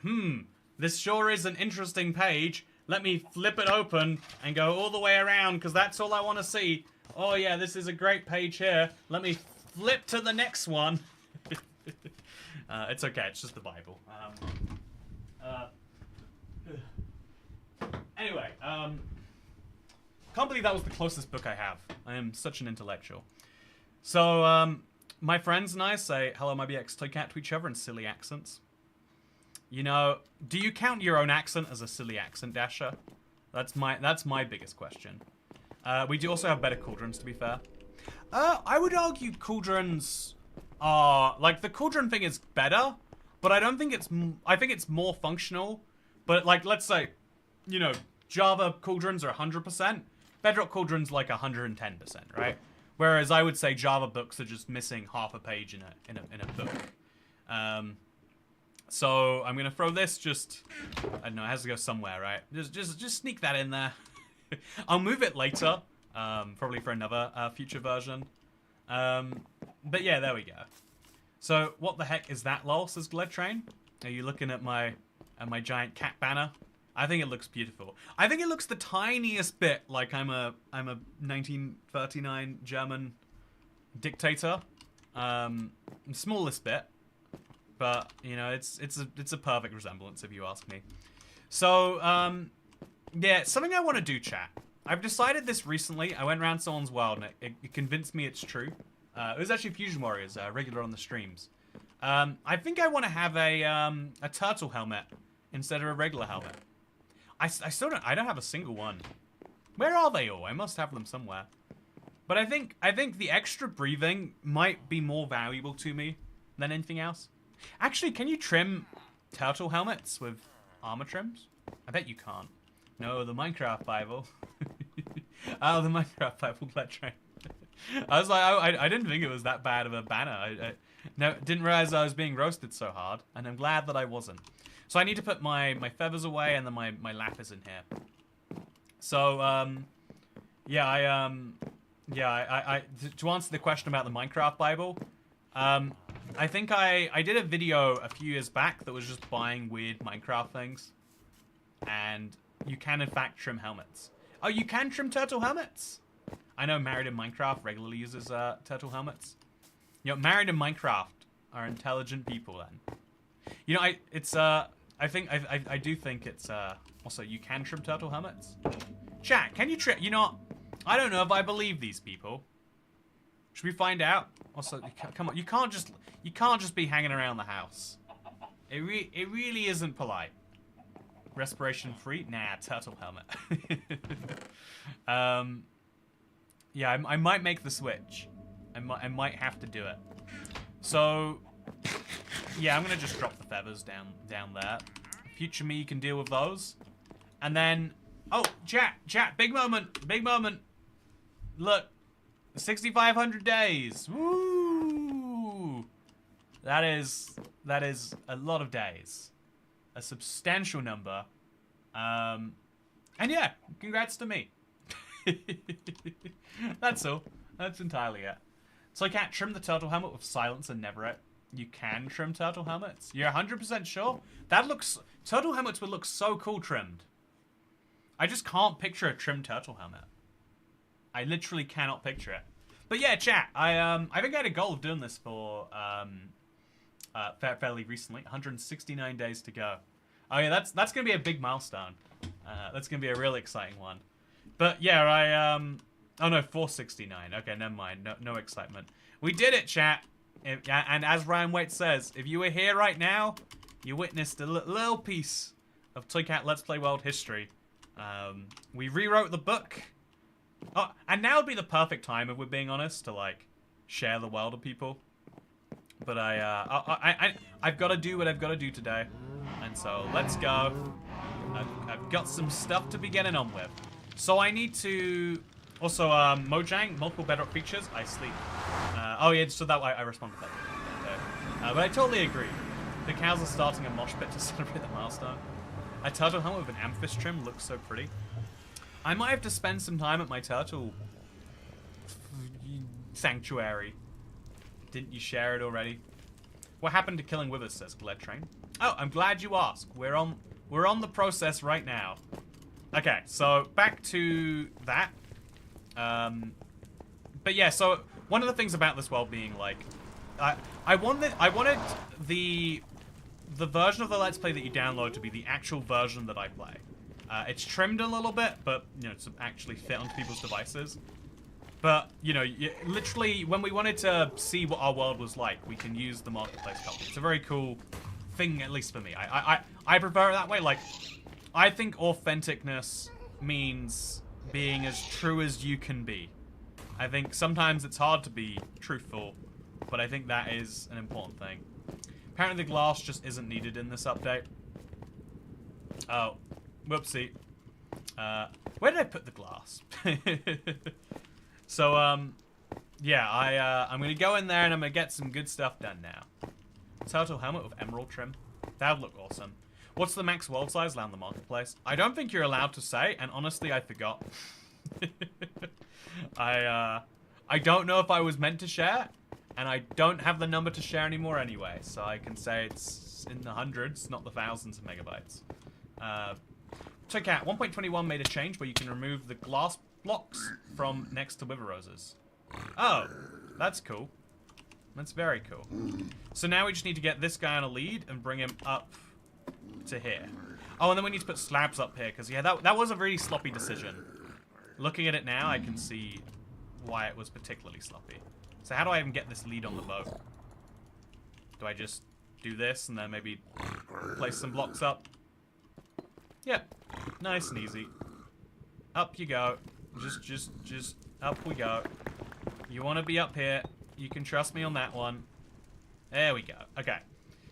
[SPEAKER 1] this sure is an interesting page. Let me flip it open and go all the way around because that's all I want to see. Oh yeah, this is a great page here. Let me flip to the next one. It's okay, it's just the Bible. Anyway, can't believe that was the closest book I have. I am such an intellectual. So, my friends and I say, hello, my ibxtoycat to each other in silly accents. You know, do you count your own accent as a silly accent, Dasher? That's my biggest question. We do also have better cauldrons, to be fair. I would argue cauldrons are... Like, the cauldron thing is better, but I don't think it's... I think it's more functional. But, like, let's say, you know, Java cauldrons are 100%. Bedrock cauldrons like 110%, right? Whereas I would say Java books are just missing half a page in a book. So I'm gonna throw this just, I don't know, it has to go somewhere, right? Just sneak that in there. I'll move it later, probably for another future version. But yeah, there we go. So what the heck is that, lol, says Gled Train? Are you looking at my giant cat banner? I think it looks beautiful. I think it looks the tiniest bit like I'm a 1939 German dictator. Smallest bit. But, you know, it's a perfect resemblance if you ask me. So, yeah, something I want to do, chat. I've decided this recently. I went around someone's world and it convinced me it's true. It was actually Fusion Warriors, regular on the streams. I think I want to have a turtle helmet instead of a regular helmet. I don't have a single one. Where are they all? I must have them somewhere. But I think the extra breathing might be more valuable to me than anything else. Actually, can you trim turtle helmets with armor trims? I bet you can't. No, the Minecraft Bible. Oh, the Minecraft Bible Glad Train. I was like, I didn't think it was that bad of a banner. No, didn't realize I was being roasted so hard, and I'm glad that I wasn't. So I need to put my feathers away, and then my lapis in here. So, yeah, to answer the question about the Minecraft Bible, I think I did a video a few years back that was just buying weird Minecraft things. And you can, in fact, trim helmets. Oh, you can trim turtle helmets? I know Married in Minecraft regularly uses turtle helmets. You know, Married in Minecraft are intelligent people then. You know, I do think it's, also, you can trim turtle helmets. Chat, can you trim, you know, I don't know if I believe these people. Should we find out? Also, come on, you can't just be hanging around the house. It really isn't polite. Respiration free? Nah, turtle helmet. Yeah, I might make the switch. I might have to do it. So, yeah, I'm gonna just drop the feathers down there. Future me can deal with those. And then, oh, chat, big moment. Look, 6,500 days. Woo! That is a lot of days. A substantial number. And yeah, congrats to me. That's all. That's entirely it. So I can't trim the turtle helmet with silence and never it. You can trim turtle helmets? You're 100% sure? Turtle helmets would look so cool trimmed. I just can't picture a trimmed turtle helmet. I literally cannot picture it. But yeah, chat, I think I had a goal of doing this for fairly recently. 169 days to go. Oh yeah, that's gonna be a big milestone. That's gonna be a really exciting one. But yeah, oh no, 469. Okay, never mind. No excitement. We did it, chat. And as Ryan Waite says, if you were here right now, you witnessed a little piece of Toycat Let's Play World history. We rewrote the book. Oh, and now would be the perfect time, if we're being honest, to like share the world with people. But I've got to do what I've got to do today, and so let's go. I've got some stuff to be getting on with. So I need to also Mojang, multiple Bedrock features. I sleep. Oh yeah, so that way I responded to that. But I totally agree. The cows are starting a mosh pit to celebrate the milestone. A turtle helmet with an amethyst trim looks so pretty. I might have to spend some time at my turtle sanctuary. Didn't you share it already? What happened to killing withers, says Gled Train. Oh, I'm glad you asked. We're on the process right now. Okay, so back to that. But yeah, so one of the things about this world being like, I wanted the version of the Let's Play that you download to be the actual version that I play. It's trimmed a little bit, but you know, to actually fit onto people's devices. But you know, literally, when we wanted to see what our world was like, we can use the marketplace copy. It's a very cool thing, at least for me. I prefer it that way. Like, I think authenticness means being as true as you can be. I think sometimes it's hard to be truthful, but I think that is an important thing. Apparently the glass just isn't needed in this update. Oh, whoopsie. Where did I put the glass? So, yeah, I'm gonna go in there and I'm gonna get some good stuff done now. Turtle helmet with emerald trim. That would look awesome. What's the max world size allowed in the marketplace? I don't think you're allowed to say, and honestly, I forgot. I don't know if I was meant to share, and I don't have the number to share anymore anyway, so I can say it's in the hundreds, not the thousands of megabytes. Toycat 1.21 made a change where you can remove the glass blocks from next to wither roses. Oh, that's cool. That's very cool. So now we just need to get this guy on a lead and bring him up to here. Oh, and then we need to put slabs up here, because yeah, that was a really sloppy decision. Looking at it now, I can see why it was particularly sloppy. So how do I even get this lead on the boat? Do I just do this and then maybe place some blocks up? Yep. Nice and easy. Up you go. Just up we go. You want to be up here. You can trust me on that one. There we go. Okay.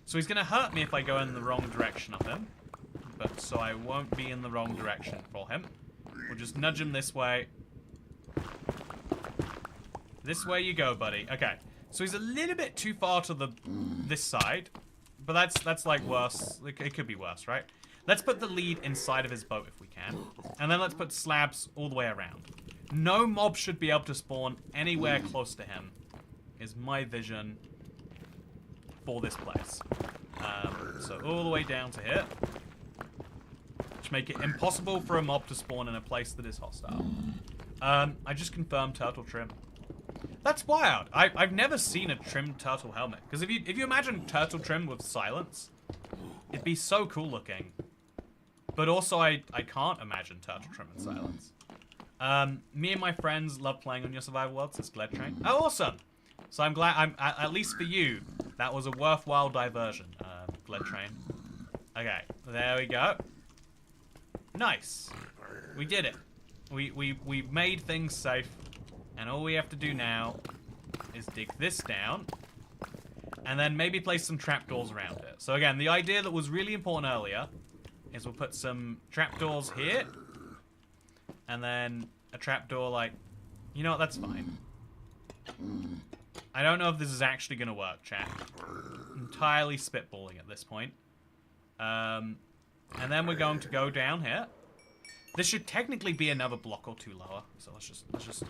[SPEAKER 1] So he's going to hurt me if I go in the wrong direction of him. But so I won't be in the wrong direction for him. We'll just nudge him this way. This way you go, buddy. Okay. So he's a little bit too far to this side. But that's like worse. It could be worse, right? Let's put the lead inside of his boat if we can. And then let's put slabs all the way around. No mob should be able to spawn anywhere close to him, is my vision for this place. So all the way down to here. Which make it impossible for a mob to spawn in a place that is hostile. I just confirmed turtle trim. That's wild. I've never seen a trimmed turtle helmet. Because if you imagine turtle trim with silence, it'd be so cool looking. But also, I can't imagine turtle trim in silence. Me and my friends love playing on your survival world, says Gled Train. Oh, awesome! So I'm glad, at least for you, that was a worthwhile diversion, Gled Train. Okay, there we go. Nice. We did it. We made things safe. And all we have to do now is dig this down. And then maybe place some trapdoors around it. So again, the idea that was really important earlier is we'll put some trapdoors here. And then a trapdoor like... You know what, that's fine. I don't know if this is actually going to work, chat. Entirely spitballing at this point. And then we're going to go down here. This should technically be another block or two lower. So let's just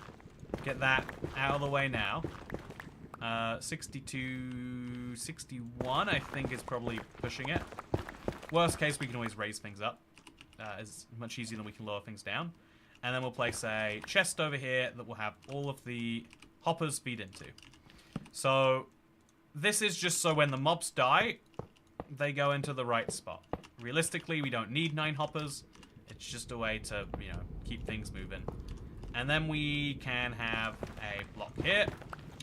[SPEAKER 1] get that out of the way now. 62, 61, I think is probably pushing it. Worst case, we can always raise things up. It's much easier than we can lower things down. And then we'll place a chest over here that will have all of the hoppers feed into. So this is just so when the mobs die, they go into the right spot. Realistically, we don't need 9 hoppers. It's just a way to, you know, keep things moving. And then we can have a block here.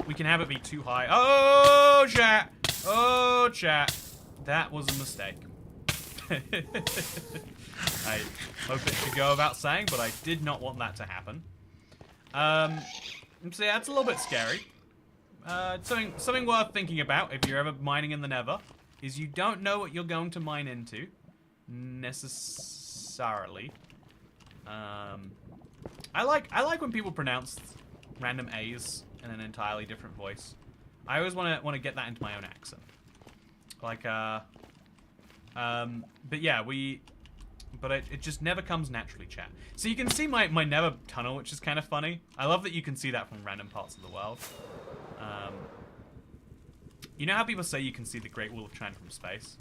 [SPEAKER 1] We can have it be too high. Oh, chat! Oh, chat! That was a mistake. I hope it should go without saying, but I did not want that to happen. So yeah, it's a little bit scary. Something worth thinking about if you're ever mining in the Nether is you don't know what you're going to mine into necessarily. I like when people pronounce random A's in an entirely different voice. I always want to get that into my own accent. Like but yeah, but it just never comes naturally, chat. So you can see my Nether tunnel, which is kind of funny. I love that you can see that from random parts of the world. You know how people say you can see the Great Wall of China from space?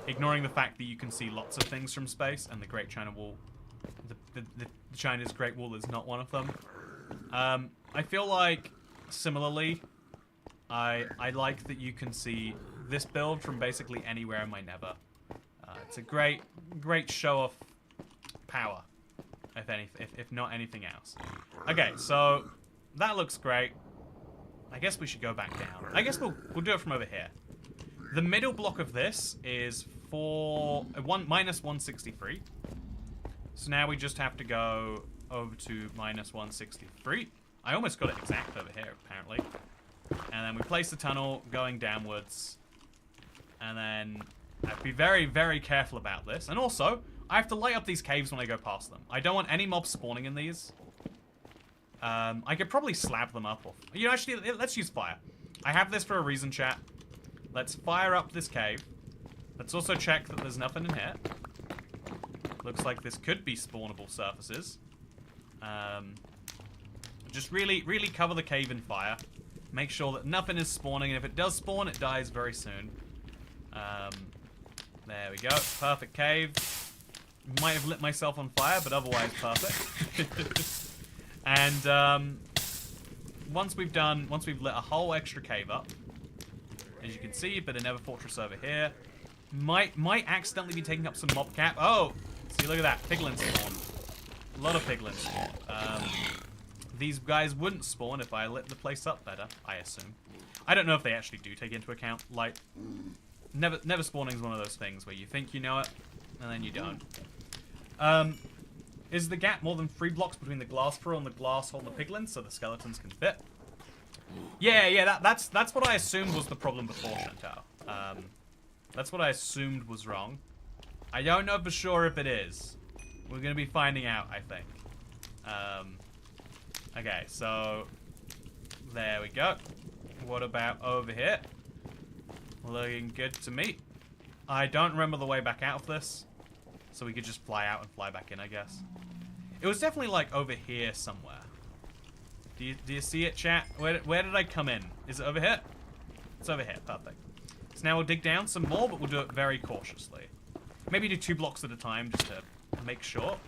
[SPEAKER 1] Ignoring the fact that you can see lots of things from space, and the Great China Wall, the China's Great Wall is not one of them. I feel like, similarly, I like that you can see this build from basically anywhere in my Nether. It's a great show of power, if not anything else. Okay, so that looks great. I guess we should go back down. I guess we'll do it from over here. The middle block of this is minus 163. So now we just have to go over to minus 163. I almost got it exact over here, apparently. And then we place the tunnel going downwards. And then I have to be very, very careful about this. And also, I have to light up these caves when I go past them. I don't want any mobs spawning in these. I could probably slab them up. You know, actually, let's use fire. I have this for a reason, chat. Let's fire up this cave. Let's also check that there's nothing in here. Looks like this could be spawnable surfaces. Just really, really cover the cave in fire. Make sure that nothing is spawning, and if it does spawn, it dies very soon. There we go. Perfect cave. Might have lit myself on fire, but otherwise perfect. And once we've lit a whole extra cave up, as you can see, but a Nether fortress over here. Might accidentally be taking up some mob cap. Oh, see, look at that, piglins spawn. A lot of piglins spawn. These guys wouldn't spawn if I lit the place up better, I assume. I don't know if they actually do take into account light. Never spawning is one of those things where you think you know it, and then you don't. Is the gap more than 3 blocks between the glass floor and the glass hole in the piglins so the skeletons can fit? Yeah, that's what I assumed was the problem before, Chantal. That's what I assumed was wrong. I don't know for sure if it is. We're gonna be finding out, I think. Okay, so there we go. What about over here? Looking good to me. I don't remember the way back out of this, so we could just fly out and fly back in, I guess. It was definitely like over here somewhere. Do you see it, chat? Where did I come in? Is it over here? It's over here. Perfect. So now we'll dig down some more, but we'll do it very cautiously. Maybe do 2 blocks at a time just to make sure.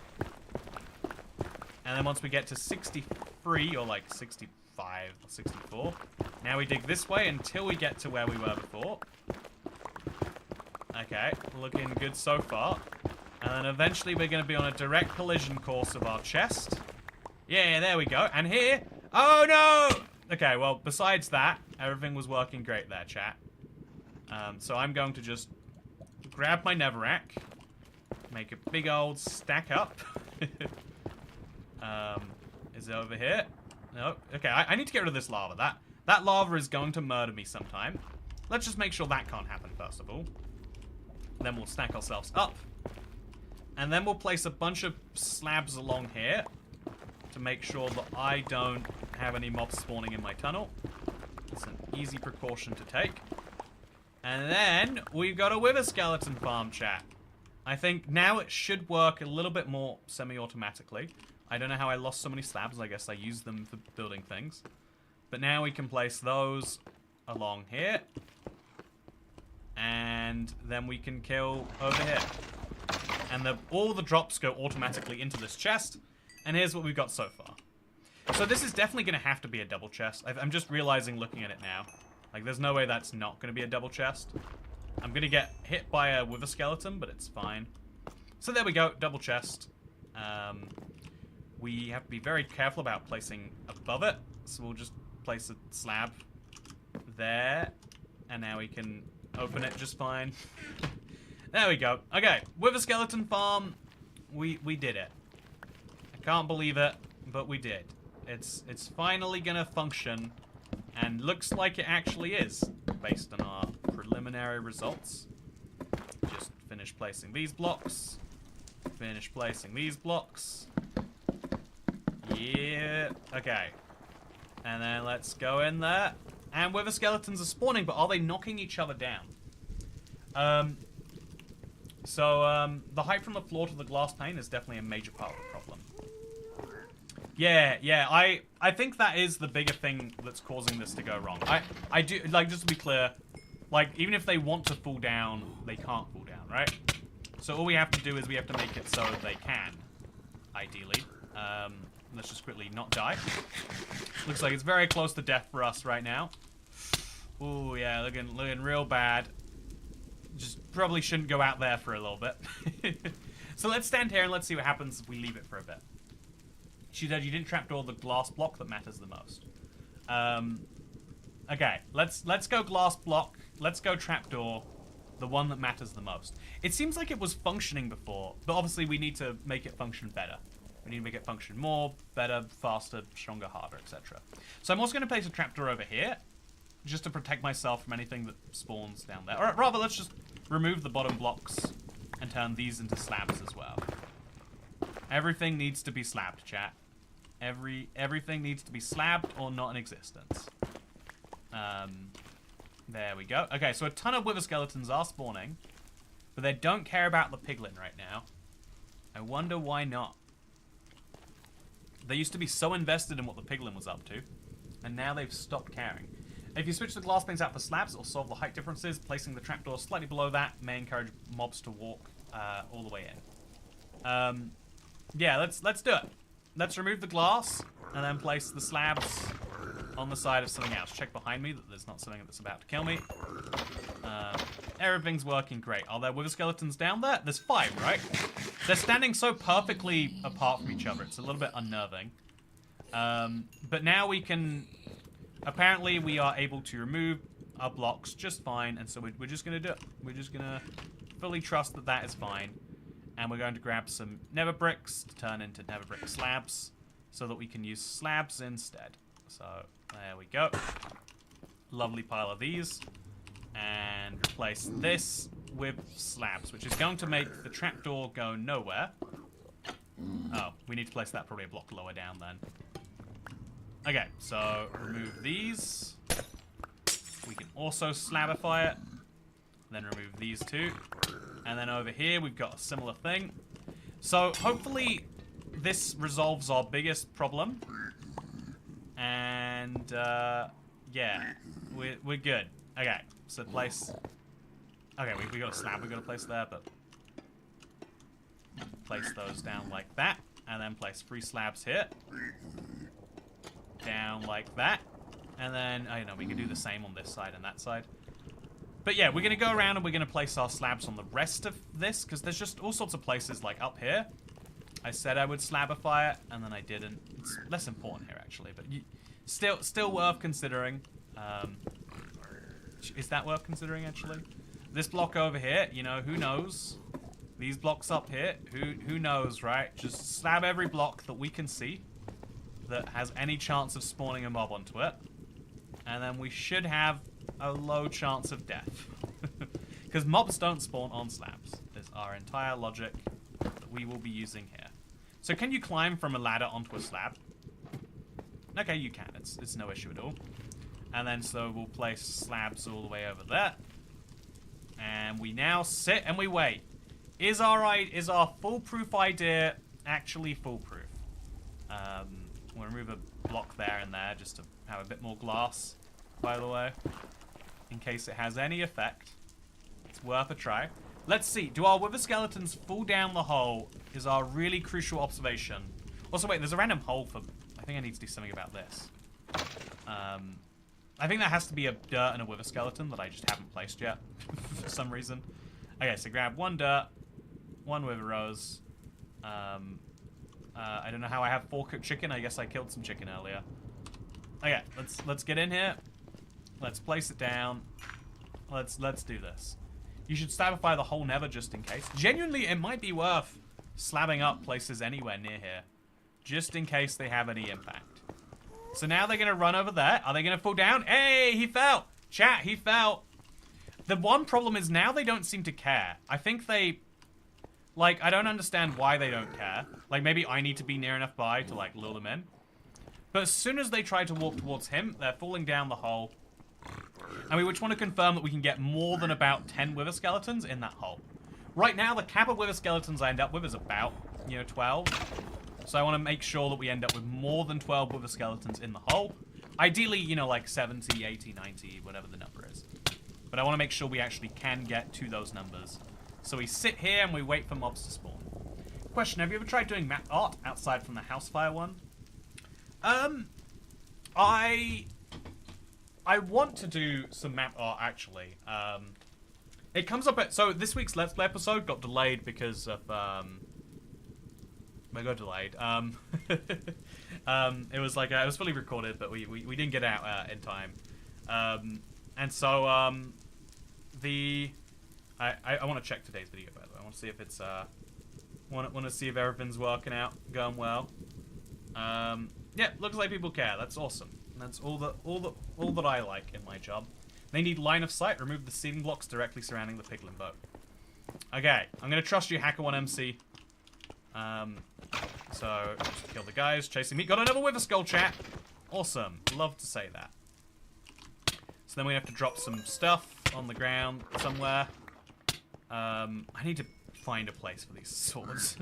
[SPEAKER 1] And then once we get to 63 or like 65 or 64, now we dig this way until we get to where we were before. Okay, looking good so far. And then eventually we're going to be on a direct collision course of our chest. Yeah, there we go. And here... Oh, no! Okay, well, besides that, everything was working great there, chat. So I'm going to just grab my netherrack, make a big old stack up. Is it over here? No. Okay, I need to get rid of this lava. That lava is going to murder me sometime. Let's just make sure that can't happen, first of all. Then we'll stack ourselves up. And then we'll place a bunch of slabs along here to make sure that I don't have any mobs spawning in my tunnel. It's an easy precaution to take. And then we've got a wither skeleton farm, chat. I think now it should work a little bit more semi-automatically. I don't know how I lost so many slabs. I guess I used them for building things. But now we can place those along here. And then we can kill over here. And all the drops go automatically into this chest. And here's what we've got so far. So this is definitely going to have to be a double chest. I'm just realizing looking at it now. Like, there's no way that's not going to be a double chest. I'm going to get hit by a wither skeleton, but it's fine. So there we go, double chest. We have to be very careful about placing above it. So we'll just place a slab there. And now we can open it just fine. There we go. Okay, wither skeleton farm. We did it. I can't believe it, but we did. It's finally gonna function, and looks like it actually is, based on our preliminary results. Just finish placing these blocks. Finish placing these blocks. Yeah. Okay. And then let's go in there. And wither skeletons are spawning, but are they knocking each other down? The height from the floor to the glass pane is definitely a major part of the problem. Yeah, I think that is the bigger thing that's causing this to go wrong. I do, like, just to be clear, like, even if they want to fall down, they can't fall down, right? So all we have to do is we have to make it so they can, ideally. Let's just quickly not die. Looks like it's very close to death for us right now. Ooh, yeah, looking real bad. Just probably shouldn't go out there for a little bit. So let's stand here and let's see what happens if we leave it for a bit. She said you didn't trapdoor the glass block that matters the most. Okay, let's go glass block. Let's go trapdoor, the one that matters the most. It seems like it was functioning before, but obviously we need to make it function better. We need to make it function more, better, faster, stronger, harder, etc. So I'm also going to place a trapdoor over here, just to protect myself from anything that spawns down there. Or rather, let's just remove the bottom blocks and turn these into slabs as well. Everything needs to be slabbed, chat. Everything needs to be slabbed or not in existence. There we go. Okay, so a ton of wither skeletons are spawning, but they don't care about the piglin right now. I wonder why not. They used to be so invested in what the piglin was up to, and now they've stopped caring. If you switch the glass panes out for slabs, it'll solve the height differences. Placing the trapdoor slightly below that may encourage mobs to walk all the way in. Yeah, let's do it. Let's remove the glass and then place the slabs on the side of something else. Check behind me that there's not something that's about to kill me. Everything's working great. Are there wither skeletons down there? There's 5, right? They're standing so perfectly apart from each other. It's a little bit unnerving. But now we can... Apparently, we are able to remove our blocks just fine, and so we're just going to do it. We're just going to fully trust that that is fine. And we're going to grab some nether bricks to turn into nether brick slabs so that we can use slabs instead. So, there we go. Lovely pile of these. And replace this with slabs, which is going to make the trapdoor go nowhere. Oh, we need to place that probably a block lower down then. Okay, so remove these. We can also slabify it. Then remove these two. And then over here, we've got a similar thing. So hopefully this resolves our biggest problem. And yeah, we're good. Okay, so place... Okay, we got a slab we got to place there, but... Place those down like that. And then place 3 slabs here. Down like that. And then, I know, we can do the same on this side and that side. But yeah, we're going to go around and we're going to place our slabs on the rest of this, because there's just all sorts of places, like up here. I said I would slabify it, and then I didn't. It's less important here, actually, but still worth considering. Is that worth considering, actually? This block over here, you know, who knows? These blocks up here, who knows, right? Just slab every block that we can see that has any chance of spawning a mob onto it. And then we should have a low chance of death. Because mobs don't spawn on slabs. Is our entire logic that we will be using here. So can you climb from a ladder onto a slab? Okay, you can. It's no issue at all. And then so we'll place slabs all the way over there. And we now sit and we wait. Is our foolproof idea actually foolproof? We'll remove a block there and there just to have a bit more glass, by the way. In case it has any effect. It's worth a try. Let's see. Do our wither skeletons fall down the hole? Is our really crucial observation. Also, wait, there's a random hole for... I think I need to do something about this. I think that has to be a dirt and a wither skeleton that I just haven't placed yet. For some reason. Okay, so grab 1 dirt, 1 wither rose. I don't know how I have 4 cooked chicken. I guess I killed some chicken earlier. Okay, let's get in here. Let's place it down. Let's do this. You should slabify the whole nether just in case. Genuinely, it might be worth slabbing up places anywhere near here. Just in case they have any impact. So now they're going to run over there. Are they going to fall down? Hey, he fell. Chat, he fell. The one problem is now they don't seem to care. I think they... Like, I don't understand why they don't care. Like, maybe I need to be near enough by to, like, lure them in. But as soon as they try to walk towards him, they're falling down the hole. And we just want to confirm that we can get more than about 10 wither skeletons in that hole. Right now, the cap of wither skeletons I end up with is about, 12. So I want to make sure that we end up with more than 12 wither skeletons in the hole. Ideally, like 70, 80, 90, whatever the number is. But I want to make sure we actually can get to those numbers. So we sit here and we wait for mobs to spawn. Question, have you ever tried doing map art outside from the house fire one? I want to do some map art, actually. It comes up so this week's Let's Play episode got delayed because of, it got delayed. It was like, it was fully recorded, but we didn't get out in time. And so, I want to check today's video, by the way. I want to see if it's, want to see if everything's working out, going well. Yeah, looks like people care. That's awesome. That's all that I like in my job. They need line of sight. Remove the seeding blocks directly surrounding the piglin boat. Okay, I'm gonna trust you, Hacker1MC. So just kill the guys chasing me. Got another wither skull, chat. Awesome. Love to say that. So then we have to drop some stuff on the ground somewhere. I need to find a place for these swords.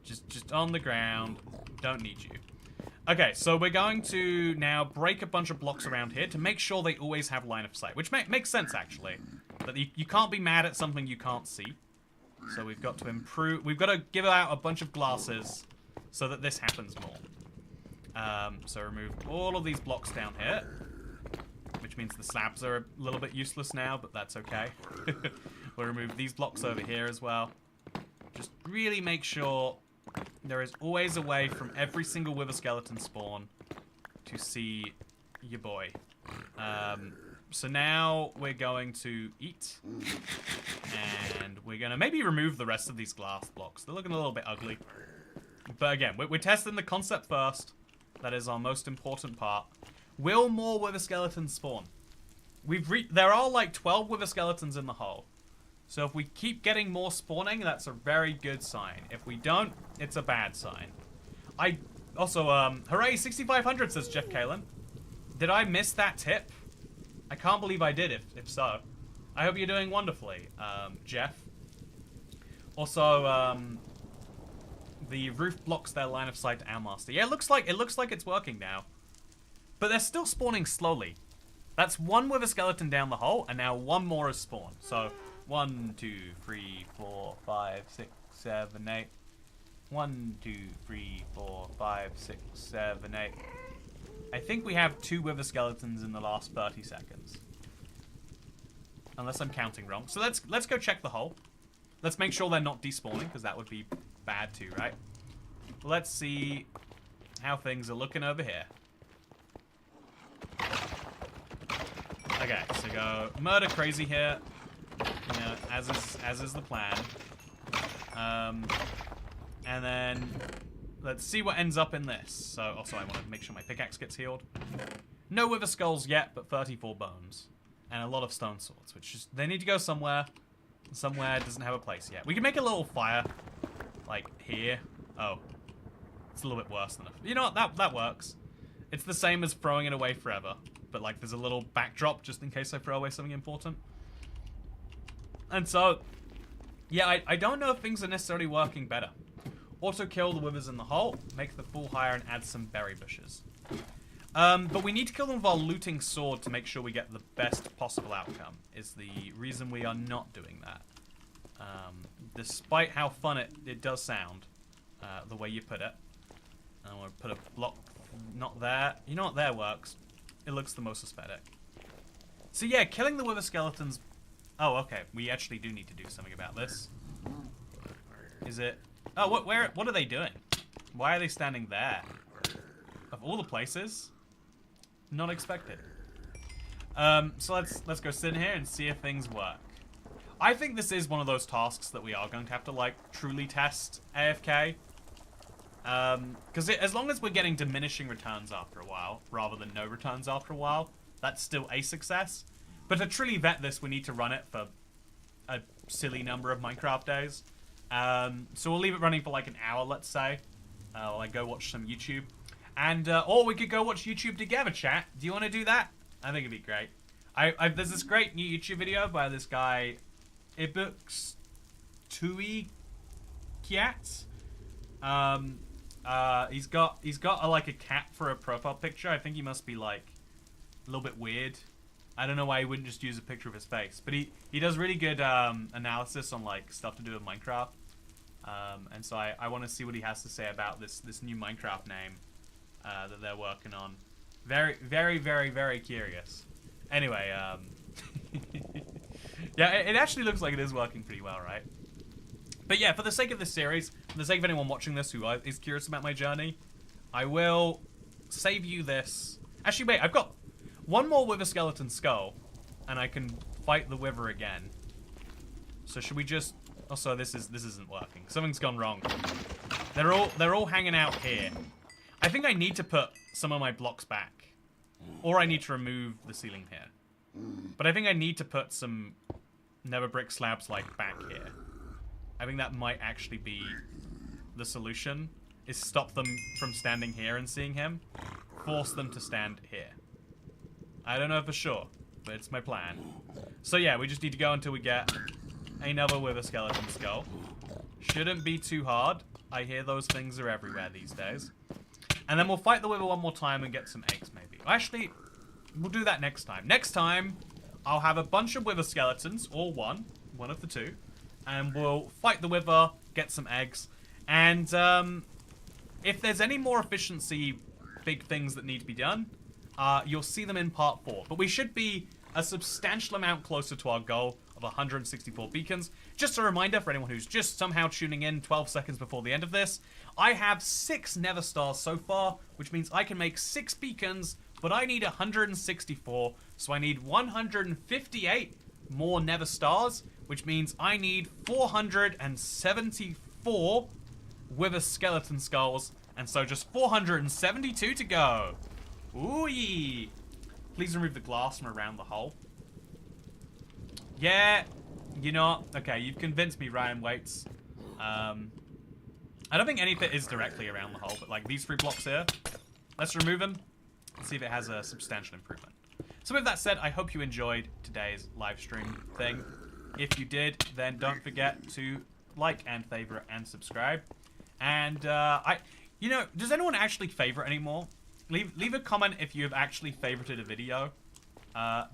[SPEAKER 1] just on the ground. Don't need you. Okay, so we're going to now break a bunch of blocks around here to make sure they always have line of sight, which makes sense, actually. That you can't be mad at something you can't see. So we've got to improve... We've got to give out a bunch of glasses so that this happens more. So remove all of these blocks down here, which means the slabs are a little bit useless now, but that's okay. We'll remove these blocks over here as well. Just really make sure... There is always a way from every single wither skeleton spawn to see your boy. So now we're going to eat. And we're going to maybe remove the rest of these glass blocks. They're looking a little bit ugly. But again, we're testing the concept first. That is our most important part. Will more wither skeletons spawn? There are like 12 wither skeletons in the hole. So if we keep getting more spawning, that's a very good sign. If we don't, it's a bad sign. Hooray, 6,500, says Jeff Kalen. Did I miss that tip? I can't believe I did, if so. I hope you're doing wonderfully, Jeff. Also, the roof blocks their line of sight to our master. Yeah, it looks like it's working now. But they're still spawning slowly. That's one wither skeleton down the hole, and now one more has spawned. So... 1, 2, 3, 4, 5, 6, 7, 8. 1, 2, 3, 4, 5, 6, 7, 8. I think we have 2 wither skeletons in the last 30 seconds. Unless I'm counting wrong. So let's go check the hole. Let's make sure they're not despawning, because that would be bad too, right? Let's see how things are looking over here. Okay, so go murder crazy here. As is the plan. And then let's see what ends up in this. So also I want to make sure my pickaxe gets healed. No wither skulls yet, but 34 bones. And a lot of stone swords, which is, they need to go somewhere. Somewhere doesn't have a place yet. We can make a little fire, like here. Oh, it's a little bit worse than you know what, that works. It's the same as throwing it away forever, but like there's a little backdrop just in case I throw away something important. And so, yeah, I don't know if things are necessarily working better. Auto kill the withers in the hole, make the full higher, and add some berry bushes. But we need to kill them with our looting sword to make sure we get the best possible outcome, is the reason we are not doing that. Despite how fun it does sound, the way you put it. I want to put a block, not there. You know what, there works. It looks the most aesthetic. So yeah, killing the wither skeletons... Oh, okay. We actually do need to do something about this. Is it... Oh, what are they doing? Why are they standing there? Of all the places? Not expected. So let's go sit in here and see if things work. I think this is one of those tasks that we are going to have to, like, truly test AFK. Because as long as we're getting diminishing returns after a while, rather than no returns after a while, that's still a success. But to truly vet this, we need to run it for a silly number of Minecraft days. So we'll leave it running for like an hour, let's say. While I go watch some YouTube. And, or we could go watch YouTube together, chat. Do you want to do that? I think it'd be great. There's this great new YouTube video by this guy, ibxtoycat. He's got like a cat for a profile picture. I think he must be like a little bit weird. I don't know why he wouldn't just use a picture of his face, but he does really good analysis on like stuff to do with Minecraft. And so I want to see what he has to say about this new Minecraft name that they're working on. Very, very, very, very curious. Anyway, yeah, it actually looks like it is working pretty well, right? But yeah, for the sake of this series, for the sake of anyone watching this who is curious about my journey, I will save you this. Actually, wait, I've got one more Wither Skeleton Skull, and I can fight the Wither again. So should we just... Also, this isn't working. Something's gone wrong. They're all hanging out here. I think I need to put some of my blocks back. Or I need to remove the ceiling here. But I think I need to put some nether brick slabs, like, back here. I think that might actually be the solution, is stop them from standing here and seeing him. Force them to stand here. I don't know for sure, but it's my plan. So yeah, we just need to go until we get another Wither Skeleton Skull. Shouldn't be too hard. I hear those things are everywhere these days. And then we'll fight the Wither one more time and get some eggs, maybe. Actually, we'll do that next time. Next time, I'll have a bunch of Wither Skeletons, or one of the two. And we'll fight the Wither, get some eggs. And if there's any more efficiency big things that need to be done, you'll see them in part 4. But we should be a substantial amount closer to our goal of 164 beacons. Just a reminder for anyone who's just somehow tuning in 12 seconds before the end of this, I have 6 nether stars so far, which means I can make 6 beacons, but I need 164, so I need 158 more nether stars, which means I need 474 Wither Skeleton Skulls, and so just 472 to go. Ooh-yee. Please remove the glass from around the hole. Yeah, you know, okay, you've convinced me, Ryan Waits. I don't think any of it is directly around the hole, but like these 3 blocks here, let's remove them and see if it has a substantial improvement. So with that said, I hope you enjoyed today's live stream thing. If you did, then don't forget to like and favorite and subscribe. And you know, does anyone actually favorite anymore? Leave a comment if you have actually favorited a video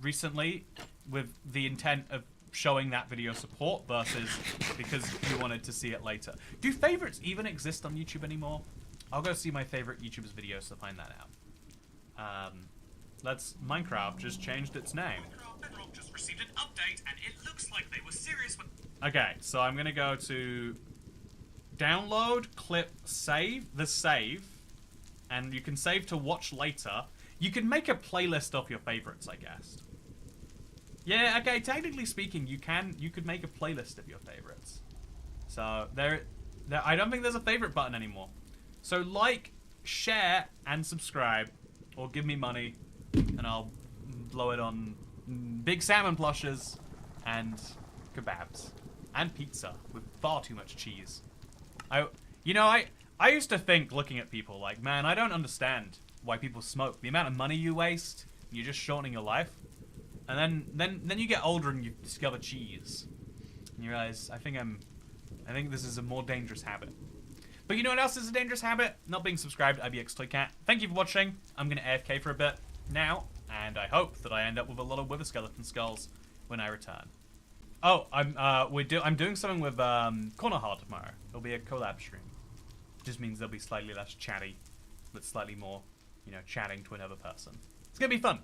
[SPEAKER 1] recently with the intent of showing that video support versus because you wanted to see it later. Do favorites even exist on YouTube anymore? I'll go see my favorite YouTuber's videos to find that out. Minecraft just changed its name.
[SPEAKER 3] Bedrock just received an update, and it looks like they were serious with...
[SPEAKER 1] Okay, so I'm gonna go to download, clip, save, and you can save to watch later. You can make a playlist of your favorites, I guess. Yeah, okay, technically speaking, you could make a playlist of your favorites. So I don't think there's a favorite button anymore. So like, share, and subscribe, or give me money, and I'll blow it on big salmon plushes and kebabs and pizza with far too much cheese. I used to think, looking at people, like, man, I don't understand why people smoke. The amount of money you waste, you're just shortening your life. And then you get older and you discover cheese. And you realize, I think this is a more dangerous habit. But you know what else is a dangerous habit? Not being subscribed to ibxtoycat. Thank you for watching. I'm gonna AFK for a bit now, and I hope that I end up with a lot of Wither Skeleton Skulls when I return. Oh, I'm doing something with Corner Hard tomorrow. It'll be a collab stream. Just means they'll be slightly less chatty, but slightly more, you know, chatting to another person. It's gonna be fun.